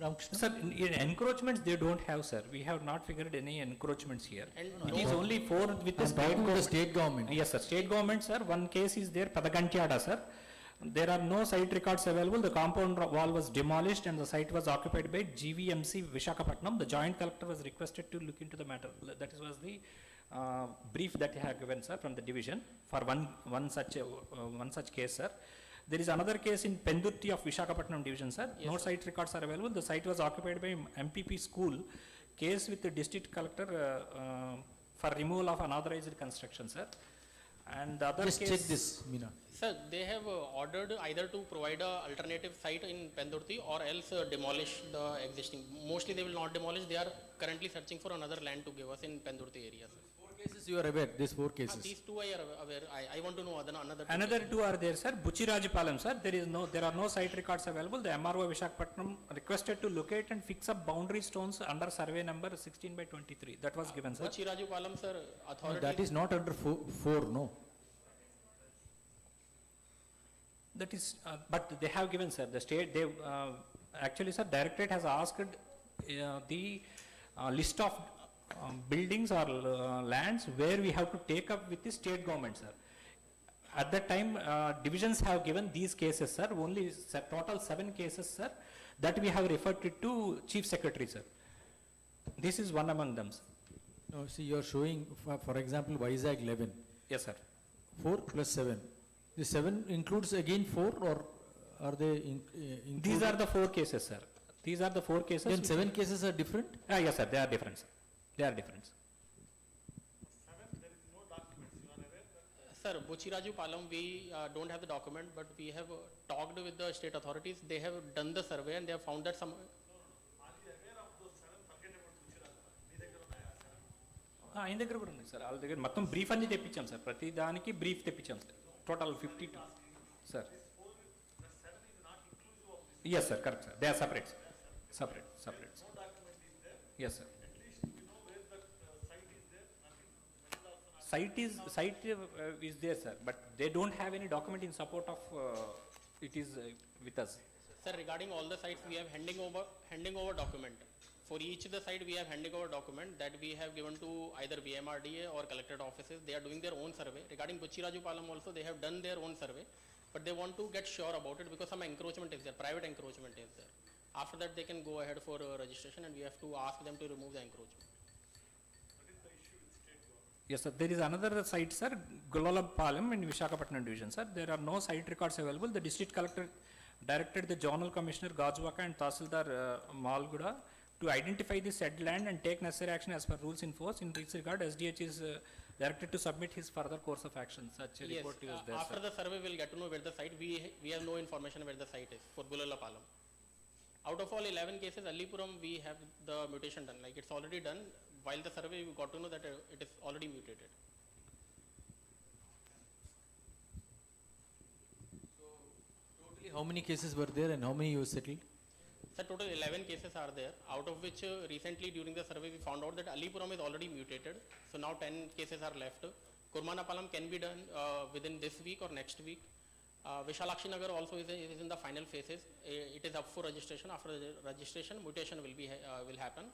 Ramkrishna? Sir, in encroachments they don't have, sir. We have not figured any encroachments here. And It is only 4 with the I'm state talking with the government. state government. Yes, sir. State government, sir. One case is there, Padagantyada, sir. There are no site records available. The compound wall was demolished and the site was occupied by GVMC Vishakhapatnam. The joint collector was requested to look into the matter. That was the brief that he had given, sir, from the division for one such case, sir. There is another case in Pendurti of Vishakhapatnam division, sir. Yes, No sir. site records are available. The site was occupied by MPP school. Case with the district collector for removal of unauthorized construction, sir. And the other Just case. check this, Meena. Sir, they have ordered either to provide a alternative site in Pendurti or else demolish the existing. Mostly they will not demolish. They are currently searching for another land to give us in Pendurti area, sir. 4 cases you are aware, these 4 cases. These two I are aware. I want to know another. Another 2 are there, sir. Buchirajapalam, sir. There are no site records available. The MRO Vishakhapatnam requested to locate and fix up boundary stones under survey number 16/23. That was given, sir. Chiraju Palam, sir, No, authority. that is not under 4, no. That is, but they have given, sir. The state, they actually, sir, directorate has asked the list of buildings or lands where we have to take up with the state government, sir. At that time, divisions have given these cases, sir. Only total 7 cases, sir, that we have referred it to Chief Secretary, sir. This is one among them, sir. No, see, you are showing, for example, Vizag 11, Yes, sir. 4 plus 7. The 7 includes again 4, or are they included? These are the 4 cases, sir. These are the 4 cases. Then 7 cases are different? Yes, sir, they are different, sir. They are different. Sir, Buchiraju Palam, we don't have the document, but we have talked with the state authorities. They have done the survey and they have found that some. ఆయన దగ్గర కూడా ఉంది sir, వాళ్ళ దగ్గర మొత్తం brief అన్ని తెప్పించాం sir, ప్రతి దానికి బ్రీఫ్ తెప్పించాం sir, total 52 sir. Yes sir, correct sir, they are separate separate. Yes sir. Site is there, sir, but they don't have any document in support of it is with us. Sir, regarding all the sites, we have handing over document. For each of the site, we have handing over document that we have given to either VMRDA or collected offices. They are doing their own survey. Regarding Buchiraju Palam also, they have done their own survey, but they want to get sure about it because some encroachment is there, private encroachment is there. After that, they can go ahead for registration and we have to ask them to remove the encroachment. Yes, sir. There is another site, sir, Gulalapalam in Vishakhapatnam division, sir. There are no site records available. The district collector directed the Zonal Commissioner Gajwaka and Tahsildar Malguda to identify the said land and take necessary action as per rules in force. In this regard, SDH is directed to submit his further course of action. Such a report is there, After sir. the survey, we'll get to know where the site. We have no information where the site is for Gulalapalam. Out of all 11 cases, Allipuram, we have the mutation done. Like it's already done. While the survey, we got to know that it is already mutated. How many cases were there and how many you settled? Sir, total 11 cases are there, out of which recently during the survey we found out that Alipuram is already mutated. So now 10 cases are left. Kurmanapalam can be done within this week or next week. Vishalakshi Nagar also is in the final phases. It is up for registration. After the registration, mutation will happen.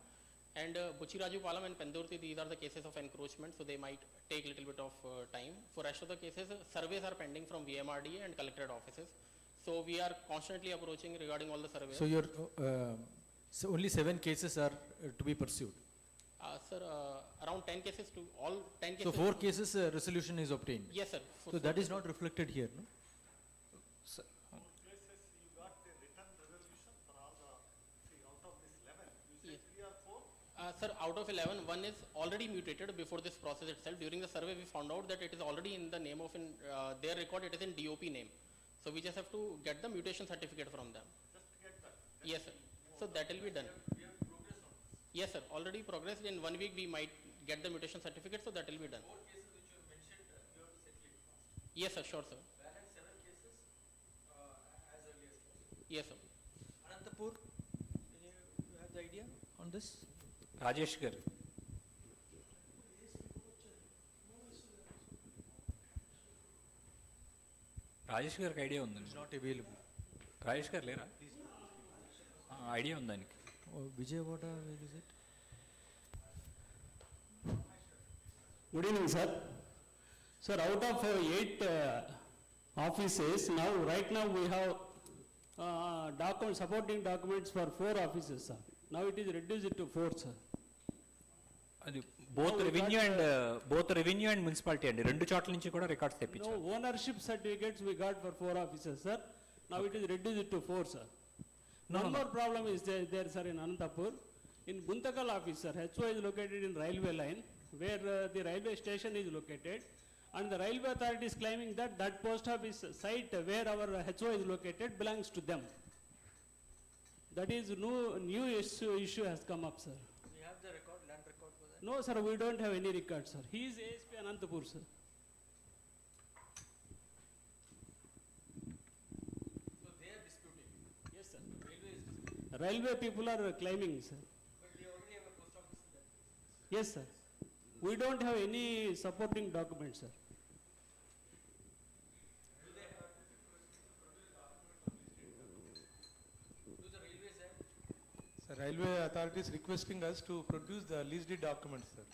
And Buchiraju Palam and Pendurti, these are the cases of encroachment, so they might take a little bit of time. For rest of the cases, surveys are pending from VMRDA and collectorate offices. So we are constantly approaching regarding all the surveys. So your, so only 7 cases are to be pursued. Sir, around 10 cases to all 10 cases. So 4 cases resolution is obtained. Yes, sir. So that is not reflected here, no? Sir, Sir, out of 11, one is already mutated before this process itself. During the survey, we found out that it is already in the name of, their record, it is in DOP name. So we just have to get the mutation certificate from them. Just get that. Yes, sir. So that will be done. We have progress on this. Yes, sir. Already progressed. In 1 week, we might get the mutation certificate, so that will be done. 4 cases which you mentioned, you have to settle it fast. Yes, sir. Sure, sir. Where had 7 cases as early as possible. Yes, sir. Anantapur, you have the idea on this? Rajesh Gar. Rajesh గారికి idea ఉందండి. It's not available. Rajesh గారు లేరా? Idea ఉంది దానికి. Vijayawada, where is it? Good evening, sir. Sir, out of 8 offices, right now we have supporting documents for 4 offices, sir. Now it is reduced to 4, sir. అది both revenue and municipality అండి, 2 చోట్ల నుంచి కూడా records తెప్పించారు. No ownership certificates we got for 4 offices, sir. Now it is reduced to 4, sir. One more problem is there, sir, in Anantapur. In Guntakal office, sir, HO is located in railway line, where the railway station is located, and the railway authority is claiming that that post office site where our HO is located belongs to them. That is new issue has come up, sir. We have the record, land record for that? No, sir, we don't have any record, sir. He is ASP Anantapur, sir. So they are disputing? Yes, sir. Railway is disputing? Railway people are claiming, sir. But they already have a post office in that place. Yes, sir. We don't have any supporting documents, sir. Sir, railway authorities requesting us to produce the lease deed documents, sir,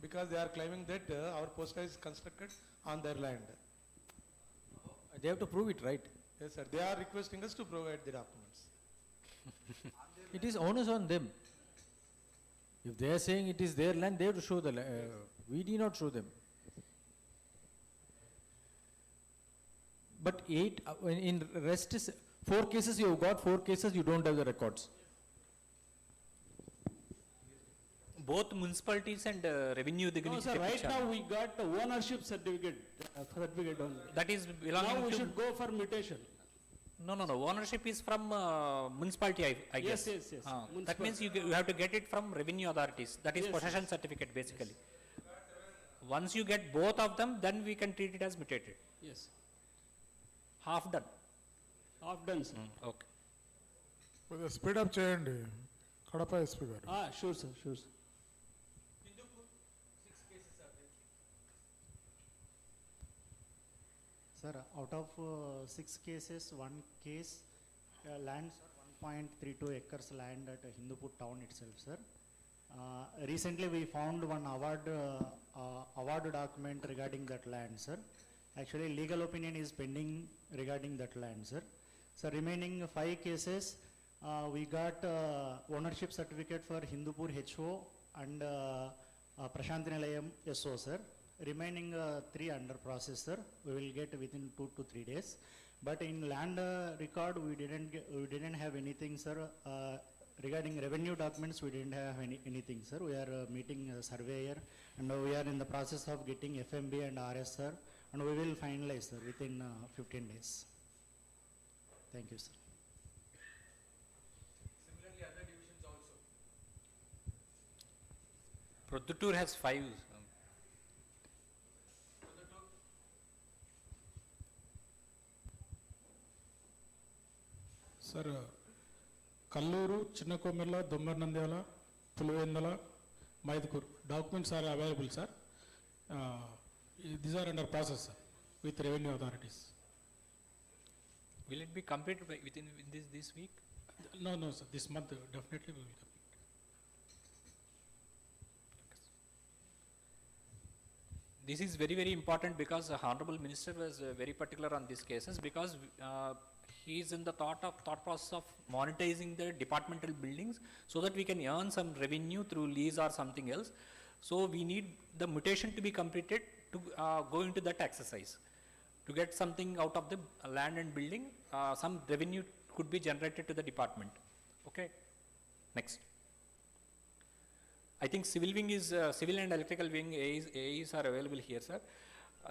because they are claiming that our post office is constructed on their land. They have to prove it, right? Yes, sir. They are requesting us to provide the documents. It is onus on them. If they are saying it is their land, they have to show the we do not show them. But 8, in rest is 4 cases you have got, 4 cases you don't have the records. Both municipalities and revenue దగ్గర No, నుంచి sir, right తెప్పించారు. now we got the ownership certificate only. That is Now we belonging to should go for mutation. no ownership is from municipality, I guess. Yes, yes, yes. That means you have to get it from revenue authorities. That is Yes, possession certificate basically. Once you get both of them, then we can treat it as mutated. Yes. Half done. Half done, sir. Okay. కొద్దిగా speedup చేయండి Kadapa SP గారు. Sure, sir, sure, sir. Sir, out of 6 cases, 1 case lands 1.32 acres land at Hindupur town itself, sir. Recently we found one award document regarding that land, sir. Actually legal opinion is pending regarding that land, sir. So remaining 5 cases, we got ownership certificate for Hindupur HO and Prashantinilayam SO, sir. Remaining 3 under process, sir. We will get within 2 to 3 days. But in land record, we didn't have anything, sir. Regarding revenue documents, we didn't have anything, sir. We are meeting a surveyor, and we are in the process of getting FMB and RS, sir. And we will finalize, sir, within 15 days. Thank you, sir. Similarly, other divisions also. Produttur has 5. Sir Kalluru, Chinna Kommerla, Dommarnandyala, Pulivendula, Mydukur documents are available sir. These are under process sir, with revenue authorities. Will it be completed within this week? No sir, this month definitely we will complete. This is very, very important because the Honorable Minister was very particular on these cases because he is in the thought process of monetizing the departmental buildings so that we can earn some revenue through lease or something else. So we need the mutation to be completed to go into that exercise. To get something out of the land and building, some revenue could be generated to the department. Okay. Next. I think civil wing is, civil and electrical wing AEs are available here, sir.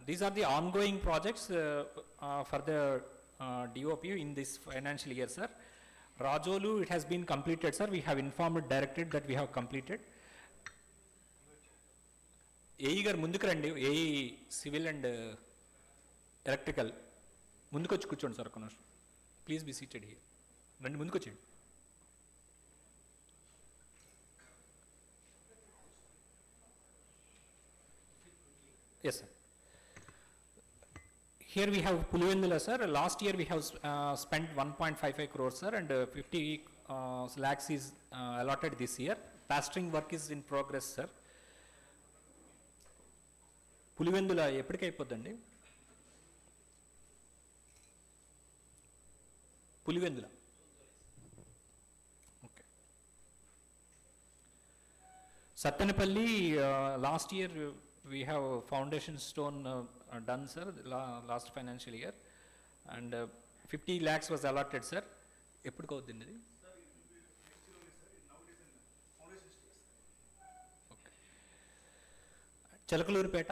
These are the ongoing projects for the DOP in this financial year, sir. Rajolu, it has been completed, sir. We have informed directed that we have completed. AE గారు ముందుకు రండి. AE civil and electrical ముందుకు వచ్చి కూర్చోండి sir. ఒక నిమిషం please be seated here. రండి ముందుకు వచ్చేయండి. Yes sir. Here we have Pulivendula sir. Last year we have spent 1.55 crores sir, and 50 lakhs is allotted this year. Plastering work is in progress sir. Pulivendula ఎప్పటికి అయిపోద్దండి? Pulivendula okay. Sattenapalli last year we have foundation stone done sir last financial year, and 50 lakhs was allotted sir. ఎప్పటికి అవుతుంది ఇది? Okay. Chilakaluripet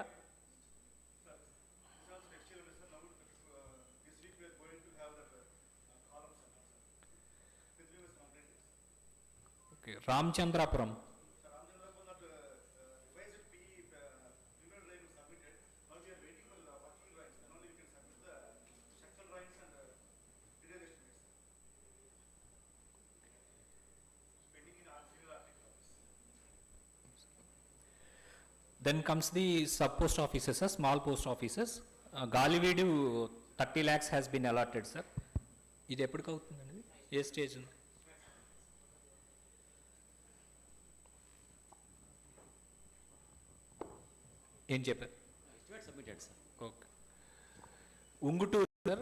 Ramachandrapuram then comes the sub post offices, small post offices. Galiveedu 30 lakhs has been allotted sir. ఇది ఎప్పటికి అవుతుందండి? ఏ stage ఉంది? ఏం చెప్పారు? Submitted sir. Okay. Unguttur sir,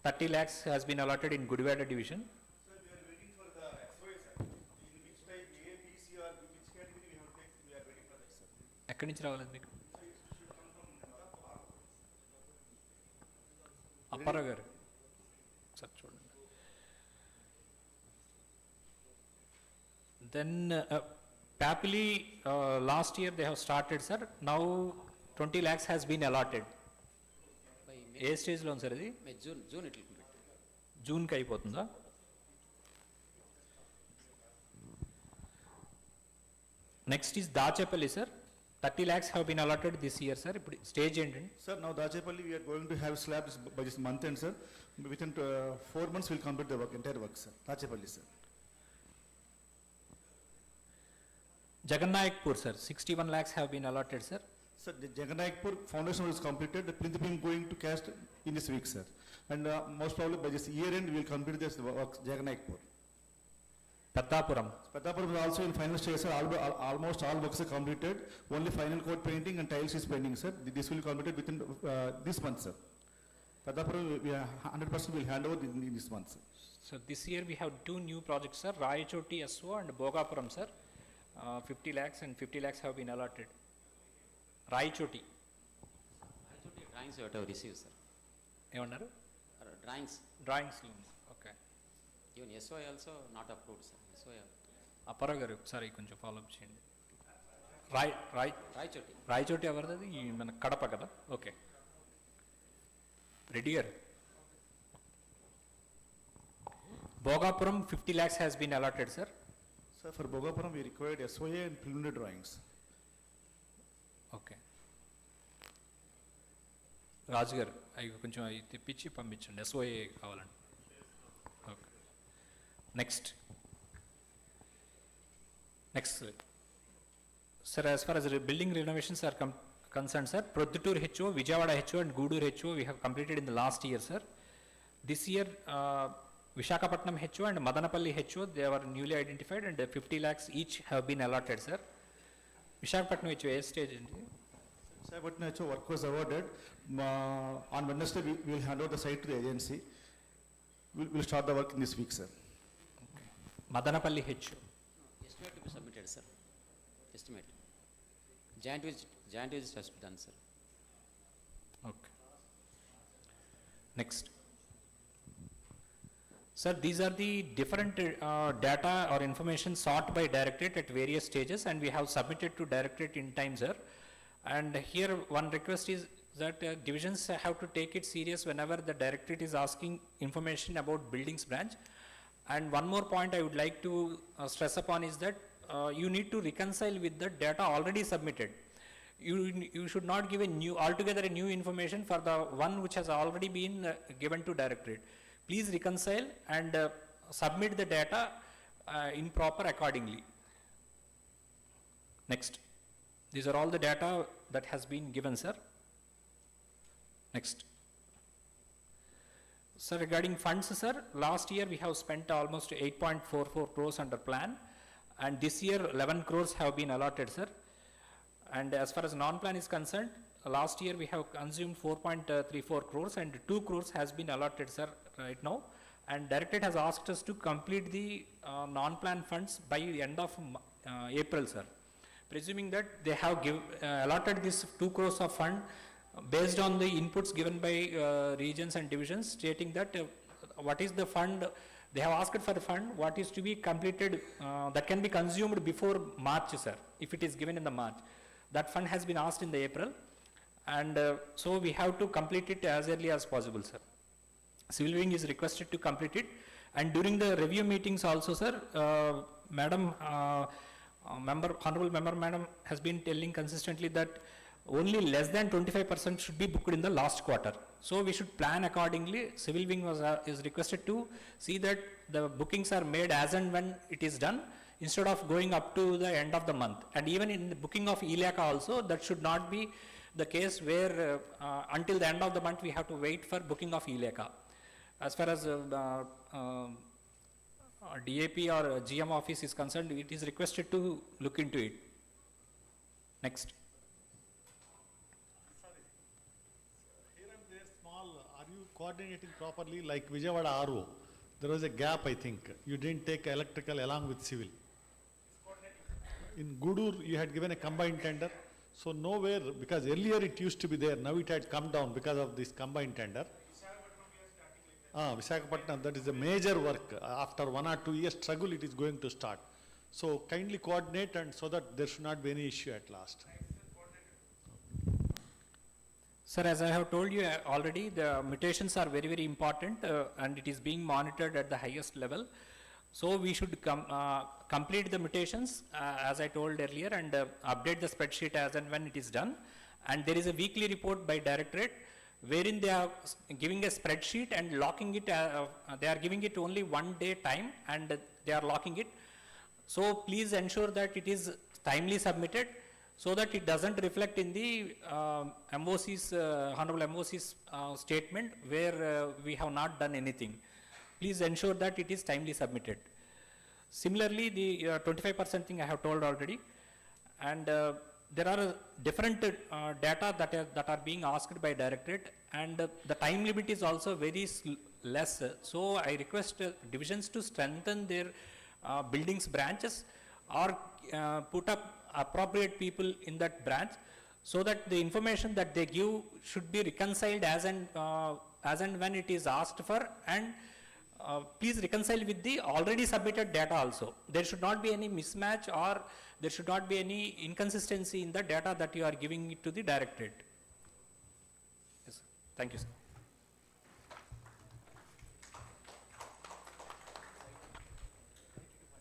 30 lakhs has been allotted in Gudivada division. Sir, we are waiting for the XOA sir. In which type A, B, C or which category we have to take, we are waiting for that sir. ఎక్కడి నుంచి రావాలి మీకు? అప్పారావు గారు sir చూడండి. Then Papili last year they have started sir. Now 20 lakhs has been allotted. ఏ స్టేజ్లో ఉంది sir ఇది? June it will complete. జూన్కి అయిపోతుందా? Next is Dachepalli sir. 30 lakhs have been allotted this year sir. ఇప్పుడు స్టేజ్ ఏంటండి? Sir, now Dachepalli we are going to have slabs by this month end sir. Within 4 months we will complete the work, entire work sir. Dachepalli sir. జగన్నాయక్పూర్ sir, 61 lakhs have been allotted sir. Sir, the Jagannayakpur foundation was completed, the plinth beam going to cast in this week sir. And most probably by this year end we will complete this work, Jagannayakpur. Peddapuram. Pettapuram is also in final stage sir. Almost all works are completed. Only final coat painting and tiles is pending sir. This will be completed within this month sir. Pettapuram we are 100% will hand over in this month sir. So this year we have 2 new projects sir, Raichoti SO and Bogapuram sir. 50 lakhs and 50 lakhs have been allotted. Raichoti. Drawings you have to receive sir. ఏమన్నారు? Drawings. Okay. Even SOI also not approved sir. SOI. Apparao గారు ఒకసారి కొంచెం follow up చేయండి. Raichoti. Rayachoti ఎవరిది? మన కడప కదా? Okay. Reddy గారు. Bhogapuram 50 lakhs has been allotted sir. Sir, for Bogapuram we required SOA and preliminary drawings. Okay. Raju garu అవి కొంచెం అవి తెప్పించి పంపించండి, SOA కావాలండి. Okay. Next. Next. Sir, as far as building renovations are concerned, sir, Produttur HO, Vijayawada HO and Gudur HO we have completed in the last year, sir. This year, Visakhapatnam HO and Madanapalli HO, they were newly identified and 50 lakhs each have been allotted, sir. Visakhapatnam HO, stage? Visakhapatnam HO work was awarded. On Wednesday, we will hand over the site to the agency. We'll start the work in this week, sir. Madanapalli HO. Estimate to be submitted, sir. Estimate. Giant is just done, sir. Okay. Next. Sir, these are the different data or information sought by directorate at various stages, and we have submitted to directorate in time, sir. And here one request is that divisions have to take it serious whenever the directorate is asking information about buildings branch. And one more point I would like to stress upon is that you need to reconcile with the data already submitted. You should not give altogether a new information for the one which has already been given to directorate. Please reconcile and submit the data in proper accordingly. Next. These are all the data that has been given, sir. Next. Sir, regarding funds, sir, last year we have spent almost 8.44 crores under plan, and this year 11 crores have been allotted, sir. And as far as non-plan is concerned, last year we have consumed 4.34 crores and 2 crores has been allotted, sir, right now. And directorate has asked us to complete the non-plan funds by the end of April, sir. Presuming that they have allotted this 2 crores of fund based on the inputs given by regions and divisions, stating that what is the fund, they have asked for the fund, what is to be completed, that can be consumed before March, sir, if it is given in the March. That fund has been asked in the April, and so we have to complete it as early as possible, sir. Civil wing is requested to complete it, and during the review meetings also, sir, Madam, Honorable Member Madam has been telling consistently that only less than 25% should be booked in the last quarter. So we should plan accordingly. Civil wing is requested to see that the bookings are made as and when it is done, instead of going up to the end of the month. And even in the booking of ELACA also, that should not be the case where until the end of the month we have to wait for booking of ELACA. As far as DAP or GM office is concerned, it is requested to look into it. Next. Here and there small, are you coordinating properly like Vijayawada RO? There was a gap, I think. You didn't take electrical along with civil. In Gudur, you had given a combined tender. So nowhere, because earlier it used to be there, now it had come down because of this combined tender. Visakhapatnam, that is a major work. After 1 or 2 years struggle, it is going to start. So kindly coordinate, and so that there should not be any issue at last. Sir, as I have told you already, the mutations are very, very important, and it is being monitored at the highest level. So we should complete the mutations, as I told earlier, and update the spreadsheet as and when it is done. And there is a weekly report by directorate, wherein they are giving a spreadsheet and locking it, they are giving it only 1 day time, and they are locking it. So please ensure that it is timely submitted, so that it doesn't reflect in the MOC's, Honorable MOC's statement where we have not done anything. Please ensure that it is timely submitted. Similarly, the 25% thing I have told already, and there are different data that are being asked by directorate, and the time limit is also very less. So I request divisions to strengthen their buildings branches, or put up appropriate people in that branch, so that the information that they give should be reconciled as and when it is asked for, and please reconcile with the already submitted data also. There should not be any mismatch, or there should not be any inconsistency in the data that you are giving it to the directorate. Yes, thank you, sir.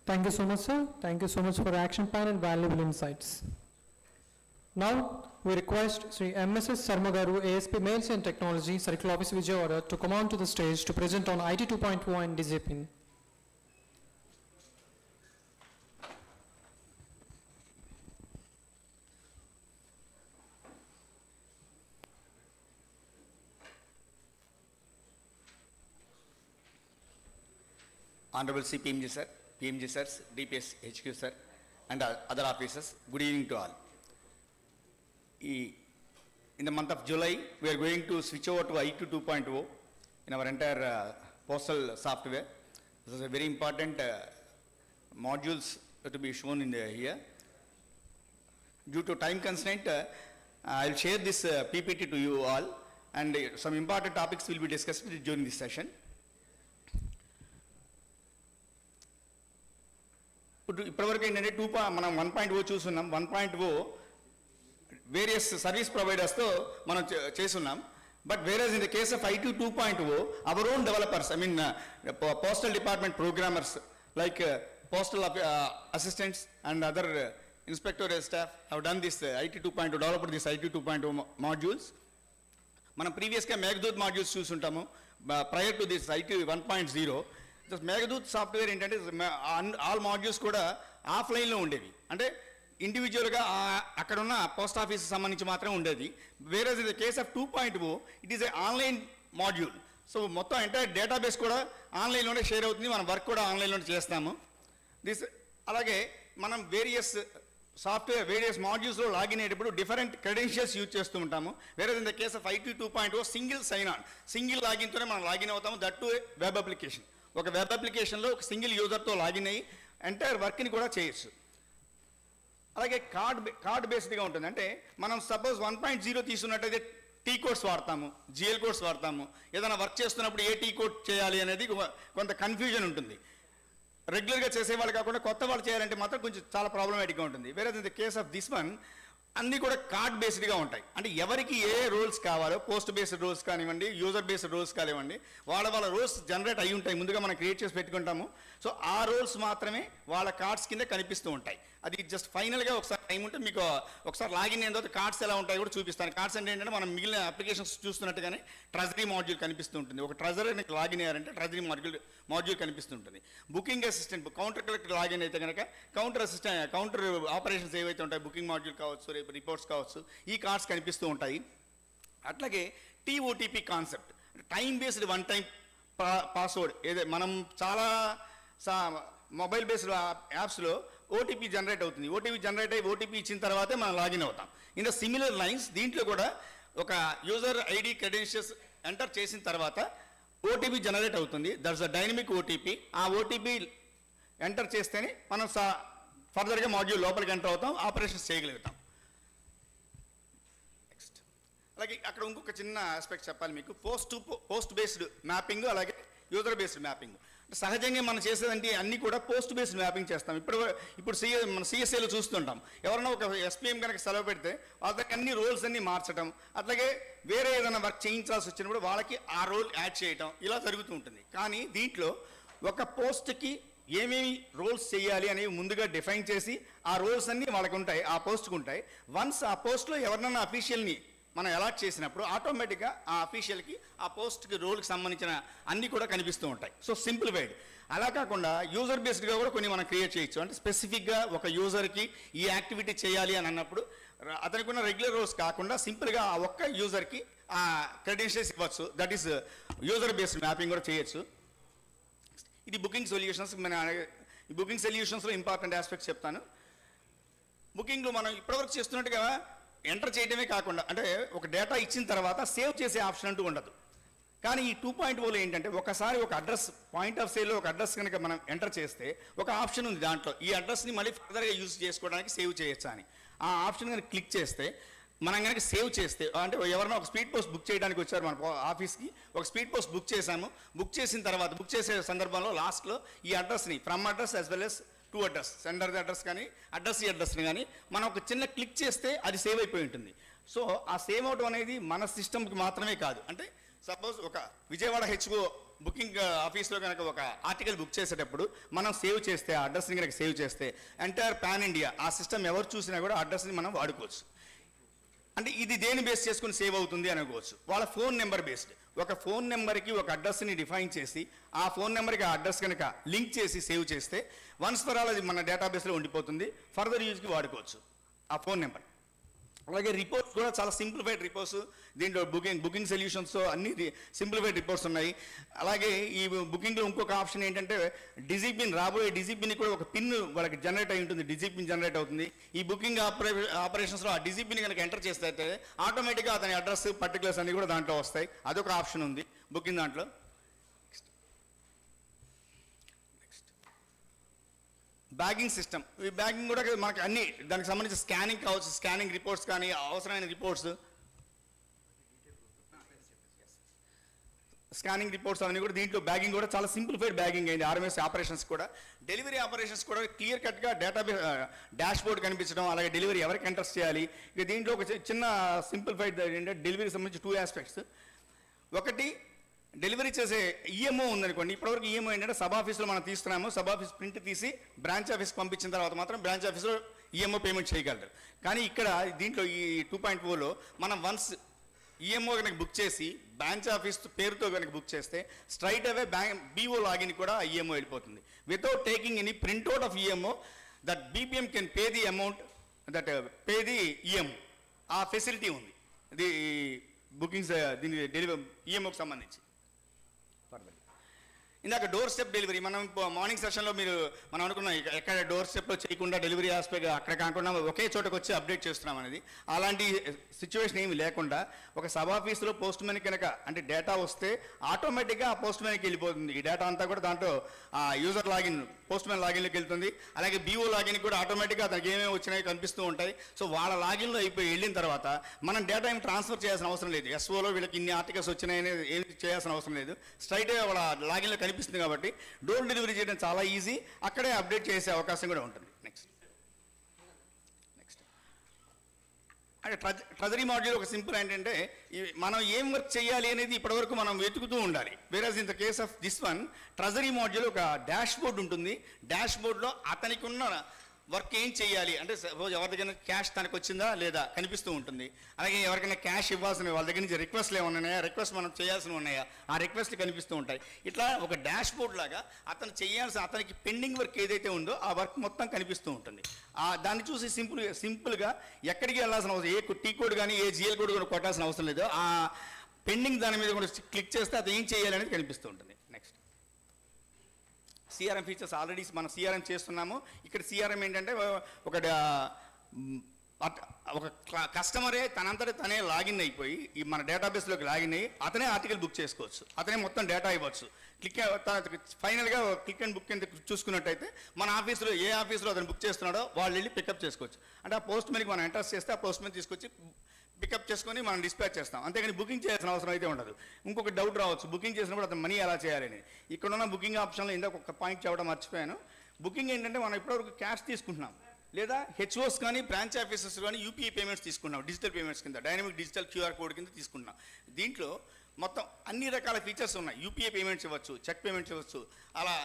Thank you so much, sir. Thank you so much for action plan and valuable insights. Now, we request Sri MSS Sarmagaru, ASP Mails and Technology, Circle Office Vijayawada, to come on to the stage to present on IT 2.0 and DZP. Honorable CPMG sir, PMG sirs, DPS HQ sir, and other officers, good evening to all. In the month of July, we are going to switch over to IQ 2.0 in our entire postal software. This is a very important modules to be shown in here. Due to time constraint, I will share this PPT to you all, and some important topics will be discussed during this session. ఇప్పటివరకు ఏంటంటే మనం 1.0 చూస్తున్నాం. 1.0 various service ప్రొవైడర్స్తో మనం చేస్తున్నాం. But whereas in the case of IT 2.0 our own developers, I mean postal department programmers like postal assistants and other inspectorial staff have done this IT 2.0, developed this IT 2.0 modules. మనం ప్రీవియస్గా Meghdoot modules చూసుంటాము prior to this IT 1.0. Meghdoot software ఏంటంటే all modules కూడా ఆఫ్లైన్లో ఉండేవి, అంటే ఇండివిజువల్గా అక్కడ ఉన్న పోస్ట్ ఆఫీస్కి సంబంధించి మాత్రమే ఉండేది. వేరే in the case of 2.0 it is a online module. So మొత్తం ఎంటైర్ డేటాబేస్ కూడా ఆన్లైన్లోనే షేర్ అవుతుంది, మనం వర్క్ కూడా ఆన్లైన్లోనే చేస్తాము. అలాగే మనం వేరియస్ సాఫ్ట్వేర్ వేరియస్ మాడ్యూల్స్లో లాగిన్ అయ్యేటప్పుడు డిఫరెంట్ క్రెడెన్షియల్స్ యూజ్ చేస్తూ ఉంటాము. వేరే in the case of IT 2.0 single sign on, single లాగిన్తోనే మనం లాగిన్ అవుతాము, దట్ టు వెబ్ అప్లికేషన్. ఒక వెబ్ అప్లికేషన్లో ఒక సింగిల్ యూజర్తో లాగిన్ అయ్యి ఎంటైర్ వర్క్ని కూడా చేయొచ్చు. అలాగే కార్డ్ బేస్డ్గా ఉంటుంది, అంటే మనం సపోజ్ 1.0 తీసుకున్నట్టయితే టీ కోడ్స్ వాడతాము, జిఎల్ కోడ్స్ వాడతాము. ఏదైనా వర్క్ చేస్తున్నప్పుడు ఏ టీ కోడ్ చేయాలి అనేది కొంత కన్ఫ్యూజన్ ఉంటుంది. రెగ్యులర్గా చేసేవాళ్ళు కాకుండా కొత్త వాళ్ళు చేయాలంటే మాత్రం కొంచెం చాలా ప్రాబ్లమేటిక్గా ఉంటుంది. వేరే in the case of this one అన్నీ కూడా కార్డ్ బేస్డ్గా ఉంటాయి, అంటే ఎవరికి ఏ రోల్స్ కావాలో పోస్ట్ బేస్డ్ రోల్స్ కానివ్వండి, యూజర్ బేస్డ్ రోల్స్ కానివ్వండి, వాళ్ళ రోల్స్ జనరేట్ అయి ఉంటాయి, ముందుగా మనం క్రియేట్ చేసి పెట్టుకుంటాము. సో ఆ రోల్స్ మాత్రమే వాళ్ళ కార్డ్స్ కింద కనిపిస్తూ ఉంటాయి. అది జస్ట్ ఫైనల్గా ఒకసారి టైం ఉంటే మీకు ఒకసారి లాగిన్ అయిన తర్వాత కార్డ్స్ ఎలా ఉంటాయో కూడా చూపిస్తాను. కార్డ్స్ అంటే ఏంటంటే మనం మిగిలిన అప్లికేషన్స్ చూస్తున్నట్టుగానే ట్రెజరీ మాడ్యూల్ కనిపిస్తూ ఉంటుంది. ఒక ట్రెజరీ లాగిన్ అయ్యారంటే ట్రెజరీ మాడ్యూల్ కనిపిస్తుంటుంది. Booking assistant counter collector login అయితే కనుక కౌంటర్ ఆపరేషన్స్ ఏవైతే ఉంటాయి, బుకింగ్ మాడ్యూల్ కావచ్చు, రిపోర్ట్స్ కావచ్చు, ఈ కార్డ్స్ కనిపిస్తూ ఉంటాయి. అట్లాగే TOTP concept, time based one time password. ఏదో మనం చాలా మొబైల్ బేస్డ్ యాప్స్లో ఓటీపీ జనరేట్ అవుతుంది. ఓటీపీ జనరేట్ అయ్యి ఓటీపీ ఇచ్చిన తర్వాతే మనం లాగిన్ అవుతాం. ఇన్ ద సిమిలర్ లైన్స్ దీంట్లో కూడా ఒక యూజర్ ఐడి క్రెడెన్షియల్స్ ఎంటర్ చేసిన తర్వాత ఓటీపీ జనరేట్ అవుతుంది. That's a dynamic OTP. ఆ ఓటీపీ ఎంటర్ చేస్తేనే మనం ఫర్దర్గా మాడ్యూల్ లోపలికి ఎంటర్ అవుతాం, ఆపరేషన్స్ చేయగలుగుతాం. నెక్స్ట్ అలాగే అక్కడ ఇంకొక చిన్న ఆస్పెక్ట్ చెప్పాలి మీకు. పోస్ట్ బేస్డ్ మ్యాపింగ్, అలాగే యూజర్ బేస్డ్ మ్యాపింగ్. సహజంగా మనం చేసేదంటే అన్నీ కూడా పోస్ట్ బేస్డ్ మ్యాపింగ్ చేస్తాం. ఇప్పుడు మన సిఎస్ఏలో చూస్తుంటాం, ఎవరైనా ఒక ఎస్పీఎం కనుక సెలవు పెడితే వాళ్ళకి అన్ని రోల్స్ అన్ని మార్చడం, అట్లాగే వేరే ఏదైనా వర్క్ చేయించాల్సి వచ్చినప్పుడు వాళ్ళకి ఆ రోల్ యాడ్ చేయటం, ఇలా జరుగుతూ ఉంటుంది. కానీ దీంట్లో ఒక పోస్ట్కి ఏమేమి రోల్స్ చేయాలి అనేవి ముందుగా డిఫైన్ చేసి ఆ రోల్స్ అన్నీ వాళ్ళకి ఉంటాయి, ఆ పోస్ట్కి ఉంటాయి. వన్స్ ఆ పోస్ట్లో ఎవరినైనా అఫీషియల్ని మనం అలాట్ చేసినప్పుడు ఆటోమేటిక్గా ఆ అఫీషియల్కి ఆ పోస్ట్కి రోల్కి సంబంధించిన అన్నీ కూడా కనిపిస్తూ ఉంటాయి. So simplified. అలా కాకుండా యూజర్ బేస్డ్గా కూడా కొన్ని మనం క్రియేట్ చేయొచ్చు. అంటే స్పెసిఫిక్గా ఒక యూజర్కి ఈ యాక్టివిటీ చేయాలి అని అన్నప్పుడు అతనికి ఉన్న రెగ్యులర్ రోల్స్ కాకుండా సింపుల్గా ఆ ఒక్క యూజర్కి ఆ క్రెడెన్షియల్స్ ఇవ్వచ్చు. That is user based mapping కూడా చేయొచ్చు. ఇది బుకింగ్ సొల్యూషన్స్. మన ఈ బుకింగ్ సొల్యూషన్స్లో ఇంపార్టెంట్ ఆస్పెక్ట్స్ చెప్తాను. బుకింగ్లో మనం ఇప్పటివరకు చేస్తున్నట్టుగా ఎంటర్ చేయడమే కాకుండా, అంటే ఒక డేటా ఇచ్చిన తర్వాత సేవ్ చేసే ఆప్షన్ అంటూ ఉండదు. కానీ ఈ 2.0లో ఏంటంటే ఒకసారి ఒక అడ్రస్ పాయింట్ ఆఫ్ సేల్లో ఒక అడ్రస్ కనుక మనం ఎంటర్ చేస్తే ఒక ఆప్షన్ ఉంది దాంట్లో, ఈ అడ్రస్ని మళ్ళీ ఫర్దర్గా యూజ్ చేసుకోవడానికి సేవ్ చేయొచ్చా అని. ఆ ఆప్షన్ కనుక క్లిక్ చేస్తే మనం కనుక సేవ్ చేస్తే, అంటే ఎవరైనా ఒక స్పీడ్ పోస్ట్ బుక్ చేయడానికి వచ్చారు మన ఆఫీస్కి, ఒక స్పీడ్ పోస్ట్ బుక్ చేశాము. బుక్ చేసిన తర్వాత బుక్ చేసే సందర్భంలో లాస్ట్లో ఈ అడ్రస్ని from address as well as to address, sender address కానీ అడ్రస్ ఈ అడ్రస్ని కానీ మనం ఒక చిన్న క్లిక్ చేస్తే అది సేవ్ అయిపోయి ఉంటుంది. సో ఆ సేవ్ అవడం అనేది మన సిస్టమ్కి మాత్రమే కాదు, అంటే సపోజ్ ఒక విజయవాడ హెచ్ఓ బుకింగ్ ఆఫీస్లో కనుక ఒక ఆర్టికల్ బుక్ చేసేటప్పుడు మనం సేవ్ చేస్తే, ఆ అడ్రస్ని కనుక సేవ్ చేస్తే ఎంటైర్ పాన్ ఇండియా ఆ సిస్టమ్ ఎవరు చూసినా కూడా అడ్రస్ని మనం వాడుకోవచ్చు. అంటే ఇది దేని బేస్ చేసుకుని సేవ్ అవుతుంది అనుకోవచ్చు. వాళ్ళ ఫోన్ నెంబర్ బేస్డ్, ఒక ఫోన్ నెంబర్కి ఒక అడ్రస్ని డిఫైన్ చేసి ఆ ఫోన్ నెంబర్కి ఆ అడ్రస్ కనుక లింక్ చేసి సేవ్ చేస్తే వన్స్ ఫర్ ఆల్ అది మన డేటాబేస్లో ఉండిపోతుంది, ఫర్దర్ యూజ్కి వాడుకోవచ్చు ఆ ఫోన్ నెంబర్. అలాగే రిపోర్ట్స్ కూడా చాలా సింప్లిఫైడ్ రిపోర్ట్స్, దీంట్లో బుకింగ్ సొల్యూషన్స్ అన్ని సింప్లిఫైడ్ రిపోర్ట్స్ ఉన్నాయి. అలాగే ఈ బుకింగ్లో ఇంకొక ఆప్షన్ ఏంటంటే డిజిపిన్, రాబోయే డిజిపిన్ కూడా ఒక పిన్ వాళ్ళకి జనరేట్ అయి ఉంటుంది, డిజిపిన్ జనరేట్ అవుతుంది. ఈ బుకింగ్ ఆపరేషన్స్లో ఆ డిజిపిన్ కనుక ఎంటర్ చేస్తే అయితే ఆటోమేటిక్గా అతని అడ్రస్ పర్టికులర్స్ అన్ని కూడా దాంట్లో వస్తాయి. అదొక ఆప్షన్ ఉంది బుకింగ్ దాంట్లో. బ్యాగింగ్ సిస్టమ్, ఈ బ్యాగింగ్ కూడా మనకి అన్ని దానికి సంబంధించి స్కానింగ్ కావచ్చు, స్కానింగ్ రిపోర్ట్స్ కానీ అవసరమైన రిపోర్ట్స్, స్కానింగ్ రిపోర్ట్స్ అవన్నీ కూడా దీంట్లో బ్యాగింగ్ కూడా చాలా సింప్లిఫైడ్ బ్యాగింగ్ అయింది. ఆర్ఎంఎస్ ఆపరేషన్స్ కూడా, డెలివరీ ఆపరేషన్స్ కూడా క్లియర్ కట్గా డేటాబేస్ డాష్ బోర్డ్ కనిపించడం, అలాగే డెలివరీ ఎవరికి ఎంటర్ చేయాలి. ఇక దీంట్లో ఒక చిన్న సింప్లిఫైడ్ ఏంటంటే డెలివరీ సంబంధించి 2 ఆస్పెక్ట్స్. ఒకటి డెలివరీ చేసే ఈఎంఓ ఉందనుకోండి, ఇప్పటివరకు ఈఎంఓ ఏంటంటే సబ్ ఆఫీస్లో మనం తీస్తున్నాము, సబ్ ఆఫీస్ ప్రింట్ తీసి బ్రాంచ్ ఆఫీస్కి పంపించిన తర్వాత మాత్రం బ్రాంచ్ ఆఫీస్లో ఈఎంఓ పేమెంట్ చేయగలరు. కానీ ఇక్కడ దీంట్లో ఈ 2.0లో మనం వన్స్ ఈఎంఓ కనుక బుక్ చేసి బ్రాంచ్ ఆఫీస్ పేరుతో కనుక బుక్ చేస్తే స్ట్రైట్ అవే బీఓ లాగిన్ కూడా ఈఎంఓ వెళ్ళిపోతుంది. Without taking any printout of EMO, that BPM can pay the amount, that pay the EMO. ఆ ఫెసిలిటీ ఉంది ఇది బుకింగ్స్ దీని డెలివరీ ఈఎంఓకి సంబంధించి. ఇందాక డోర్ స్టెప్ డెలివరీ మనం మార్నింగ్ సెషన్లో మనం అనుకున్నాం ఎక్కడ డోర్ స్టెప్లో చేయకుండా డెలివరీ ఆస్పెక్ట్ అక్కడ కాకుండా ఒకే చోటకు వచ్చి అప్డేట్ చేస్తున్నాం అనేది. అలాంటి సిచ్యువేషన్ ఏమి లేకుండా ఒక సబ్ ఆఫీస్లో పోస్ట్ మ్యాన్ కనుక అంటే డేటా వస్తే ఆటోమేటిక్గా ఆ పోస్ట్ మ్యాన్కి వెళ్ళిపోతుంది. ఈ డేటా అంతా కూడా దాంట్లో యూజర్ లాగిన్, పోస్ట్ మ్యాన్ లాగిన్లోకి వెళ్తుంది. అలాగే బీఓ లాగిన్ కూడా ఆటోమేటిక్గా అతనికి ఏమేమి వచ్చినాయో కనిపిస్తూ ఉంటాయి. సో వాళ్ళ లాగిన్లో వెళ్ళిన తర్వాత మనం డేటా ఏమి ట్రాన్స్ఫర్ చేయాల్సిన అవసరం లేదు. ఎస్ఓలో వీళ్ళకి ఇన్ని ఆర్టికల్స్ వచ్చినాయని ఏమి చేయాల్సిన అవసరం లేదు. స్ట్రైట్గా వాళ్ళ లాగిన్లో కనిపిస్తుంది కాబట్టి డోర్ డెలివరీ చేయడం చాలా ఈజీ. అక్కడే అప్డేట్ చేసే అవకాశం కూడా ఉంటుంది. నెక్స్ట్ అంటే ట్రెజరీ మాడ్యూల్ ఒక సింపుల్ ఏంటంటే మనం ఏం వర్క్ చేయాలి అనేది ఇప్పటివరకు మనం వెతుకుతూ ఉండాలి. Whereas in the case of this one, treasury module ఒక డాష్ బోర్డ్ ఉంటుంది. డాష్ బోర్డ్లో అతనికి ఉన్న వర్క్ ఏం చేయాలి అంటే సపోజ్ ఎవరి దగ్గర క్యాష్ తనకు వచ్చిందా లేదా కనిపిస్తూ ఉంటుంది. అలాగే ఎవరికైనా క్యాష్ ఇవ్వాల్సిన వాళ్ళ దగ్గర నుంచి రిక్వెస్ట్లు ఏమైనా ఉన్నాయా, రిక్వెస్ట్ మనం చేయాల్సినవి ఉన్నాయా, ఆ రిక్వెస్ట్లు కనిపిస్తూ ఉంటాయి. ఇట్లా ఒక డాష్ బోర్డ్ లాగా అతనికి పెండింగ్ వర్క్ ఏదైతే ఉందో ఆ వర్క్ మొత్తం కనిపిస్తూ ఉంటుంది. దాన్ని చూసి సింపుల్గా ఎక్కడికి వెళ్ళాల్సిన అవసరం, ఏ టీ కోడ్ కానీ ఏ జిఎల్ కోడ్ కూడా కొట్టాల్సిన అవసరం లేదు. ఆ పెండింగ్ దాని మీద కూడా క్లిక్ చేస్తే అది ఏం చేయాలి అనేది కనిపిస్తూ ఉంటుంది. నెక్స్ట్ సిఆర్ఎం ఫీచర్స్ ఆల్రెడీ మనం సిఆర్ఎం చేస్తున్నాము. ఇక్కడ సిఆర్ఎం ఏంటంటే ఒక కస్టమరే తనే లాగిన్ అయిపోయి మన డేటాబేస్లోకి లాగిన్ అయ్యి అతనే ఆర్టికల్ బుక్ చేసుకోవచ్చు, అతనే మొత్తం డేటా ఇవ్వచ్చు. ఫైనల్గా క్లిక్ అండ్ బుక్ కింద చూసుకున్నట్టయితే మన ఆఫీస్లో ఏ ఆఫీస్లో అతను బుక్ చేస్తున్నాడో వాళ్ళు వెళ్ళి పికప్ చేసుకోవచ్చు. అంటే ఆ పోస్ట్ మ్యాన్కి మనం ఎంటర్ చేస్తే ఆ పోస్ట్ మ్యాన్ తీసుకొచ్చి పికప్ చేసుకొని మనం డిస్పాచ్ చేస్తాం. అంతేగాని బుకింగ్ చేయాల్సిన అవసరం అయితే ఉండదు. ఇంకొక డౌట్ రావచ్చు, బుకింగ్ చేసినప్పుడు అతను మనీ ఎలా చేయాలని. ఇక్కడున్న బుకింగ్ ఆప్షన్లో ఇందాక ఒక పాయింట్ చెప్పడం మర్చిపోయాను. బుకింగ్ ఏంటంటే మనం ఇప్పటివరకు క్యాష్ తీసుకుంటున్నాం, లేదా హెచ్ఓస్ కానీ బ్రాంచ్ ఆఫీసర్స్ కానీ యూపీఐ పేమెంట్స్ తీసుకున్నాం, డిజిటల్ పేమెంట్స్ కింద డైనమిక్ డిజిటల్ క్యూఆర్ కోడ్ కింద తీసుకున్నాం. దీంట్లో మొత్తం అన్ని రకాల ఫీచర్స్ ఉన్నాయి. యూపీఐ పేమెంట్స్ ఇవ్వచ్చు, చెక్ పేమెంట్స్ ఇవ్వచ్చు. అలా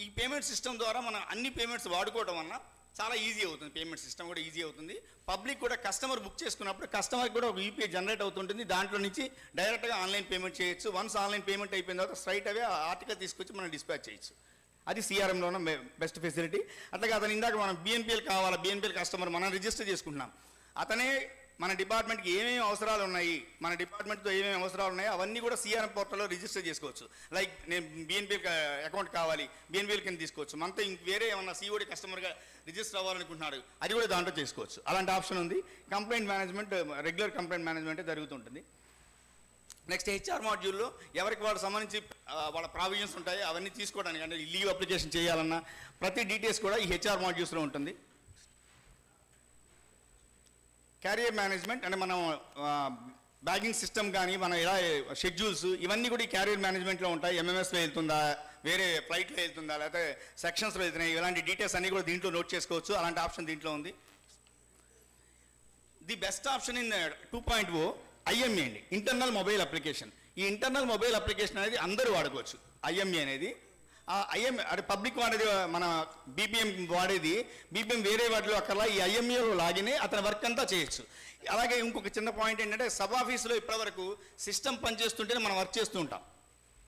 ఈ పేమెంట్ సిస్టమ్ ద్వారా మనం అన్ని పేమెంట్స్ వాడుకోవడం వల్ల చాలా ఈజీ అవుతుంది. పేమెంట్ సిస్టమ్ కూడా ఈజీ అవుతుంది. పబ్లిక్ కూడా కస్టమర్ బుక్ చేసుకున్నప్పుడు కస్టమర్కి కూడా ఒక యూపీఐ జనరేట్ అవుతుంటుంది. దాంట్లో నుంచి డైరెక్ట్గా ఆన్లైన్ పేమెంట్ చేయొచ్చు. వన్స్ ఆన్లైన్ పేమెంట్ అయిపోయిన తర్వాత స్ట్రైట్ అవే ఆర్టికల్ తీసుకొచ్చి మనం డిస్పాచ్ చేయొచ్చు. అది సిఆర్ఎంలో ఉన్న బెస్ట్ ఫెసిలిటీ. అట్లాగే అతను ఇందాక మనం బిఎన్పిఎల్ కావాలా, బిఎన్పిఎల్ కస్టమర్ మనం రిజిస్టర్ చేసుకుంటున్నాం. అతనే మన డిపార్ట్మెంట్కి ఏమేమి అవసరాలు ఉన్నాయి, మన డిపార్ట్మెంట్తో ఏమేమి అవసరాలు ఉన్నాయో అవన్నీ కూడా సిఆర్ఎం పోర్టల్లో రిజిస్టర్ చేసుకోవచ్చు. లైక్ నేను బిఎన్పిఎల్ అకౌంట్ కావాలి, బిఎన్పిఎల్ కింద తీసుకోవచ్చు. మనతో వేరే ఏమన్నా సిఓడి కస్టమర్గా రిజిస్టర్ అవ్వాలనుకుంటున్నాడు, అది కూడా దాంట్లో చేసుకోవచ్చు. అలాంటి ఆప్షన్ ఉంది. Complaint management, regular complaint management జరుగుతుంటుంది. నెక్స్ట్ హెచ్ఆర్ మాడ్యూల్లో ఎవరికి వాళ్ళకి సంబంధించి వాళ్ళ ప్రావిజన్స్ ఉంటాయి, అవన్నీ తీసుకోవడానికి అంటే లీవ్ అప్లికేషన్ చేయాలన్నా ప్రతి డీటెయిల్స్ కూడా ఈ హెచ్ఆర్ మాడ్యూల్స్లో ఉంటుంది. క్యారియర్ మేనేజ్మెంట్ అంటే మనం బ్యాగింగ్ సిస్టమ్ కానీ మనం ఎలా షెడ్యూల్స్ ఇవన్నీ కూడా ఈ క్యారియర్ మేనేజ్మెంట్లో ఉంటాయి. ఎంఎంఎస్లో వెళ్తుందా, వేరే ఫ్లైట్లో వెళ్తుందా, లేకపోతే సెక్షన్స్లో వెళ్తున్నాయి, ఇలాంటి డీటెయిల్స్ అన్నీ కూడా దీంట్లో నోట్ చేసుకోవచ్చు. అలాంటి ఆప్షన్ దీంట్లో ఉంది. The best option in 2.0 IMA అండి, ఇంటర్నల్ మొబైల్ అప్లికేషన్. ఈ ఇంటర్నల్ మొబైల్ అప్లికేషన్ అనేది అందరూ వాడుకోవచ్చు. ఐఎంఏ అనేది ఐఎంఏ అంటే పబ్లిక్ వాడేది, మన బీపీఎం వాడేది. బీపీఎం వేరే వాటిలో అక్కర్లా ఈ ఐఎంఏలో లాగిన్ అతని వర్క్ అంతా చేయొచ్చు. అలాగే ఇంకొక చిన్న పాయింట్ ఏంటంటే సబ్ ఆఫీస్లో ఇప్పటివరకు సిస్టమ్ పనిచేస్తుంటేనే మనం వర్క్ చేస్తూ ఉంటాం.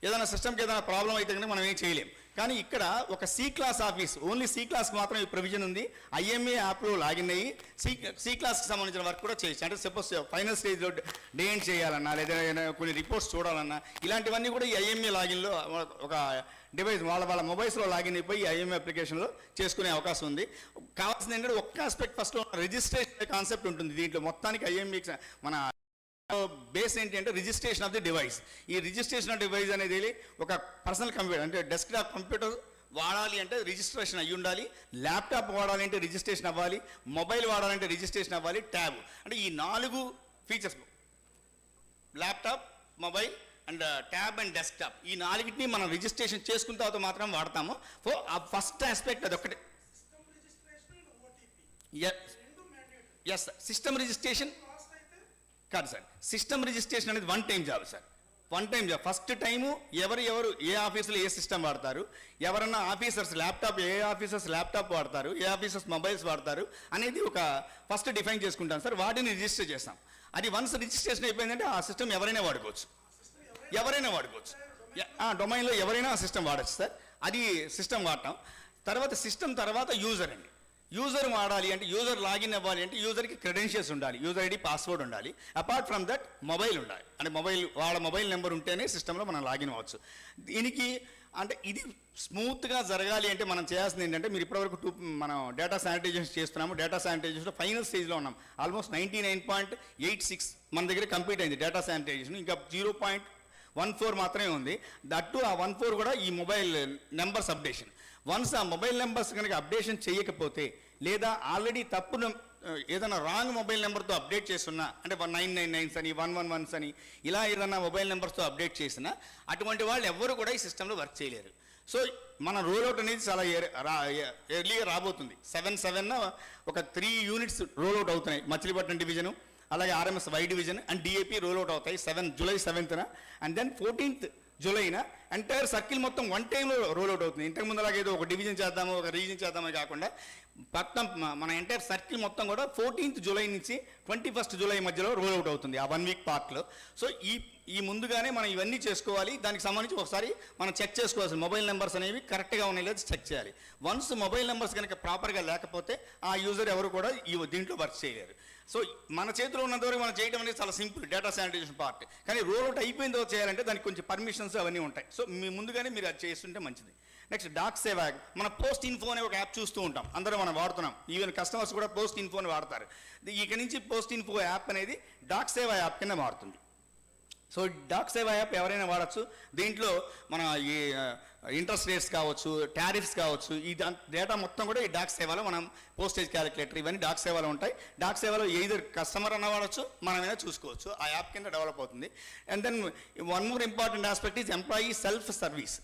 ఏదైనా సిస్టమ్కి ఏదైనా ప్రాబ్లం అయితే కనుక మనం ఏం చేయలేం. కానీ ఇక్కడ ఒక C class office, only C క్లాస్కి మాత్రం ఈ ప్రొవిజన్ ఉంది. ఐఎంఏ యాప్లో లాగిన్ అయ్యి సి క్లాస్కి సంబంధించిన వర్క్ కూడా చేయొచ్చు. అంటే సపోజ్ ఫైనల్ స్టేజ్లో డేట్ చేయాలన్నా, లేదా కొన్ని రిపోర్ట్స్ చూడాలన్నా, ఇలాంటివన్నీ కూడా ఈ ఐఎంఏ లాగిన్లో ఒక డివైస్ వాళ్ళ మొబైల్స్లో లాగిన్ అయిపోయి ఐఎంఏ అప్లికేషన్లో చేసుకునే అవకాశం ఉంది. కావాల్సింది ఏంటంటే ఒక్క ఆస్పెక్ట్ ఫస్ట్లో రిజిస్ట్రేషన్ కాన్సెప్ట్ ఉంటుంది దీంట్లో. మొత్తానికి ఐఎంఏ మన బేస్ ఏంటి అంటే రిజిస్ట్రేషన్ ఆఫ్ ది డివైస్. ఈ రిజిస్ట్రేషన్ ఆఫ్ డివైస్ అనేది ఒక పర్సనల్ కంప్యూటర్ అంటే డెస్క్టాప్ కంప్యూటర్ వాడాలి అంటే రిజిస్ట్రేషన్ అయ్యి ఉండాలి, ల్యాప్టాప్ వాడాలి అంటే రిజిస్ట్రేషన్ అవ్వాలి, మొబైల్ వాడాలంటే రిజిస్ట్రేషన్ అవ్వాలి, ట్యాబ్ అంటే ఈ 4 features laptop, mobile and tab and desktop ఈ 4టిని మనం రిజిస్ట్రేషన్ చేసుకున్న తర్వాత మాత్రం వాడతాము. సో ఆ ఫస్ట్ ఆస్పెక్ట్ అదొకటి. ఎస్ సిస్టమ్ రిజిస్ట్రేషన్ కాదు సార్, సిస్టమ్ రిజిస్ట్రేషన్ అనేది one time job sir. One time job. First time ఎవరు ఏ ఆఫీసులో ఏ సిస్టమ్ వాడతారు, ఎవరన్నా ఆఫీసర్స్ ల్యాప్టాప్ ఏ ఆఫీసర్స్ ల్యాప్టాప్ వాడతారు, ఏ ఆఫీసర్స్ మొబైల్స్ వాడతారు అనేది ఒక ఫస్ట్ డిఫైన్ చేసుకుంటాం సార్. వాటిని రిజిస్టర్ చేస్తాం. అది వన్స్ రిజిస్ట్రేషన్ అయిపోయిందంటే ఆ సిస్టమ్ ఎవరైనా వాడుకోవచ్చు. డొమైన్లో ఎవరైనా ఆ సిస్టమ్ వాడచ్చు సార్. అది సిస్టమ్ వాడటం. తర్వాత సిస్టమ్ తర్వాత యూజర్ అండి. యూజర్ వాడాలి అంటే, యూజర్ లాగిన్ అవ్వాలి అంటే యూజర్కి క్రెడెన్షియల్స్ ఉండాలి, యూజర్ ఐడి పాస్వర్డ్ ఉండాలి. అపార్ట్ ఫ్రమ్ దట్ మొబైల్ ఉండాలి. అంటే వాళ్ళ మొబైల్ నెంబర్ ఉంటేనే సిస్టంలో మనం లాగిన్ అవ్వచ్చు. దీనికి అంటే ఇది స్మూత్గా జరగాలి అంటే మనం చేయాల్సింది ఏంటంటే, మీరు ఇప్పటివరకు మనం డేటా శానిటైజేషన్ చేస్తున్నాము. డేటా శానిటైజేషన్లో ఫైనల్ స్టేజ్లో ఉన్నాం. ఆల్మోస్ట్ 99.86 మన దగ్గర కంప్లీట్ అయింది డేటా శానిటైజేషన్. ఇంకా 0.14 మాత్రమే ఉంది. దట్టు ఆ 14 కూడా ఈ మొబైల్ నెంబర్స్ అప్డేషన్. వన్స్ ఆ మొబైల్ నెంబర్స్ కనుక అప్డేషన్ చేయకపోతే, లేదా ఆల్రెడీ తప్పును ఏదైనా రాంగ్ మొబైల్ నెంబర్తో అప్డేట్ చేస్తున్నా, అంటే 999 అని 111 అని ఇలా ఏదైనా మొబైల్ నెంబర్స్తో అప్డేట్ చేసినా అటువంటి వాళ్ళు ఎవ్వరు కూడా ఈ సిస్టంలో వర్క్ చేయలేరు. సో మన రోల్అవుట్ అనేది చాలా ఎర్లీగా రాబోతుంది. 7/7 ఒక 3 యూనిట్స్ రోల్అవుట్ అవుతున్నాయి. మచిలీపట్నం డివిజను, అలాగే RMS Y division and DAP rollout అవుతాయి July 7th and then 14th జూలైన ఎంటైర్ సర్కిల్ మొత్తం వన్ టైంలో రోల్అవుట్ అవుతుంది. ఇంతకు ముందు అలాగే ఏదో ఒక డివిజన్ చేద్దాము, ఒక రీజన్ చేద్దామని కాకుండా మొత్తం మన ఎంటైర్ సర్కిల్ మొత్తం కూడా 14th జూలై నుంచి 21st జూలై మధ్యలో రోల్అవుట్ అవుతుంది ఆ 1 వీక్ పార్ట్లో. సో ఈ ముందుగానే మనం ఇవన్నీ చేసుకోవాలి. దానికి సంబంధించి ఒకసారి మనం చెక్ చేసుకోవాల్సి మొబైల్ నెంబర్స్ అనేవి కరెక్ట్గా ఉన్నాయి లేదా చెక్ చేయాలి. వన్స్ మొబైల్ నెంబర్స్ కనుక ప్రాపర్గా లేకపోతే ఆ యూజర్ ఎవరు కూడా దీంట్లో వర్క్ చేయలేరు. సో మన చేతిలో ఉన్నంతవరకు మనం చేయడం అనేది చాలా సింపుల్ డేటా శానిటైజేషన్ పార్ట్. కానీ రోల్అవుట్ అయిపోయిందో చేయాలంటే దానికి కొంచెం పర్మిషన్స్ అవన్నీ ఉంటాయి. సో ముందుగానే మీరు అది చేస్తుంటే మంచిది. Next doc save app. మన పోస్ట్ ఇన్ఫో అనే ఒక యాప్ చూస్తూ ఉంటాం, అందరూ మనం వాడుతున్నాం. ఈవెన్ కస్టమర్స్ కూడా పోస్ట్ ఇన్ఫోని వాడతారు. ఇక నుంచి పోస్ట్ ఇన్ఫో యాప్ అనేది డాక్ సేవ్ యాప్ కింద మారుతుంది. సో డాక్ సేవ్ యాప్ ఎవరైనా వాడచ్చు. దీంట్లో మన ఈ ఇంట్రెస్ట్ రేట్స్ కావచ్చు, టారిఫ్స్ కావచ్చు, ఈ డేటా మొత్తం కూడా ఈ డాక్ సేవలో మనం పోస్టేజ్ క్యాలిక్యులేటర్ ఇవన్నీ డాక్ సేవలో ఉంటాయి. డాక్ సేవలో ఎయిదర్ కస్టమర్ అన్న వాడచ్చు, మనమైనా చూసుకోవచ్చు. ఆ యాప్ కింద డెవలప్ అవుతుంది. And then one more important aspect is employee self service.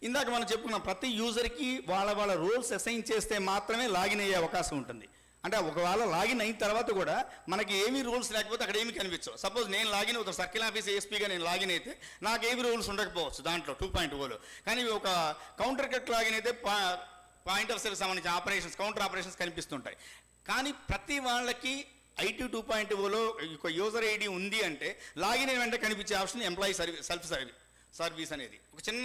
ఇందాక మనం చెప్పుకున్నాం, ప్రతి యూజర్కి వాళ్ళ రోల్స్ అసైన్ చేస్తే మాత్రమే లాగిన్ అయ్యే అవకాశం ఉంటుంది. అంటే ఒకవేళ లాగిన్ అయిన తర్వాత కూడా మనకి ఏమీ రూల్స్ లేకపోతే అక్కడ ఏమి కనిపించవు. సపోజ్ నేను లాగిన్ అవుతాను, సర్కిల్ ఆఫీస్ ఏఎస్పీగా నేను లాగిన్ అయితే నాకు ఏమి రూల్స్ ఉండకపోవచ్చు దాంట్లో 2.0లో. కానీ ఒక కౌంటర్ కట్ లాగిన్ అయితే పాయింట్ ఆఫ్ సేల్కి సంబంధించిన ఆపరేషన్స్, కౌంటర్ ఆపరేషన్స్ కనిపిస్తుంటాయి. కానీ ప్రతి వాళ్ళకి IT 2.0లో ఒక యూజర్ ఐడి ఉంది అంటే లాగిన్ అయిన వెంటనే కనిపించే ఆప్షన్ ఎంప్లాయీ సెల్ఫ్ సర్వీస్ అనేది ఒక చిన్న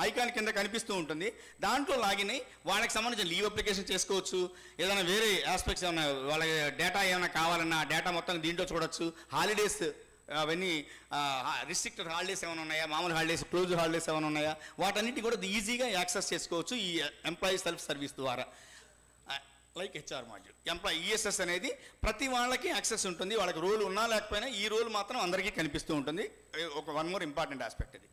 ఐకాన్ కింద కనిపిస్తూ ఉంటుంది. దాంట్లో లాగిన్ అయ్యి వాళ్ళకి సంబంధించిన లీవ్ అప్లికేషన్ చేసుకోవచ్చు. ఏదైనా వేరే ఆస్పెక్ట్స్ ఏమైనా వాళ్ళ డేటా ఏమైనా కావాలన్నా డేటా మొత్తం దీంట్లో చూడొచ్చు. హాలిడేస్ అవన్నీ రిస్ట్రిక్టెడ్ హాలిడేస్ ఏమైనా ఉన్నాయా, మామూలు హాలిడేస్, క్లోజ్ హాలిడేస్ ఏమైనా ఉన్నాయా, వాటన్నిటి కూడా ఈజీగా యాక్సెస్ చేసుకోవచ్చు ఈ ఎంప్లాయీ సెల్ఫ్ సర్వీస్ ద్వారా. Like HR module, employee ESS అనేది ప్రతి వాళ్ళకి యాక్సెస్ ఉంటుంది. వాళ్ళకి రోల్ ఉన్నా లేకపోయినా ఈ రోల్ మాత్రం అందరికీ కనిపిస్తూ ఉంటుంది. ఒక వన్ మోర్ ఇంపార్టెంట్ ఆస్పెక్ట్ ఇది.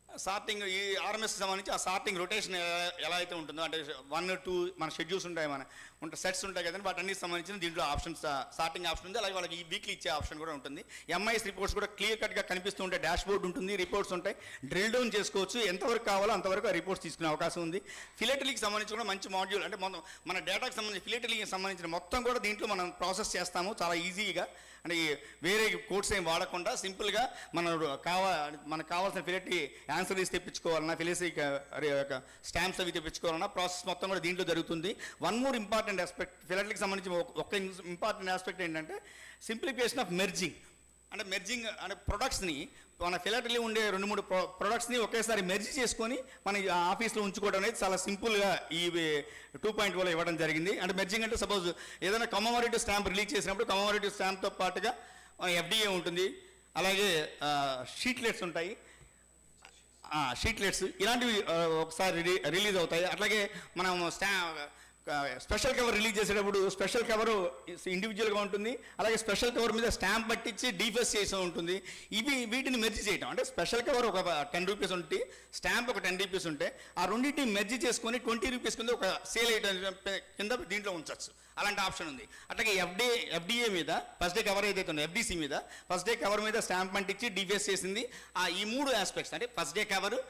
సార్టింగ్, ఈ ఆర్ఎంఎస్ సంబంధించి ఆ సార్టింగ్ రొటేషన్ ఎలా అయితే ఉంటుందో, అంటే 1, 2 మన షెడ్యూల్స్ ఉంటాయి, సెట్స్ ఉంటాయి కదండి, వాటన్నిటికి సంబంధించిన దీంట్లో ఆప్షన్స్ సార్టింగ్ ఆప్షన్ ఉంది. అలాగే వాళ్ళకి ఈ వీక్లీ ఇచ్చే ఆప్షన్ కూడా ఉంటుంది. ఎంఐఎస్ రిపోర్ట్స్ కూడా క్లియర్ కట్గా కనిపిస్తూ ఉంటాయి. డాష్ బోర్డ్ ఉంటుంది, రిపోర్ట్స్ ఉంటాయి. డ్రిల్ డౌన్ చేసుకోవచ్చు, ఎంతవరకు కావాలో అంతవరకు ఆ రిపోర్ట్స్ తీసుకునే అవకాశం ఉంది. ఫిలేటరీకి సంబంధించి కూడా మంచి మాడ్యూల్, అంటే మన డేటాకి సంబంధించి ఫిలేటరీకి సంబంధించిన మొత్తం కూడా దీంట్లో మనం ప్రాసెస్ చేస్తాము చాలా ఈజీగా. అంటే వేరే కోడ్స్ ఏం వాడకుండా సింపుల్గా మనకు కావాల్సిన ఫిలేటరీ ఆన్సరీస్ తెప్పించుకోవాలన్నా, ఫిలేటరీ స్టాంప్స్ అవి తెప్పించుకోవాలన్నా ప్రాసెస్ మొత్తం కూడా దీంట్లో జరుగుతుంది. వన్ మోర్ ఇంపార్టెంట్ ఆస్పెక్ట్, ఫిలేటరీకి సంబంధించి ఒక ఇంపార్టెంట్ ఆస్పెక్ట్ ఏంటంటే సింప్లిఫికేషన్ ఆఫ్ మెర్జింగ్. అంటే మెర్జింగ్ అంటే ప్రొడక్ట్స్ని మన ఫిలాటరీలో ఉండే 2-3 ప్రొడక్ట్స్ని ఒకేసారి మెర్జ్ చేసుకొని మన ఆఫీస్లో ఉంచుకోవడం అనేది చాలా సింపుల్గా ఈ 2.0లో ఇవ్వడం జరిగింది. అంటే మెర్జింగ్ అంటే సపోజ్ ఏదైనా కమమోరేటివ్ స్టాంప్ రిలీజ్ చేసినప్పుడు కమమోరేటివ్ స్టాంప్తో పాటుగా FDA ఉంటుంది, అలాగే షీట్లెట్స్ ఉంటాయి, షీట్లెట్స్ ఇలాంటివి ఒకసారి రిలీజ్ అవుతాయి. అట్లాగే మనం స్పెషల్ కవర్ రిలీజ్ చేసేటప్పుడు స్పెషల్ కవరు ఇండివిజువల్గా ఉంటుంది, అలాగే స్పెషల్ కవర్ మీద స్టాంప్ పట్టించి డీఫెస్ చేసి ఉంటుంది. వీటిని మెర్జ్ చేయటం అంటే స్పెషల్ కవర్ ఒక 10 రూపీస్ ఉంటే స్టాంప్ ఒక 10 రూపీస్ ఉంటే ఆ రెండింటిని మెర్జ్ చేసుకొని 20 రూపీస్ కింద ఒక సేల్ ఐటమ్ కింద దీంట్లో ఉంచవచ్చు. అలాంటి ఆప్షన్ ఉంది. అట్లాగే FDA మీద ఫస్ట్ డే కవర్ ఏదైతే ఉందో FDC మీద ఫస్ట్ డే కవర్ మీద స్టాంప్ పట్టించి డీఫేస్ చేసింది. ఈ 3 ఆస్పెక్ట్స్ అంటే ఫస్ట్ డే కవరు,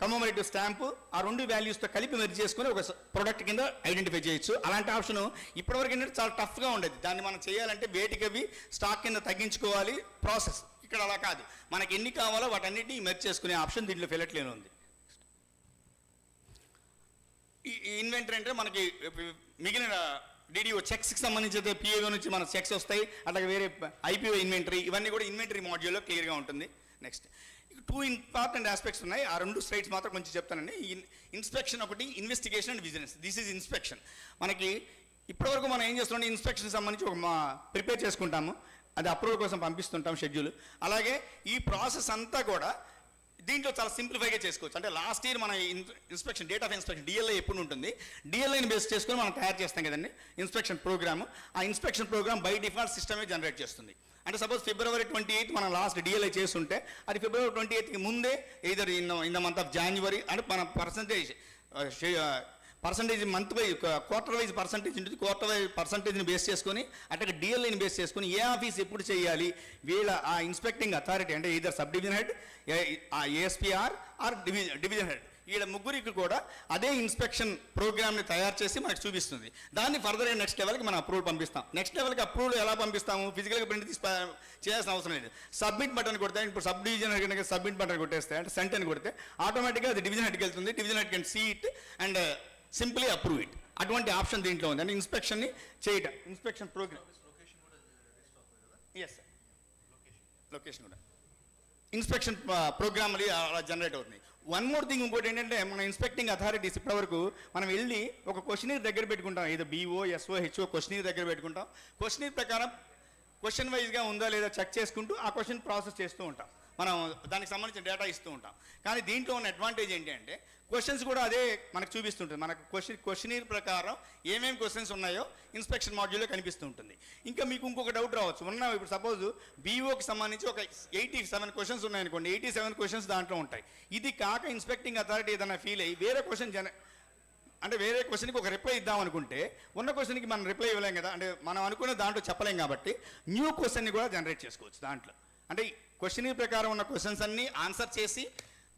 కమమోరేటివ్ స్టాంపు, ఆ 2 వాల్యూస్తో కలిపి మెర్జ్ చేసుకుని ఒక ప్రోడక్ట్ కింద ఐడెంటిఫై చేయొచ్చు. అలాంటి ఆప్షన్ ఇప్పటివరకు ఏంటంటే చాలా టఫ్గా ఉండేది. దాన్ని మనం చేయాలంటే వేటికవి స్టాక్ కింద తగ్గించుకోవాలి ప్రాసెస్. ఇక్కడ అలా కాదు, మనకి ఎన్ని కావాలో వాటన్నిటిని మెర్జ్ చేసుకునే ఆప్షన్ దీంట్లో ఫిలట్లేనే ఉంది. ఈ ఇన్వెంటరీ అంటే మనకి మిగిలిన DDO చెక్స్కి సంబంధించి అయితే PAO నుంచి మన చెక్స్ వస్తాయి, అట్లాగే వేరే IPO ఇన్వెంటరీ, ఇవన్నీ కూడా ఇన్వెంటరీ మాడ్యూల్లో క్లియర్గా ఉంటుంది. నెక్స్ట్ 2 ఇంపార్టెంట్ ఆస్పెక్ట్స్ ఉన్నాయి, ఆ 2 స్లైడ్స్ మాత్రం కొంచెం చెప్తానండి. ఇన్స్పెక్షన్ ఒకటి, investigation and vigilance. This is inspection. మనకి ఇప్పటివరకు మనం ఏం చేస్తున్నాం, ఇన్స్పెక్షన్ సంబంధించి ఒక ప్రిపేర్ చేసుకుంటాము, అది అప్రూవల్ కోసం పంపిస్తుంటాం షెడ్యూల్. అలాగే ఈ ప్రాసెస్ అంతా కూడా దీంట్లో చాలా సింప్లిఫైగా చేసుకోవచ్చు. అంటే లాస్ట్ ఇయర్ మన inspection date of inspection DLI ఎప్పుడు ఉంటుంది, DLIని బేస్ చేసుకొని మనం తయారు చేస్తాం కదండి ఇన్స్పెక్షన్ ప్రోగ్రామ్. ఆ ఇన్స్పెక్షన్ ప్రోగ్రామ్ బై డిఫాల్ట్ సిస్టమే జనరేట్ చేస్తుంది. అంటే సపోజ్ February 28 మనం లాస్ట్ DLI చేస్తుంటే అది February 28కి ముందే either in the month of January అంటే మన percentage month wise quarter wise percentage ఉంటుంది, క్వార్టర్ వైజ్ పర్సంటేజ్ని బేస్ చేసుకొని అట్లాగే DLIని బేస్ చేసుకొని ఏ ఆఫీస్ ఎప్పుడు చేయాలి, వీళ్ళ ఆ ఇన్స్పెక్టింగ్ అథారిటీ అంటే either sub division head, ASPR or division head, వీళ్ళ ముగ్గురికి కూడా అదే ఇన్స్పెక్షన్ ప్రోగ్రామ్ని తయారు చేసి మనకు చూపిస్తుంది. దాన్ని ఫర్దర్గా నెక్స్ట్ లెవెల్కి మనం అప్రూవల్ పంపిస్తాం. నెక్స్ట్ లెవెల్కి అప్రూవల్ ఎలా పంపిస్తాము, ఫిజికల్గా ప్రింట్ తీసి చేయాల్సిన అవసరం లేదు. సబ్మిట్ బటన్ కొడితే, ఇప్పుడు sub division head submit button కొట్టేస్తే అంటే సెంట్ అని కొడితే ఆటోమేటిక్గా అది డివిజన్ హెడ్కి వెళ్తుంది, division head can see it and simply approve it. అటువంటి ఆప్షన్ దీంట్లో ఉంది. అంటే ఇన్స్పెక్షన్ని చేయటం, inspection program. Yes sir, location కూడా ఇన్స్పెక్షన్ ప్రోగ్రామ్ అలా జనరేట్ అవుతుంది. వన్ మోర్ థింగ్, ఇంకోటి ఏంటంటే మన ఇన్స్పెక్టింగ్ అథారిటీస్ ఇప్పటివరకు మనం వెళ్ళి ఒక క్వశ్చనీర్ దగ్గర పెట్టుకుంటాం, ఏదో BO, SO, HO క్వశ్చనీర్ దగ్గర పెట్టుకుంటాం. క్వశ్చనీర్ ప్రకారం క్వశ్చన్ వైజ్గా ఉందా లేదా చెక్ చేసుకుంటూ ఆ క్వశ్చన్ ప్రాసెస్ చేస్తూ ఉంటాం, మనం దానికి సంబంధించిన డేటా ఇస్తూ ఉంటాం. కానీ దీంట్లో ఉన్న అడ్వాంటేజ్ ఏంటి అంటే క్వశ్చన్స్ కూడా అదే మనకు చూపిస్తుంటుంది. మనకు క్వశ్చనీర్ ప్రకారం ఏమేమి క్వశ్చన్స్ ఉన్నాయో ఇన్స్పెక్షన్ మాడ్యూల్లో కనిపిస్తూ ఉంటుంది. ఇంకా మీకు ఇంకొక డౌట్ రావచ్చు, ఇప్పుడు సపోజ్ BOకి సంబంధించి ఒక 87 క్వశ్చన్స్ ఉన్నాయనుకోండి, 87 క్వశ్చన్స్ దాంట్లో ఉంటాయి. ఇది కాక ఇన్స్పెక్టింగ్ అథారిటీ ఏదైనా ఫీల్ అయ్యి వేరే క్వశ్చన్ అంటే వేరే క్వశ్చన్కి ఒక రిప్లై ఇద్దాం అనుకుంటే ఉన్న క్వశ్చన్కి మనం రిప్లై ఇవ్వలేం కదా, అంటే మనం అనుకున్న దాంట్లో చెప్పలేం. కాబట్టి న్యూ క్వశ్చన్ని కూడా జనరేట్ చేసుకోవచ్చు దాంట్లో. అంటే క్వశ్చనీర్ ప్రకారం ఉన్న క్వశ్చన్స్ అన్నీ ఆన్సర్ చేసి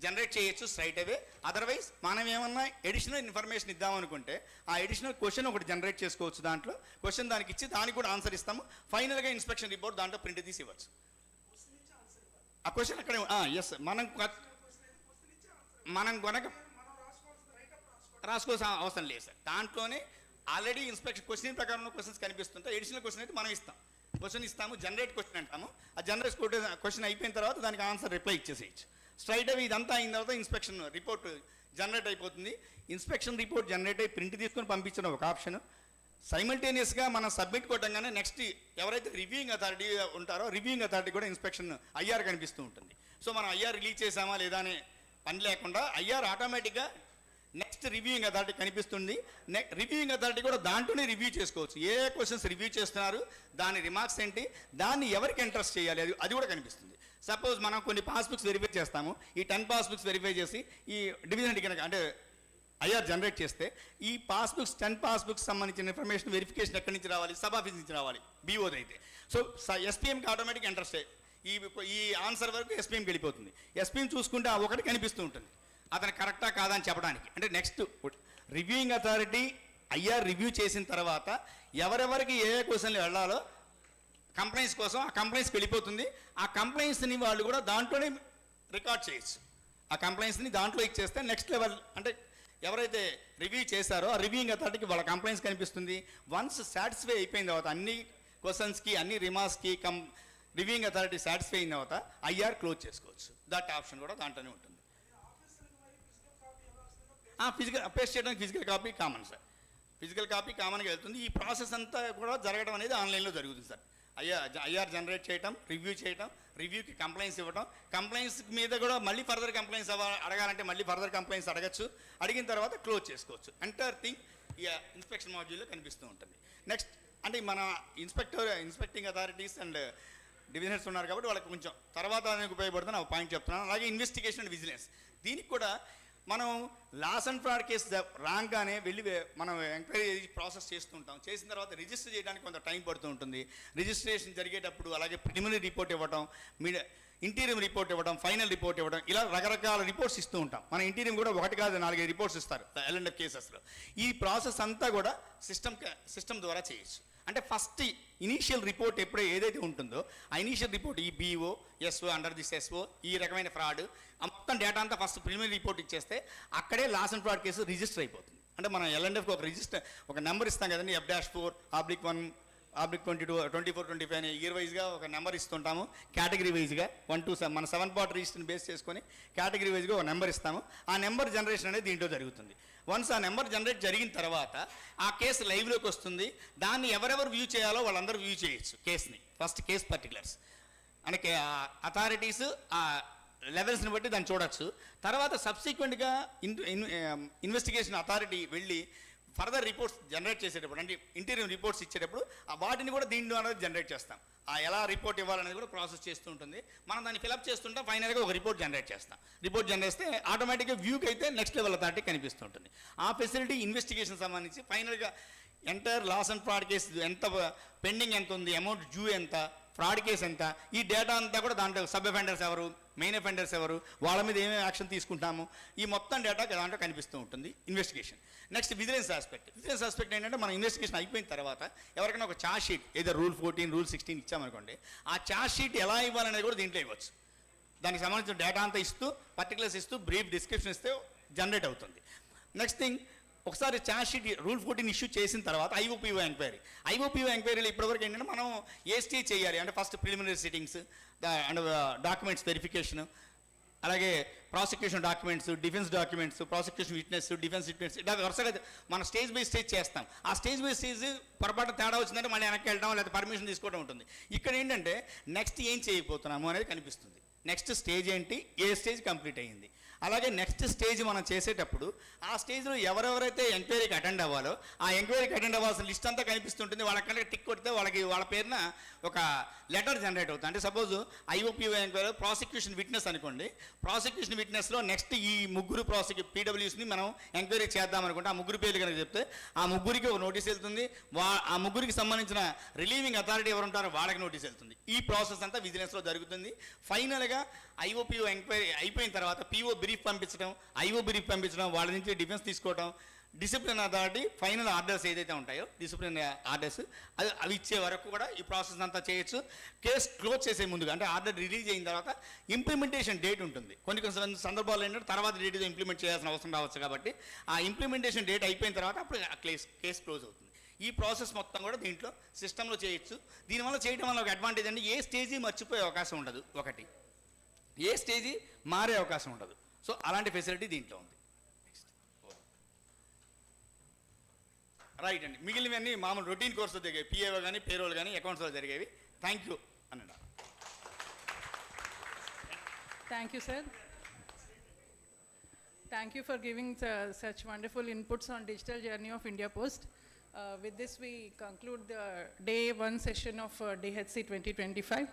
జనరేట్ చేయొచ్చు స్ట్రైట్ అవే. అదర్వైజ్ మనం ఏమన్నా ఎడిషనల్ ఇన్ఫర్మేషన్ ఇద్దాం అనుకుంటే ఆ ఎడిషనల్ క్వశ్చన్ ఒకటి జనరేట్ చేసుకోవచ్చు. దాంట్లో క్వశ్చన్ దానికి ఇచ్చి దానికి కూడా ఆన్సర్ ఇస్తాము. ఫైనల్గా ఇన్స్పెక్షన్ రిపోర్ట్ దాంట్లో ప్రింట్ తీసి ఇవ్వచ్చు. ఆ క్వశ్చన్ అక్కడే ఎస్ మనం కొనక రాసుకోవాల్సిన అవసరం లేదు సార్. దాంట్లోనే ఆల్రెడీ ఇన్స్పెక్షన్ క్వశ్చన్ ప్రకారం క్వశ్చన్స్ కనిపిస్తుంటే ఎడిషనల్ క్వశ్చన్ అయితే మనం ఇస్తాం, క్వశ్చన్ ఇస్తాము, జనరేట్ క్వశ్చన్ అంటాము. ఆ జనరేట్ క్వశ్చన్ అయిపోయిన తర్వాత దానికి ఆన్సర్ రిప్లై ఇచ్చేసేయచ్చు స్ట్రైట్ అవే. ఇదంతా అయిన తర్వాత ఇన్స్పెక్షన్ రిపోర్ట్ జనరేట్ అయిపోతుంది. ఇన్స్పెక్షన్ రిపోర్ట్ జనరేట్ అయ్యి ప్రింట్ తీసుకొని పంపించడం ఒక ఆప్షన్. సైమల్టేనియస్గా మనం సబ్మిట్ కొట్టంగానే నెక్స్ట్ ఎవరైతే రివ్యూయింగ్ అథారిటీ ఉంటారో రివ్యూయింగ్ అథారిటీ కూడా ఇన్స్పెక్షన్ IR కనిపిస్తూ ఉంటుంది. సో మనం IR రిలీజ్ చేసామా లేదా అనే పని లేకుండా IR ఆటోమేటిక్గా నెక్స్ట్ రివ్యూయింగ్ అథారిటీ కనిపిస్తుంది. రివ్యూయింగ్ అథారిటీ కూడా దాంట్లోనే రివ్యూ చేసుకోవచ్చు. ఏ క్వశ్చన్స్ రివ్యూ చేస్తున్నారు, దాని రిమార్క్స్ ఏంటి, దాన్ని ఎవరికి ఇంట్రెస్ట్ చేయాలి అది కూడా కనిపిస్తుంది. సపోజ్ మనం కొన్ని పాస్బుక్స్ వెరిఫై చేస్తాము, ఈ 10 పాస్బుక్స్ వెరిఫై చేసి ఈ డివిజన్ కనుక అంటే IR జనరేట్ చేస్తే ఈ పాస్బుక్స్ 10 పాస్బుక్స్ సంబంధించిన ఇన్ఫర్మేషన్ వెరిఫికేషన్ ఎక్కడి నుంచి రావాలి, సబ్ ఆఫీస్ నుంచి రావాలి, BOది అయితే. సో SPMకి ఆటోమేటిక్ ఇంట్రెస్ట్ ఈ ఆన్సర్ వరకు SPMకి వెళ్ళిపోతుంది. SPM చూసుకుంటే ఆ ఒకటి కనిపిస్తూ ఉంటుంది, అతను కరెక్టా కాదా అని చెప్పడానికి. అంటే next reviewing authority IR review చేసిన తర్వాత ఎవరెవరికి ఏ క్వశ్చన్లు వెళ్ళాలో కంప్లైంట్స్ కోసం ఆ కంప్లైంట్స్కి వెళ్ళిపోతుంది. ఆ కంప్లైంట్స్ని వాళ్ళు కూడా దాంట్లోనే రికార్డ్ చేయొచ్చు. ఆ కంప్లైంట్స్ని దాంట్లో ఇచ్చేస్తే నెక్స్ట్ లెవెల్ అంటే ఎవరైతే రివ్యూ చేశారో ఆ రివ్యూయింగ్ అథారిటీకి వాళ్ళ కంప్లైంట్స్ కనిపిస్తుంది. వన్స్ సాటిస్ఫై అయిపోయిన తర్వాత అన్ని క్వశ్చన్స్కి అన్ని రిమార్క్స్కి రివ్యూయింగ్ అథారిటీ సాటిస్ఫై అయిన తర్వాత ఐఆర్ క్లోజ్ చేసుకోవచ్చు. దట్ ఆప్షన్ కూడా దాంట్లోనే ఉంటుంది. ఫిజికల్ పేస్ట్ చేయడానికి physical copy common sir. Physical copy కామన్గా వెళ్తుంది. ఈ ప్రాసెస్ అంతా కూడా జరగడం అనేది ఆన్లైన్లో జరుగుతుంది సార్. ఐఆర్ జనరేట్ చేయటం, రివ్యూ చేయటం, రివ్యూకి కంప్లైంట్స్ ఇవ్వటం, కంప్లైంట్స్ మీద కూడా మళ్ళీ ఫర్దర్ కంప్లైంట్స్ అడగాలంటే మళ్ళీ ఫర్దర్ కంప్లైంట్స్ అడగచ్చు. అడిగిన తర్వాత క్లోజ్ చేసుకోవచ్చు. ఎంటైర్ థింగ్ ఈ ఇన్స్పెక్షన్ మాడ్యూల్లో కనిపిస్తూ ఉంటుంది. నెక్స్ట్ అంటే మన ఇన్స్పెక్టింగ్ అథారిటీస్ అండ్ డివిజనర్స్ ఉన్నారు కాబట్టి వాళ్ళకి కొంచెం తర్వాత అనేది ఉపయోగపడుతుంది. ఆ పాయింట్ చెప్తున్నాను. అలాగే ఇన్వెస్టిగేషన్ అండ్ విజిలెన్స్, దీనికి కూడా మనం లాస్ అండ్ ఫ్రాడ్ కేసు రాగానే వెళ్ళి మనం ఎంక్వైరీ ప్రాసెస్ చేస్తుంటాం. చేసిన తర్వాత రిజిస్టర్ చేయడానికి కొంత టైం పడుతూ ఉంటుంది. రిజిస్ట్రేషన్ జరిగేటప్పుడు అలాగే ప్రిలిమినరీ రిపోర్ట్ ఇవ్వడం, ఇంటీరియం రిపోర్ట్ ఇవ్వడం, ఫైనల్ రిపోర్ట్ ఇవ్వడం, ఇలా రకరకాల రిపోర్ట్స్ ఇస్తూ ఉంటాం. మన ఇంటీరియం కూడా 1 కాదు 4 రిపోర్ట్స్ ఇస్తారు L&F కేసెస్లో. ఈ ప్రాసెస్ అంతా కూడా సిస్టమ్ ద్వారా చేయొచ్చు. అంటే ఫస్ట్ ఇనీషియల్ రిపోర్ట్ ఏదైతే ఉంటుందో ఆ ఇనీషియల్ రిపోర్ట్ ఈ BO, SO, under this SO, ఈ రకమైన ఫ్రాడ్ మొత్తం డేటా అంతా ఫస్ట్ ప్రిలిమినరీ రిపోర్ట్ ఇచ్చేస్తే అక్కడే loss and fraud case register అయిపోతుంది. అంటే మనం L&Fకి ఒక నెంబర్ ఇస్తాం కదండి, F-4/1/22, 24, 25 అని ఇయర్ వైజ్గా ఒక నెంబర్ ఇస్తుంటాము. కేటగిరీ వైజ్గా 1 to 7 మన 7 పార్ట్ రిజిస్టర్ని బేస్ చేసుకొని కేటగిరీ వైజ్గా ఒక నెంబర్ ఇస్తాము. ఆ నెంబర్ జనరేషన్ అనేది దీంట్లో జరుగుతుంది. వన్స్ ఆ నెంబర్ జనరేట్ జరిగిన తర్వాత ఆ కేసు లైవ్లోకి వస్తుంది. దాన్ని ఎవరెవరు వ్యూ చేయాలో వాళ్ళందరూ వ్యూ చేయొచ్చు కేసుని. ఫస్ట్ కేస్ పర్టికులర్స్ అంటే అథారిటీస్ ఆ లెవెల్స్ని బట్టి దాన్ని చూడొచ్చు. తర్వాత సబ్సిక్వెంట్గా ఇన్వెస్టిగేషన్ అథారిటీ వెళ్ళి ఫర్దర్ రిపోర్ట్స్ జనరేట్ చేసేటప్పుడు అంటే ఇంటీరియం రిపోర్ట్స్ ఇచ్చేటప్పుడు వాటిని కూడా దీంట్లో అనేది జనరేట్ చేస్తాం. ఎలా రిపోర్ట్ ఇవ్వాలనేది కూడా ప్రాసెస్ చేస్తూ ఉంటుంది. మనం దాన్ని ఫిలప్ చేస్తుంటాం. ఫైనల్గా ఒక రిపోర్ట్ జనరేట్ చేస్తాం. రిపోర్ట్ జనరేట్ చేస్తే ఆటోమేటిక్గా వ్యూకి అయితే నెక్స్ట్ లెవెల్ అథారిటీ కనిపిస్తుంటుంది. ఆ ఫెసిలిటీ ఇన్వెస్టిగేషన్ సంబంధించి ఫైనల్గా entire loss and fraud case ఎంత పెండింగ్ ఎంత ఉంది, అమౌంట్ డ్యూ ఎంత, ఫ్రాడ్ కేసు ఎంత, ఈ డేటా అంతా కూడా దాంట్లో సబ్ అఫెండర్స్ ఎవరు, మెయిన్ అఫెండర్స్ ఎవరు, వాళ్ళ మీద ఏమేమి యాక్షన్ తీసుకుంటాము, ఈ మొత్తం డేటా దాంట్లో కనిపిస్తూ ఉంటుంది ఇన్వెస్టిగేషన్. నెక్స్ట్ విజిలెన్స్ ఆస్పెక్ట్ ఏంటంటే మన ఇన్వెస్టిగేషన్ అయిపోయిన తర్వాత ఎవరికైనా ఒక ఛార్జ్ షీట్ ఏదో రూల్ 14, రూల్ 16 ఇచ్చామనుకోండి, ఆ ఛార్జ్ షీట్ ఎలా ఇవ్వాలనేది కూడా దీంట్లో ఇవ్వచ్చు. దానికి సంబంధించిన డేటా అంతా ఇస్తూ పర్టికులర్స్ ఇస్తూ బ్రీఫ్ డిస్క్రిప్షన్ ఇస్తే జనరేట్ అవుతుంది. నెక్స్ట్ థింగ్, ఒకసారి ఛార్జ్ షీట్ రూల్ 14 ఇష్యూ చేసిన తర్వాత IOPO ఎంక్వైరీలో ఇప్పటివరకు ఏంటంటే మనం ఏ స్టేజ్ చేయాలి అంటే first preliminary sittings and documents verification, అలాగే prosecution documents, defence documents, prosecution witness, defence witness, ఇలా వరుసగా మనం స్టేజ్ బై స్టేజ్ చేస్తాం. ఆ స్టేజ్ బై స్టేజ్ పొరపాటు తేడా వచ్చిందంటే మళ్ళీ వెనక్కి వెళ్ళడం లేదా పర్మిషన్ తీసుకోవడం ఉంటుంది. ఇక్కడ ఏంటంటే నెక్స్ట్ ఏం చేయబోతున్నాము అనేది కనిపిస్తుంది. నెక్స్ట్ స్టేజ్ ఏంటి, ఏ స్టేజ్ కంప్లీట్ అయ్యింది. అలాగే నెక్స్ట్ స్టేజ్ మనం చేసేటప్పుడు ఆ స్టేజ్లో ఎవరెవరైతే ఎంక్వైరీకి అటెండ్ అవ్వాలో ఆ ఎంక్వైరీకి అటెండ్ అవ్వాల్సిన లిస్ట్ అంతా కనిపిస్తుంటుంది. వాళ్ళకంటే టిక్ కొడితే వాళ్ళ పేరున ఒక లెటర్ జనరేట్ అవుతుంది. అంటే suppose IOPO enquiry prosecution witness అనుకోండి, ప్రాసిక్యూషన్ విట్నెస్లో నెక్స్ట్ ఈ ముగ్గురు PWSని మనం ఎంక్వైరీ చేద్దాం అనుకుంటే ఆ ముగ్గురు పేర్లు కనుక చెప్తే ఆ ముగ్గురికి ఒక నోటీస్ వెళ్తుంది. ఆ ముగ్గురికి సంబంధించిన రిలీవింగ్ అథారిటీ ఎవరు ఉంటారో వాళ్ళకి నోటీస్ వెళ్తుంది. ఈ ప్రాసెస్ అంతా విజిలెన్స్లో జరుగుతుంది. ఫైనల్గా IOPO ఎంక్వైరీ అయిపోయిన తర్వాత PO బ్రీఫ్ పంపించడం, IO బ్రీఫ్ పంపించడం, వాళ్ళ నుంచి డిఫెన్స్ తీసుకోవడం, డిసిప్లిన్ అథారిటీ ఫైనల్ ఆర్డర్స్ ఏదైతే ఉంటాయో డిసిప్లిన్ ఆర్డర్స్ అవి ఇచ్చే వరకు కూడా ఈ ప్రాసెస్ అంతా చేయొచ్చు. కేసు క్లోజ్ చేసే ముందుగా అంటే ఆర్డర్ రిలీజ్ అయిన తర్వాత ఇంప్లిమెంటేషన్ డేట్ ఉంటుంది. కొన్ని సందర్భాల్లో ఏంటంటే తర్వాత డేట్తో ఇంప్లిమెంట్ చేయాల్సిన అవసరం రావచ్చు. కాబట్టి ఆ ఇంప్లిమెంటేషన్ డేట్ అయిపోయిన తర్వాత అప్పుడు కేసు క్లోజ్ అవుతుంది. ఈ ప్రాసెస్ మొత్తం కూడా దీంట్లో సిస్టంలో చేయొచ్చు. దీనివల్ల చేయడం వల్ల ఒక అడ్వాంటేజ్ అంటే ఏ స్టేజీ మర్చిపోయే అవకాశం ఉండదు, ఒకటి ఏ స్టేజీ మారే అవకాశం ఉండదు. సో అలాంటి ఫెసిలిటీ దీంట్లో ఉంది. రైట్ అండి, మిగిలినవన్నీ మామూలు రొటీన్ కోర్సులో జరిగేవి, PAO కానీ పేరోల్ కానీ అకౌంట్స్లో జరిగేవి. థ్యాంక్ యూ అనండి. Thank you, sir. Thank you for giving such wonderful inputs on digital journey of India Post. With this, we conclude the day 1 session of DHC 2025.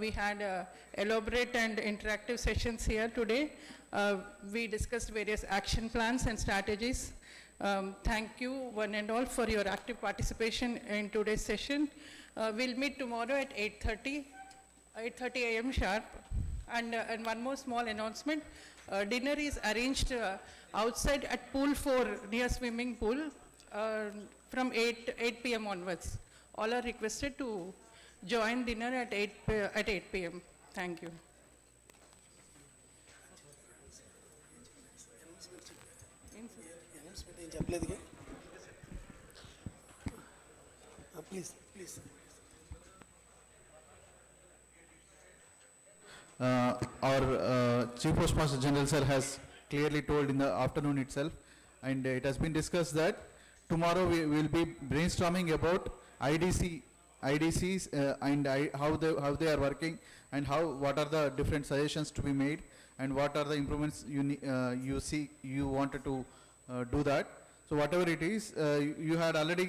We had elaborate and interactive sessions here today. We discussed various action plans and strategies. Thank you one and all for your active participation in today's session. We'll meet tomorrow at 8:30 a.m. sharp. And one more small announcement. Dinner is arranged outside at pool 4 near swimming pool from 8 p.m. onwards. All are requested to join dinner at 8 p.m. Thank you. Please. our Chief Postmaster General sir has clearly told in the afternoon itself, and it has been discussed that tomorrow we will be brainstorming about IDCs how they are working, and what are the different suggestions to be made, and what are the improvements you wanted to do that. So whatever it is, you had already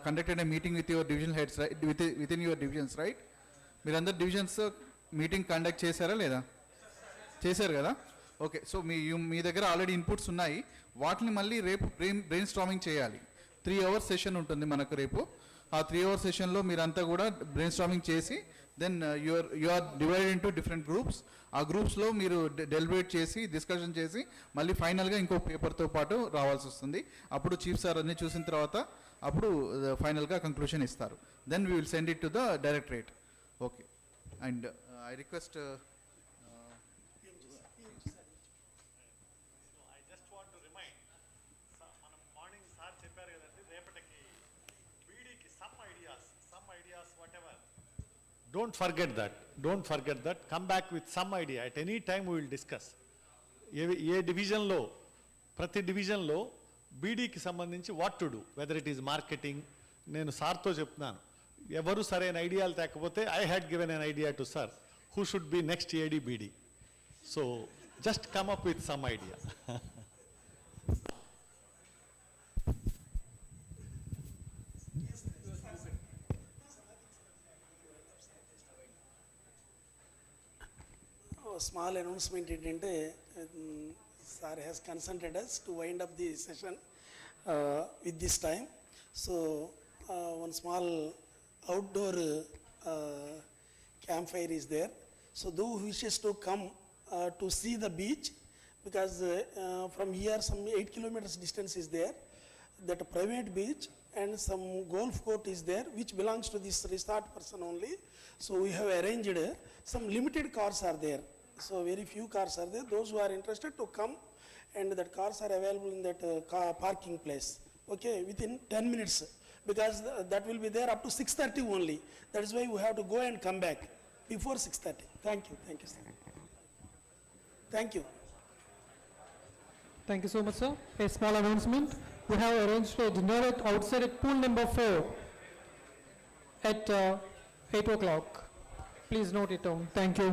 conducted a meeting with your division heads, right? Within your divisions, right? మీరందరు divisions meeting conduct చేశారా లేదా? చేశారు కదా? Okay, so మీ దగ్గర already inputs ఉన్నాయి. వాటిని మళ్ళీ రేపు బ్రెయిన్ స్టార్మింగ్ చేయాలి. 3 hours సెషన్ ఉంటుంది మనకు రేపు. ఆ 3 hours సెషన్లో మీరంతా కూడా బ్రెయిన్ స్టార్మింగ్ చేసి then you are divided into different groups. ఆ గ్రూప్స్లో మీరు డెలిబరేట్ చేసి డిస్కషన్ చేసి మళ్ళీ ఫైనల్గా ఇంకో పేపర్తో పాటు రావాల్సి వస్తుంది. అప్పుడు చీఫ్ సార్ అన్ని చూసిన తర్వాత అప్పుడు ఫైనల్గా కంక్లూషన్ ఇస్తారు. Then we will send it to the directorate. Okay, and I request Don't forget that. Come back with some idea. At any time we will discuss. ఏ డివిజన్లో, ప్రతి డివిజన్లో బీడీకి సంబంధించి what to do, whether it is marketing. నేను సార్తో చెప్తున్నాను, ఎవరు సరైన ఐడియాలు తేకపోతే I had given an idea to sir who should be next AD BD. So just come up with some idea. Small announcement ఏంటంటే sir has consented us to wind up the session with this time. So one small outdoor campfire is there. So those who wishes to come to see the beach, because from here some 8 kilometers distance is there, that private beach and some golf court is there which belongs to this resort person only. So we have arranged some limited cars are there. So very few cars are there. Those who are interested to come, and that cars are available in that car parking place. Okay, within 10 minutes, because that will be there up to 6:30 only. That is why we have to go and come back before 6:30. Thank you, sir. Thank you. Thank you so much, sir. A small announcement. We have arranged a dinner outside at pool number 4 at 8 o'clock. Please note it down. Thank you.